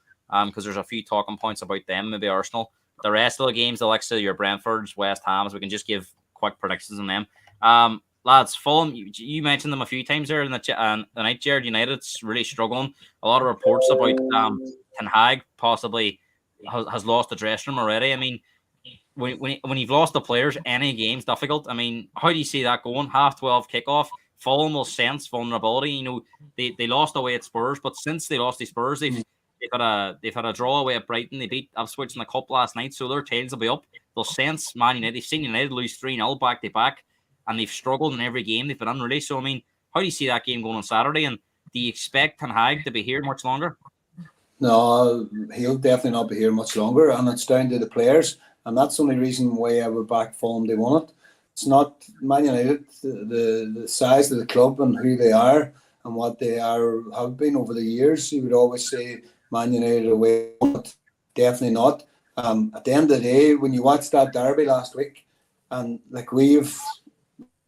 because there's a few talking points about them. Maybe Arsenal. The rest of the games, the likes of your Brentfords, West Hams, we can just give quick predictions on them. Lads, Fulham, you mentioned them a few times there in the night, Jared. United's really struggling. A lot of reports about Ten Hag possibly has lost the dressing room already. I mean, when you've lost the players, any game's difficult. I mean, how do you see that going? 12:30 kickoff. Fulham will sense vulnerability. They lost away at Spurs, but since they lost to Spurs, they've had a draw away at Brighton. They beat Ipswich in the cup last night, so their tails will be up. They'll sense Man United. They've seen United lose 3-0 back to back, and they've struggled in every game. They've been unready. So I mean, how do you see that game going on Saturday? And do you expect Ten Hag to be here much longer? No, he'll definitely not be here much longer, and it's down to the players. And that's the only reason why I would back Fulham. They won it. It's not Man United, the size of the club and who they are and what they have been over the years. You would always say Man United away, but definitely not. At the end of the day, when you watch that derby last week, and like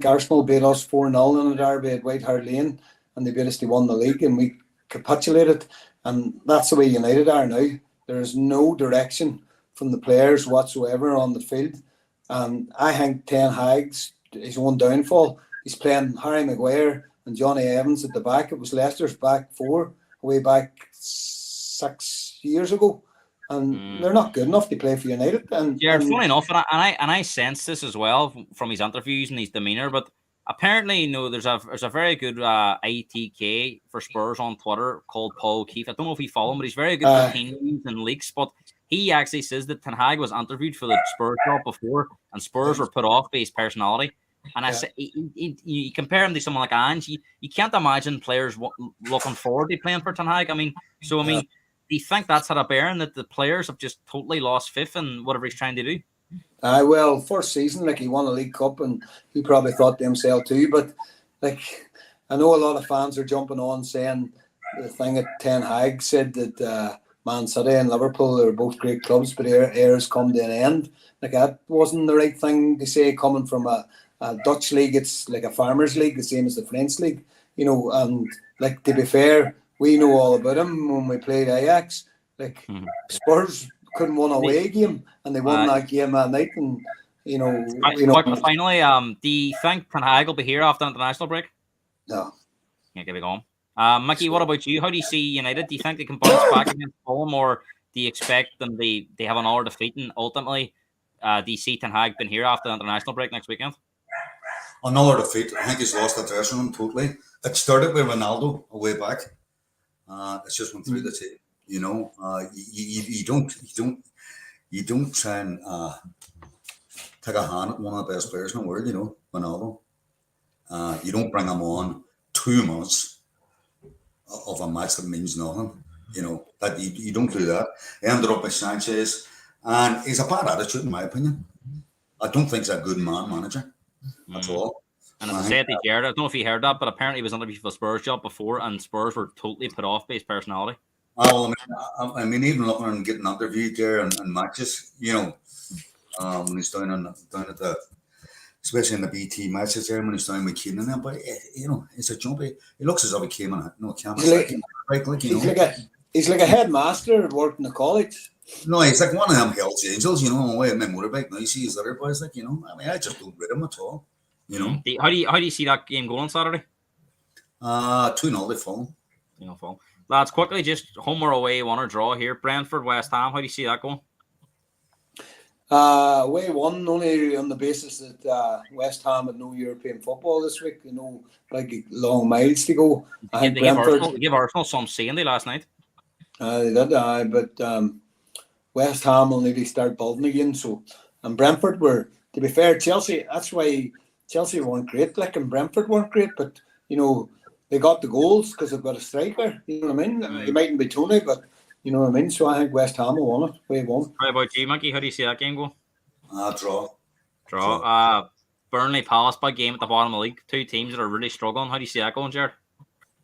Arsenal beat us 4-0 in a derby at White Hart Lane, and they basically won the league, and we capitulated. And that's the way United are now. There is no direction from the players whatsoever on the field. And I think Ten Hag's his own downfall. He's playing Harry Maguire and Johnny Evans at the back. It was Leicester's back four way back 6 years ago. And they're not good enough to play for United. And funny enough, and I sense this as well from his interviews and his demeanour, but apparently, there's a very good ITK for Spurs on Twitter called Paul Keefe. I don't know if you follow him, but he's very good for team news and leaks. But he actually says that Ten Hag was interviewed for the Spurs job before, and Spurs were put off by his personality. And I say, you compare him to someone like Ange, you can't imagine players looking forward to playing for Ten Hag. I mean, do you think that's had a bearing that the players have just totally lost faith in whatever he's trying to do? Well, first season, like he won a League Cup, and he probably thought to himself too. But like, I know a lot of fans are jumping on saying the thing that Ten Hag said that Man City and Liverpool are both great clubs, but heirs come to an end. Like that wasn't the right thing to say coming from a Dutch league. It's like a farmers' league, the same as the French league, And like, to be fair, we know all about him when we played Ajax. Like Spurs couldn't win a away game, and they won that game that night. And finally, do you think Ten Hag will be here after the international break? No. Yeah, give it going. Mickey, what about you? How do you see United? Do you think they can bounce back against Fulham, or do you expect them they have another defeat? And ultimately, do you see Ten Hag been here after the international break next weekend? Another defeat. I think he's lost the dressing room totally. It started with Ronaldo a way back. It's just went through the team. You don't try and take a hand at one of the best players in the world. Ronaldo. You don't bring him on 2 months of a match that means nothing. That you don't do that. He ended up with Sanchez, and he's a bad attitude in my opinion. I don't think he's a good manager at all. And as I said to Jared, I don't know if he heard that, but apparently he was interviewed for the Spurs job before, and Spurs were totally put off by his personality. Oh, I mean, even looking and getting interviewed there and matches, when he's down at the, especially in the BT matches there, when he's down with Keane and that, but it's a jumpy. He looks as though he came on he's like a headmaster at work in the college. No, he's like one of them Hell's Angels, on the way in my motorbike. Now you see his other boys, I mean, I just don't read him at all. How do you see that game going on Saturday? 2-0 they Fulham. Fulham. Lads, quickly, just home or away, one or draw here. Brentford, West Ham. How do you see that going? Away one, only on the basis that West Ham had no European football this week. Like long miles to go. They gave Arsenal some Sunday last night. They did, but West Ham will need to start building again. So, and Brentford were, to be fair, Chelsea. That's why Chelsea weren't great. Like, and Brentford weren't great, but they got the goals because they've got a striker. You know what I mean? He mightn't be Tony, but you know what I mean? So I think West Ham will win it. Way one. How about you, Mickey? How do you see that game go? Draw. Burnley Palace, big game at the bottom of the league. Two teams that are really struggling. How do you see that going, Jared?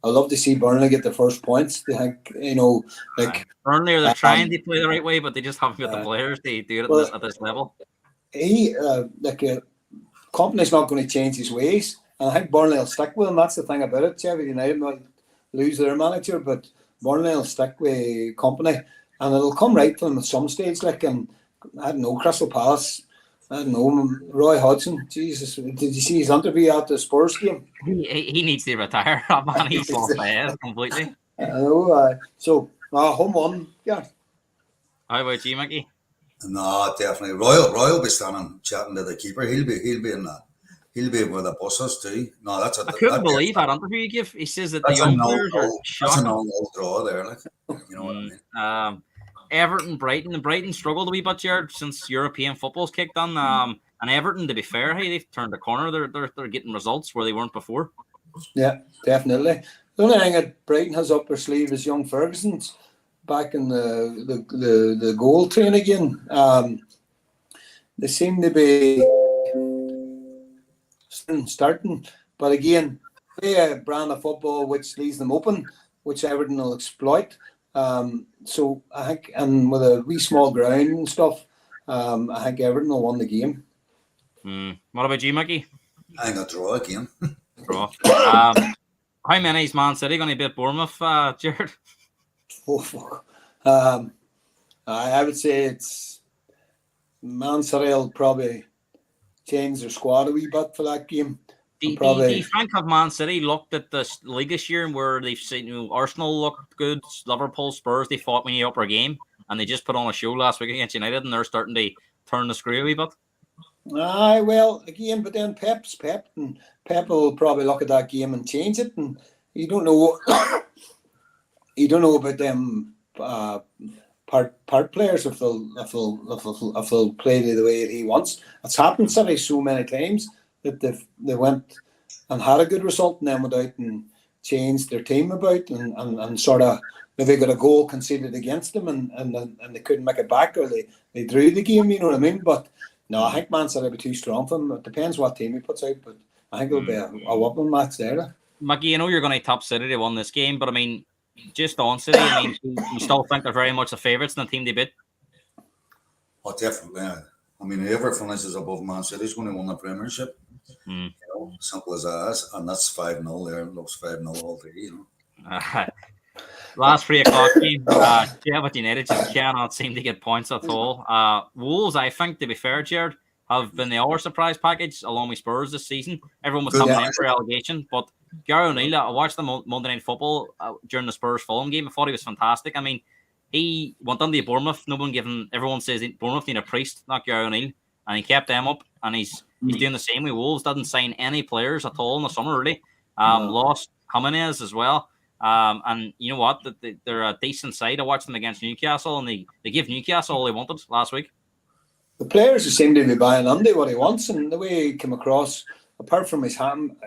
I love to see Burnley get the first points. They think, Burnley are trying to play the right way, but they just haven't got the players to do it at this level. Company's not going to change his ways. And I think Burnley will stick with him. That's the thing about it. Sheffield United might lose their manager, but Burnley will stick with Company. And it'll come right to them at some stage. I don't know, Crystal Palace. I don't know, Roy Hodgson. Jesus, did you see his interview after the Spurs game? He needs to retire. Man, he's lost my head completely. I know. So, home one. Yeah. How about you, Mickey? No, definitely. Roy will be standing chatting to the keeper. He'll be in that. He'll be where the bus is too. No, that's I couldn't believe that interview he gave. He says that the young players are shocking. That's a normal draw there, what I mean. Everton, Brighton. And Brighton struggled a wee bit, Jared, since European football's kicked on. And Everton, to be fair, they've turned the corner. They're getting results where they weren't before. Yeah, definitely. The only thing that Brighton has up their sleeve is young Ferguson's back in the goal train again. They seem to be starting, but again, play a brand of football which leaves them open, which Everton will exploit. So I think, and with a wee small ground and stuff, I think Everton will win the game. What about you, Mickey? I think a draw again. Draw. How many is Man City going to beat Bournemouth, Jared? Oh, fuck. I would say it's Man City will probably change their squad a wee bit for that game. Do you think have Man City looked at the league this year where they've seen Arsenal looked good, Liverpool, Spurs, they fought many upper game, and they just put on a show last week against United, and they're starting to turn the screw a wee bit? Well, again, but then Pep's Pep, and Pep will probably look at that game and change it, and you don't know. You don't know about them part players if they'll play the way he wants. It's happened City so many times that they went and had a good result and then went out and changed their team about and sort of maybe got a goal conceded against them and they couldn't make it back, or they drew the game, you know what I mean? But no, I think Man City will be too strong for him. It depends what team he puts out, but I think it'll be a whopping match there. Maggie, you know you're going to top City to win this game, but I mean, just on City, I mean, you still think they're very much the favourites in the team they beat? Oh, definitely. I mean, whoever finishes above Man City is going to win the Premiership. Mm. You know, simple as that is. And that's 5-0 there. It looks 5-0 all day, you know. Last 3 o'clock game, Sheffield United just cannot seem to get points at all. Wolves, I think, to be fair, Jared, have been the other surprise package along with Spurs this season. Everyone was coming in for relegation, but Gary O'Neill, I watched the Monday Night Football during the Spurs-Fulham game. I thought he was fantastic. I mean, he went on to Bournemouth. Everyone says Bournemouth need a priest, not Gary O'Neill, and he kept them up. And he's doing the same with Wolves. Doesn't sign any players at all in the summer, really. Lost Jimenez as well. And you know what? They're a decent side. I watched them against Newcastle, and they gave Newcastle all they wanted last week. The players seem to be buying Andy what he wants, and the way he came across, apart from his hand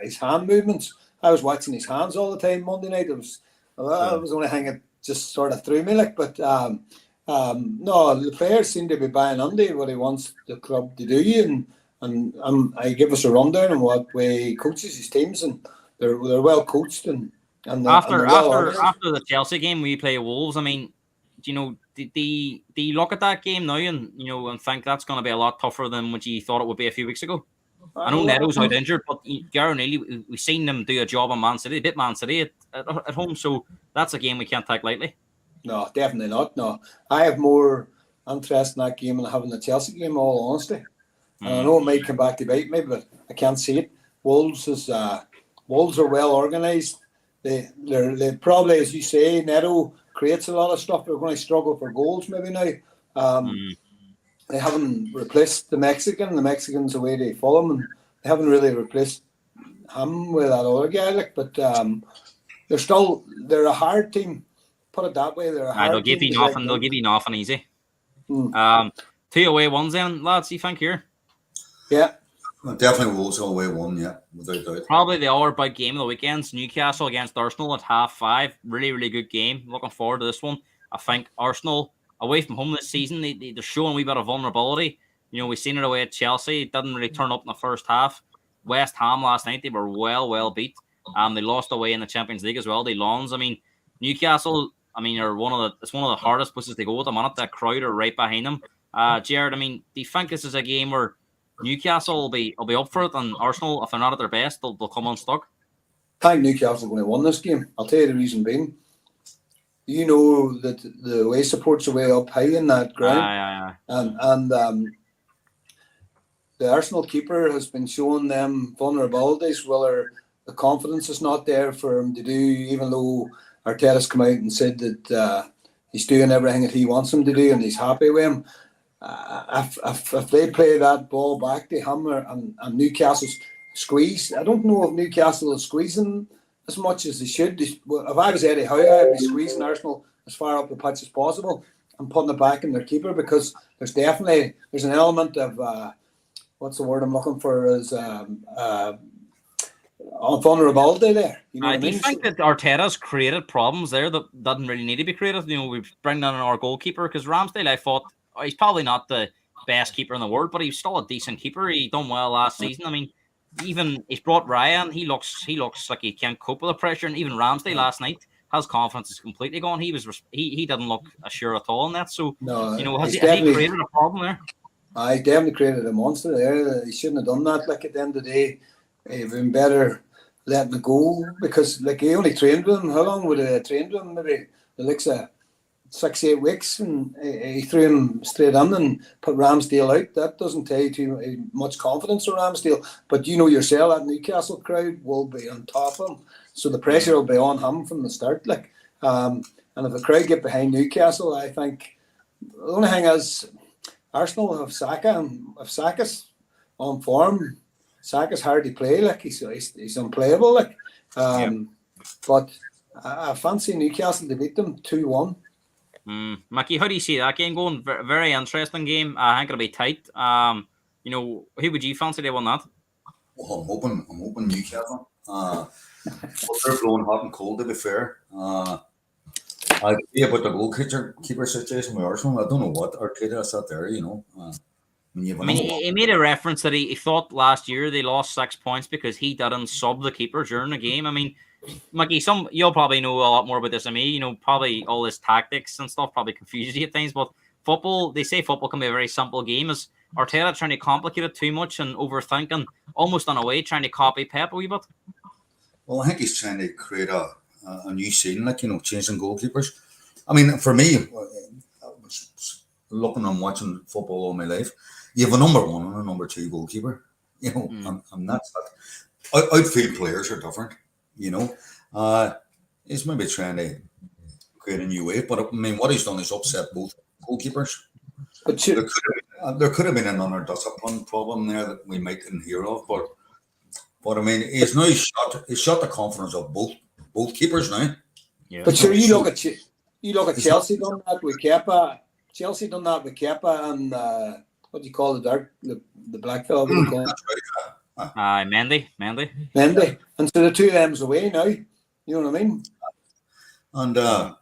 movements, I was watching his hands all the time Monday night. I was only hanging just sort of through me, like. But no, the players seem to be buying Andy what he wants the club to do, and I give us a rundown on what way he coaches his teams, and they're well coached and after the Chelsea game we play Wolves. I mean, do you look at that game now and think that's going to be a lot tougher than what you thought it would be a few weeks ago? I know Neto's out injured, but Gary O'Neill, we've seen them do a job on Man City. They beat Man City at home, so that's a game we can't take lightly. No, definitely not. No, I have more interest in that game than having the Chelsea game, all honesty. And I know it might come back to bite me, but I can't see it. Wolves are well organised. They probably, as you say, Neto creates a lot of stuff. They're going to struggle for goals maybe now. They haven't replaced the Mexican. The Mexicans away to Fulham, and they haven't really replaced him with that other guy. But they're a hard team. Put it that way. They're a hard they'll give team. They'll give you nothing easy. 2 away ones then, lads. You think here? Yeah. Well, definitely Wolves away one, yeah, without doubt. Probably the other big game of the weekends. Newcastle against Arsenal at 5:30. Really, really good game. Looking forward to this one. I think Arsenal away from home this season, they're showing a wee bit of vulnerability. We've seen it away at Chelsea. It didn't really turn up in the first half. West Ham last night, they were well beat. They lost away in the Champions League as well. They Lons. I mean, Newcastle, are one of the hardest places to go at the minute. That crowd are right behind them. Jared, do you think this is a game where Newcastle will be up for it, and Arsenal, if they're not at their best, they'll come unstuck? I think Newcastle are going to win this game. I'll tell you the reason being. You know that the away supports are way up high in that ground, and the Arsenal keeper has been showing them vulnerabilities. Whether the confidence is not there for him to do, even though Arteta's come out and said that he's doing everything that he wants him to do, and he's happy with him. If they play that ball back to him and Newcastle's squeeze, I don't know if Newcastle is squeezing as much as they should. If I was Eddie Howe, I'd be squeezing Arsenal as far up the pitch as possible and putting it back in their keeper, because there's an element of what's the word I'm looking for is vulnerability there. You know what I mean? Do you think that Arteta's created problems there that doesn't really need to be created? We bring in our goalkeeper, because Ramsdale, I thought, he's probably not the best keeper in the world, but he's still a decent keeper. He done well last season. Even he's brought Ryan. He looks like he can't cope with the pressure. And even Ramsdale last night, his confidence is completely gone. He didn't look sure at all in that. So has he created a problem there? I definitely created a monster there. He shouldn't have done that. Like, at the end of the day, he'd been better letting it go, because he only trained with him. How long would he have trained with him? Maybe the likes of 6-8 weeks, and he threw him straight in and put Ramsdale out. That doesn't tell you too much confidence in Ramsdale. But you know yourself, that Newcastle crowd will be on top of him, so the pressure will be on him from the start. And if the crowd get behind Newcastle, I think the only thing is Arsenal have Saka, and if Saka's on form, Saka's hard to play. Like he's unplayable. Like, but I fancy Newcastle to beat them 2-1. Mickey, how do you see that game going? Very interesting game. I think it'll be tight. Who would you fancy they won that? Well, I'm hoping Newcastle. But they're blowing hot and cold, to be fair. I agree about the goalkeeper situation with Arsenal. I don't know what Arteta is out there, he made a reference that he thought last year they lost 6 points because he didn't sub the keeper during the game. I mean, Mickey, you'll probably know a lot more about this than me. Probably all this tactics and stuff probably confuses you at times. But football, they say football can be a very simple game. Is Arteta trying to complicate it too much and overthinking, almost on a way, trying to copy Pep a wee bit? Well, I think he's trying to create a new scene, changing goalkeepers. I mean, for me, I was looking and watching football all my life. You have a number one and a number two goalkeeper. I'm not. Outfield players are different. He's maybe trying to create a new wave, but I mean, what he's done is upset both goalkeepers. But there could have been another discipline problem there that we might couldn't hear of, but I mean, he's shot the confidence of both keepers now. Yeah. But sure, you look at Chelsea done that with Kepa. Chelsea done that with Kepa and what do you call the black fellow? Mendy. And so the two of them's away now. You know what I mean? And to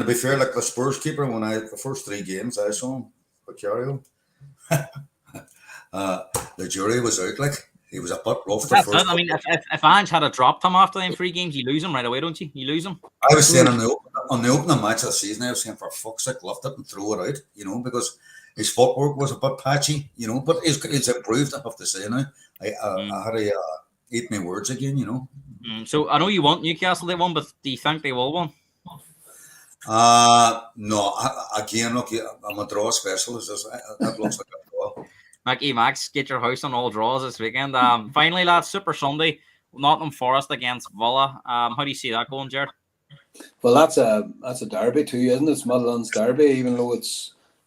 be fair, like the Spurs keeper, the first 3 games I saw him, Pochettino, the jury was out. Like he was a bit rough. That's it. I mean, if Ange had dropped him after them 3 games, you lose him right away, don't you? You lose him. I was saying on the opening match of the season, I was saying for fuck's sake, lift it and throw it out. Because his footwork was a bit patchy, but it's improved, I have to say now. I had to eat my words again, So I know you want Newcastle to win, but do you think they will win? No. Again, look, I'm a draw specialist. That looks like a draw. Max, get your house on all draws this weekend. Finally, lads, Super Sunday, Nottingham Forest against Villa. How do you see that going, Jared? Well, that's a derby too, isn't it? It's Midlands derby, even though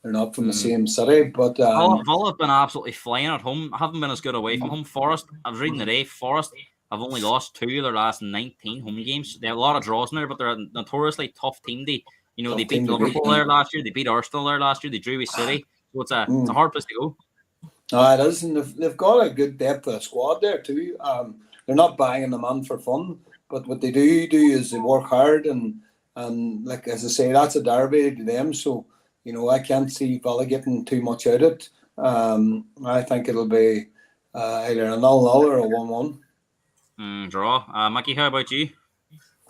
they're not from the same city. But Villa have been absolutely flying at home. Haven't been as good away from home. Forest, I was reading today, Forest have only lost 2 of their last 19 home games. They have a lot of draws in there, but they're a notoriously tough team. They beat Liverpool there last year. They beat Arsenal there last year. They drew with City. So it's a hard place to go. It is, and they've got a good depth of a squad there too. They're not banging them on for fun, but what they do is they work hard and like as I say, that's a derby to them. So I can't see Villa getting too much out of it. I think it'll be either a 0-0 or a 1-1. Draw. Mickey, how about you?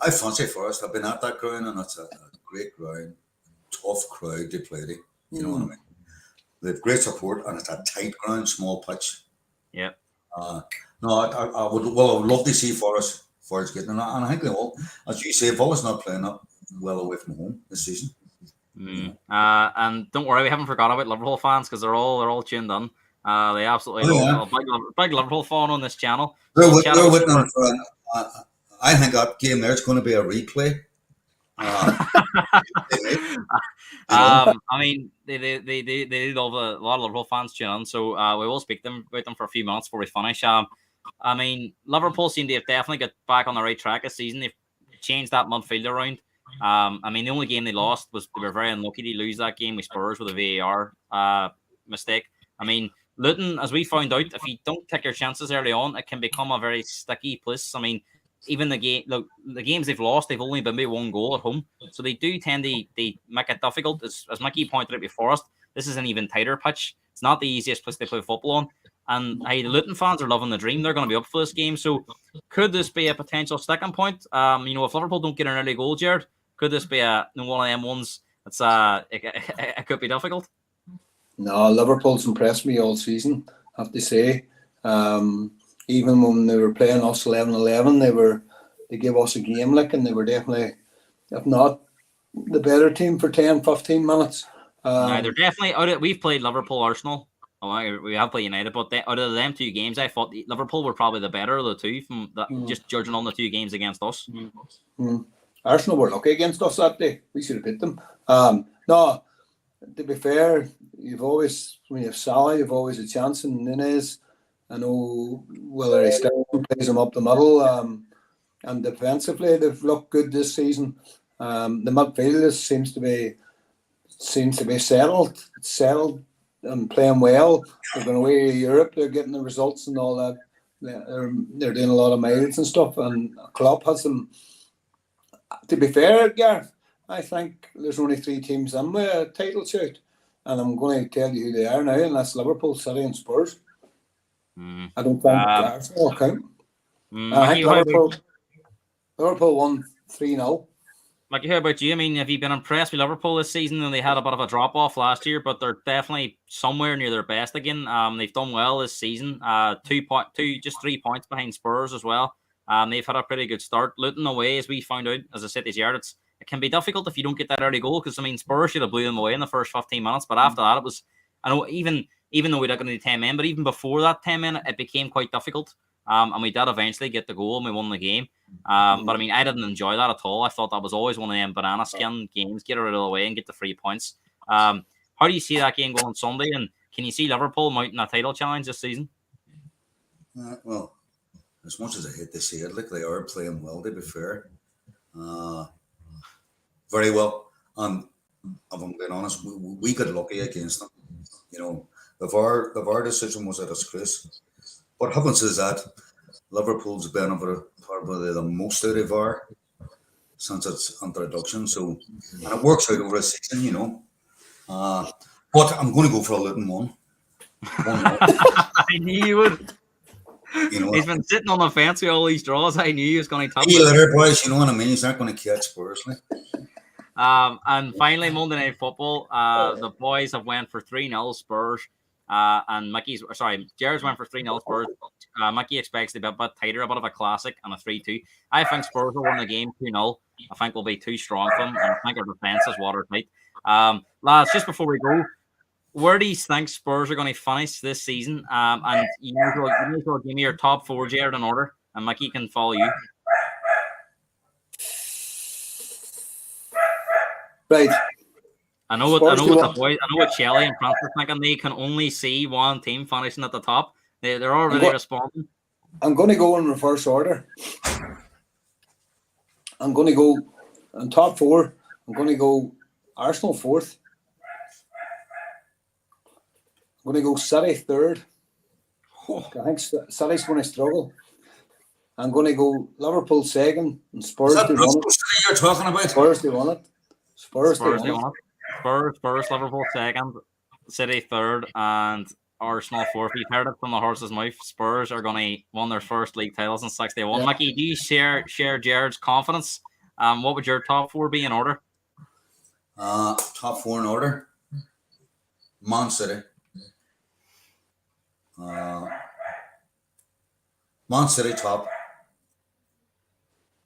I fancy Forest. I've been at that ground and it's a great ground, tough crowd to play to. You know what I mean? They have great support and it's a tight ground, small pitch. Yeah. No, I would love to see Forest getting, and I think they will. As you say, Villa's not playing up well away from home this season. And don't worry, we haven't forgot about Liverpool fans because they're all tuned in. They absolutely love big Liverpool fan on this channel. They're waiting for. I think that game there is going to be a replay. I mean, they love a lot of Liverpool fans tuning in, so we will speak about them for a few minutes before we finish. I mean, Liverpool seem to have definitely got back on the right track this season. They've changed that midfield around. I mean, the only game they lost was they were very unlucky to lose that game with Spurs with a VAR mistake. I mean, Luton, as we found out, if you don't take your chances early on, it can become a very sticky place. I mean, even the games they've lost, they've only been by 1 goal at home, so they do tend to make it difficult. As Mickey pointed out before us, this is an even tighter pitch. It's not the easiest place to play football on. And the Luton fans are loving the dream. They're going to be up for this game. So could this be a potential sticking point? If Liverpool don't get an early goal, Jared, could this be one of them ones that's it could be difficult? No, Liverpool's impressed me all season, I have to say. Even when they were playing us 11-11, they gave us a game and they were definitely, if not the better team for 10-15 minutes. They're definitely we've played Liverpool, Arsenal. We have played United, but out of them 2 games, I thought Liverpool were probably the better of the 2 from just judging on the 2 games against us. Arsenal were lucky against us that day. We should have beat them. No, to be fair, when you have Salah, you've always a chance, and Nunez, I know Willie Stone plays them up the middle, and defensively they've looked good this season. The midfield seems to be settled and playing well. They're going away to Europe. They're getting the results and all that. They're doing a lot of miles and stuff. And Klopp has them. To be fair, Gareth, I think there's only 3 teams in with a title shoot, and I'm going to tell you who they are now, and that's Liverpool, City, and Spurs. I don't think Arsenal will count. I think Liverpool won 3-0. Mickey, how about you? I mean, have you been impressed with Liverpool this season? And they had a bit of a drop off last year, but they're definitely somewhere near their best again. They've done well this season. 3 points behind Spurs as well. They've had a pretty good start. Luton away, as we found out, as a City's yard, it can be difficult if you don't get that early goal, because I mean, Spurs should have blew them away in the first 15 minutes, but after that, it was. I know even though we did only 10 men, but even before that 10 men, it became quite difficult. And we did eventually get the goal and we won the game. But I mean, I didn't enjoy that at all. I thought that was always one of them banana skin games. Get it out of the way and get the 3 points. How do you see that game going Sunday? And can you see Liverpool mounting a title challenge this season? Well, as much as I hate to say it, like, they are playing well, to be fair. Very well. And if I'm being honest, we got lucky against them. You know, the VAR decision was a disgrace. What happens is that Liverpool's benefited probably the most out of VAR since its introduction. So, and it works out over a season, you know. But I'm going to go for a Luton 1. I knew you would. You know, he's been sitting on the fence with all these draws. I knew he was going to top it. Later, boys, you know what I mean? He's not going to catch Spurs. Like. And finally, Monday Night Football. The boys have went for 3-0 Spurs. And Jared's went for 3-0 Spurs. Mickey expects to be a bit tighter, a bit of a classic, and a 3-2. I think Spurs will win the game 2-0. I think we'll be too strong for them, and I think our defence is watertight. Lads, just before we go, where do you think Spurs are going to finish this season? And you may as well give me your top 4, Jared, in order, and Mickey can follow you. Right. I know what Shelley and France are thinking. They can only see one team finishing at the top. They're already responding. I'm going to go in reverse order. I'm going to go in top 4. I'm going to go Arsenal 4th. I'm going to go City 3rd. I think City's going to struggle. I'm going to go Liverpool 2nd and Spurs. Is that you're talking about? Spurs they won it. Spurs Spurs 1st, Liverpool 2nd, City 3rd, and Arsenal 4th. You've heard it from the horse's mouth. Spurs are going to win their first league titles in 61. Yeah. Mickey, do you share Jared's confidence? What would your top 4 be in order? Top 4 in order. Man City. Man City top.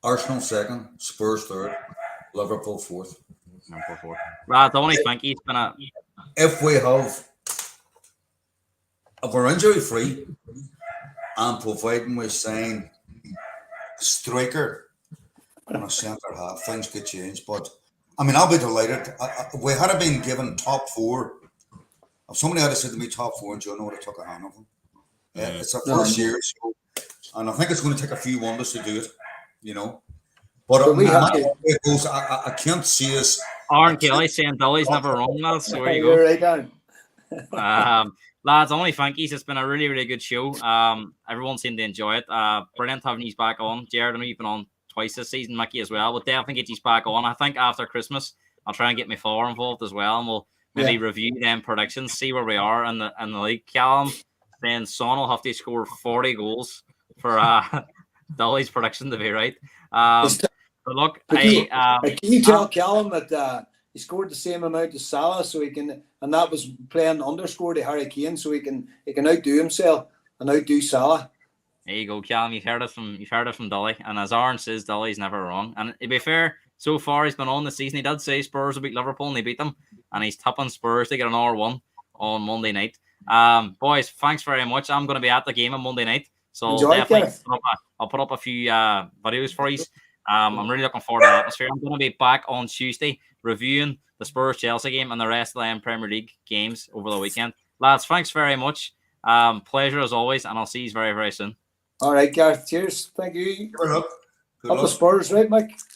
Arsenal 2nd. Spurs 3rd. Liverpool 4th. Right, I only think he's been a. If we're injury free and providing we sign striker and a centre half, things could change. But I mean, I'll be delighted. If we had been given top 4, if somebody had said to me top 4, and Joe, I would have took a hand of them. It's our first year, so, and I think it's going to take a few wonders to do it, you know. But I can't see us. Aaron Kelly saying Dolly's never wrong, lads. So there you go. Right down. Lads, I only thank you. It's been a really, really good show. Everyone seemed to enjoy it. Brilliant having you back on. Jared, I know you've been on twice this season, Mickey as well. We'll definitely get you back on. I think after Christmas, I'll try and get my father involved as well, and we'll maybe review them predictions, see where we are in the league. Callum, then Son will have to score 40 goals for Dolly's prediction to be right. But look, can you tell Callum that he scored the same amount as Salah, so he can, and that was playing underscore to Harry Kane, so he can outdo himself and outdo Salah. There you go, Callum. You've heard it from Dolly, and as Aaron says, Dolly's never wrong. And to be fair, so far he's been on the season. He did say Spurs will beat Liverpool, and they beat them, and he's tipping Spurs to get an R1 on Monday night. Boys, thanks very much. I'm going to be at the game on Monday night, so I'll put up a few videos for you. I'm really looking forward to the atmosphere. I'm going to be back on Tuesday reviewing the Spurs Chelsea game and the rest of the Premier League games over the weekend. Lads, thanks very much. Pleasure as always, and I'll see you very, very soon. All right, Gareth. Cheers. Thank you. Good luck. Good Up the luck. Spurs, right, Mike?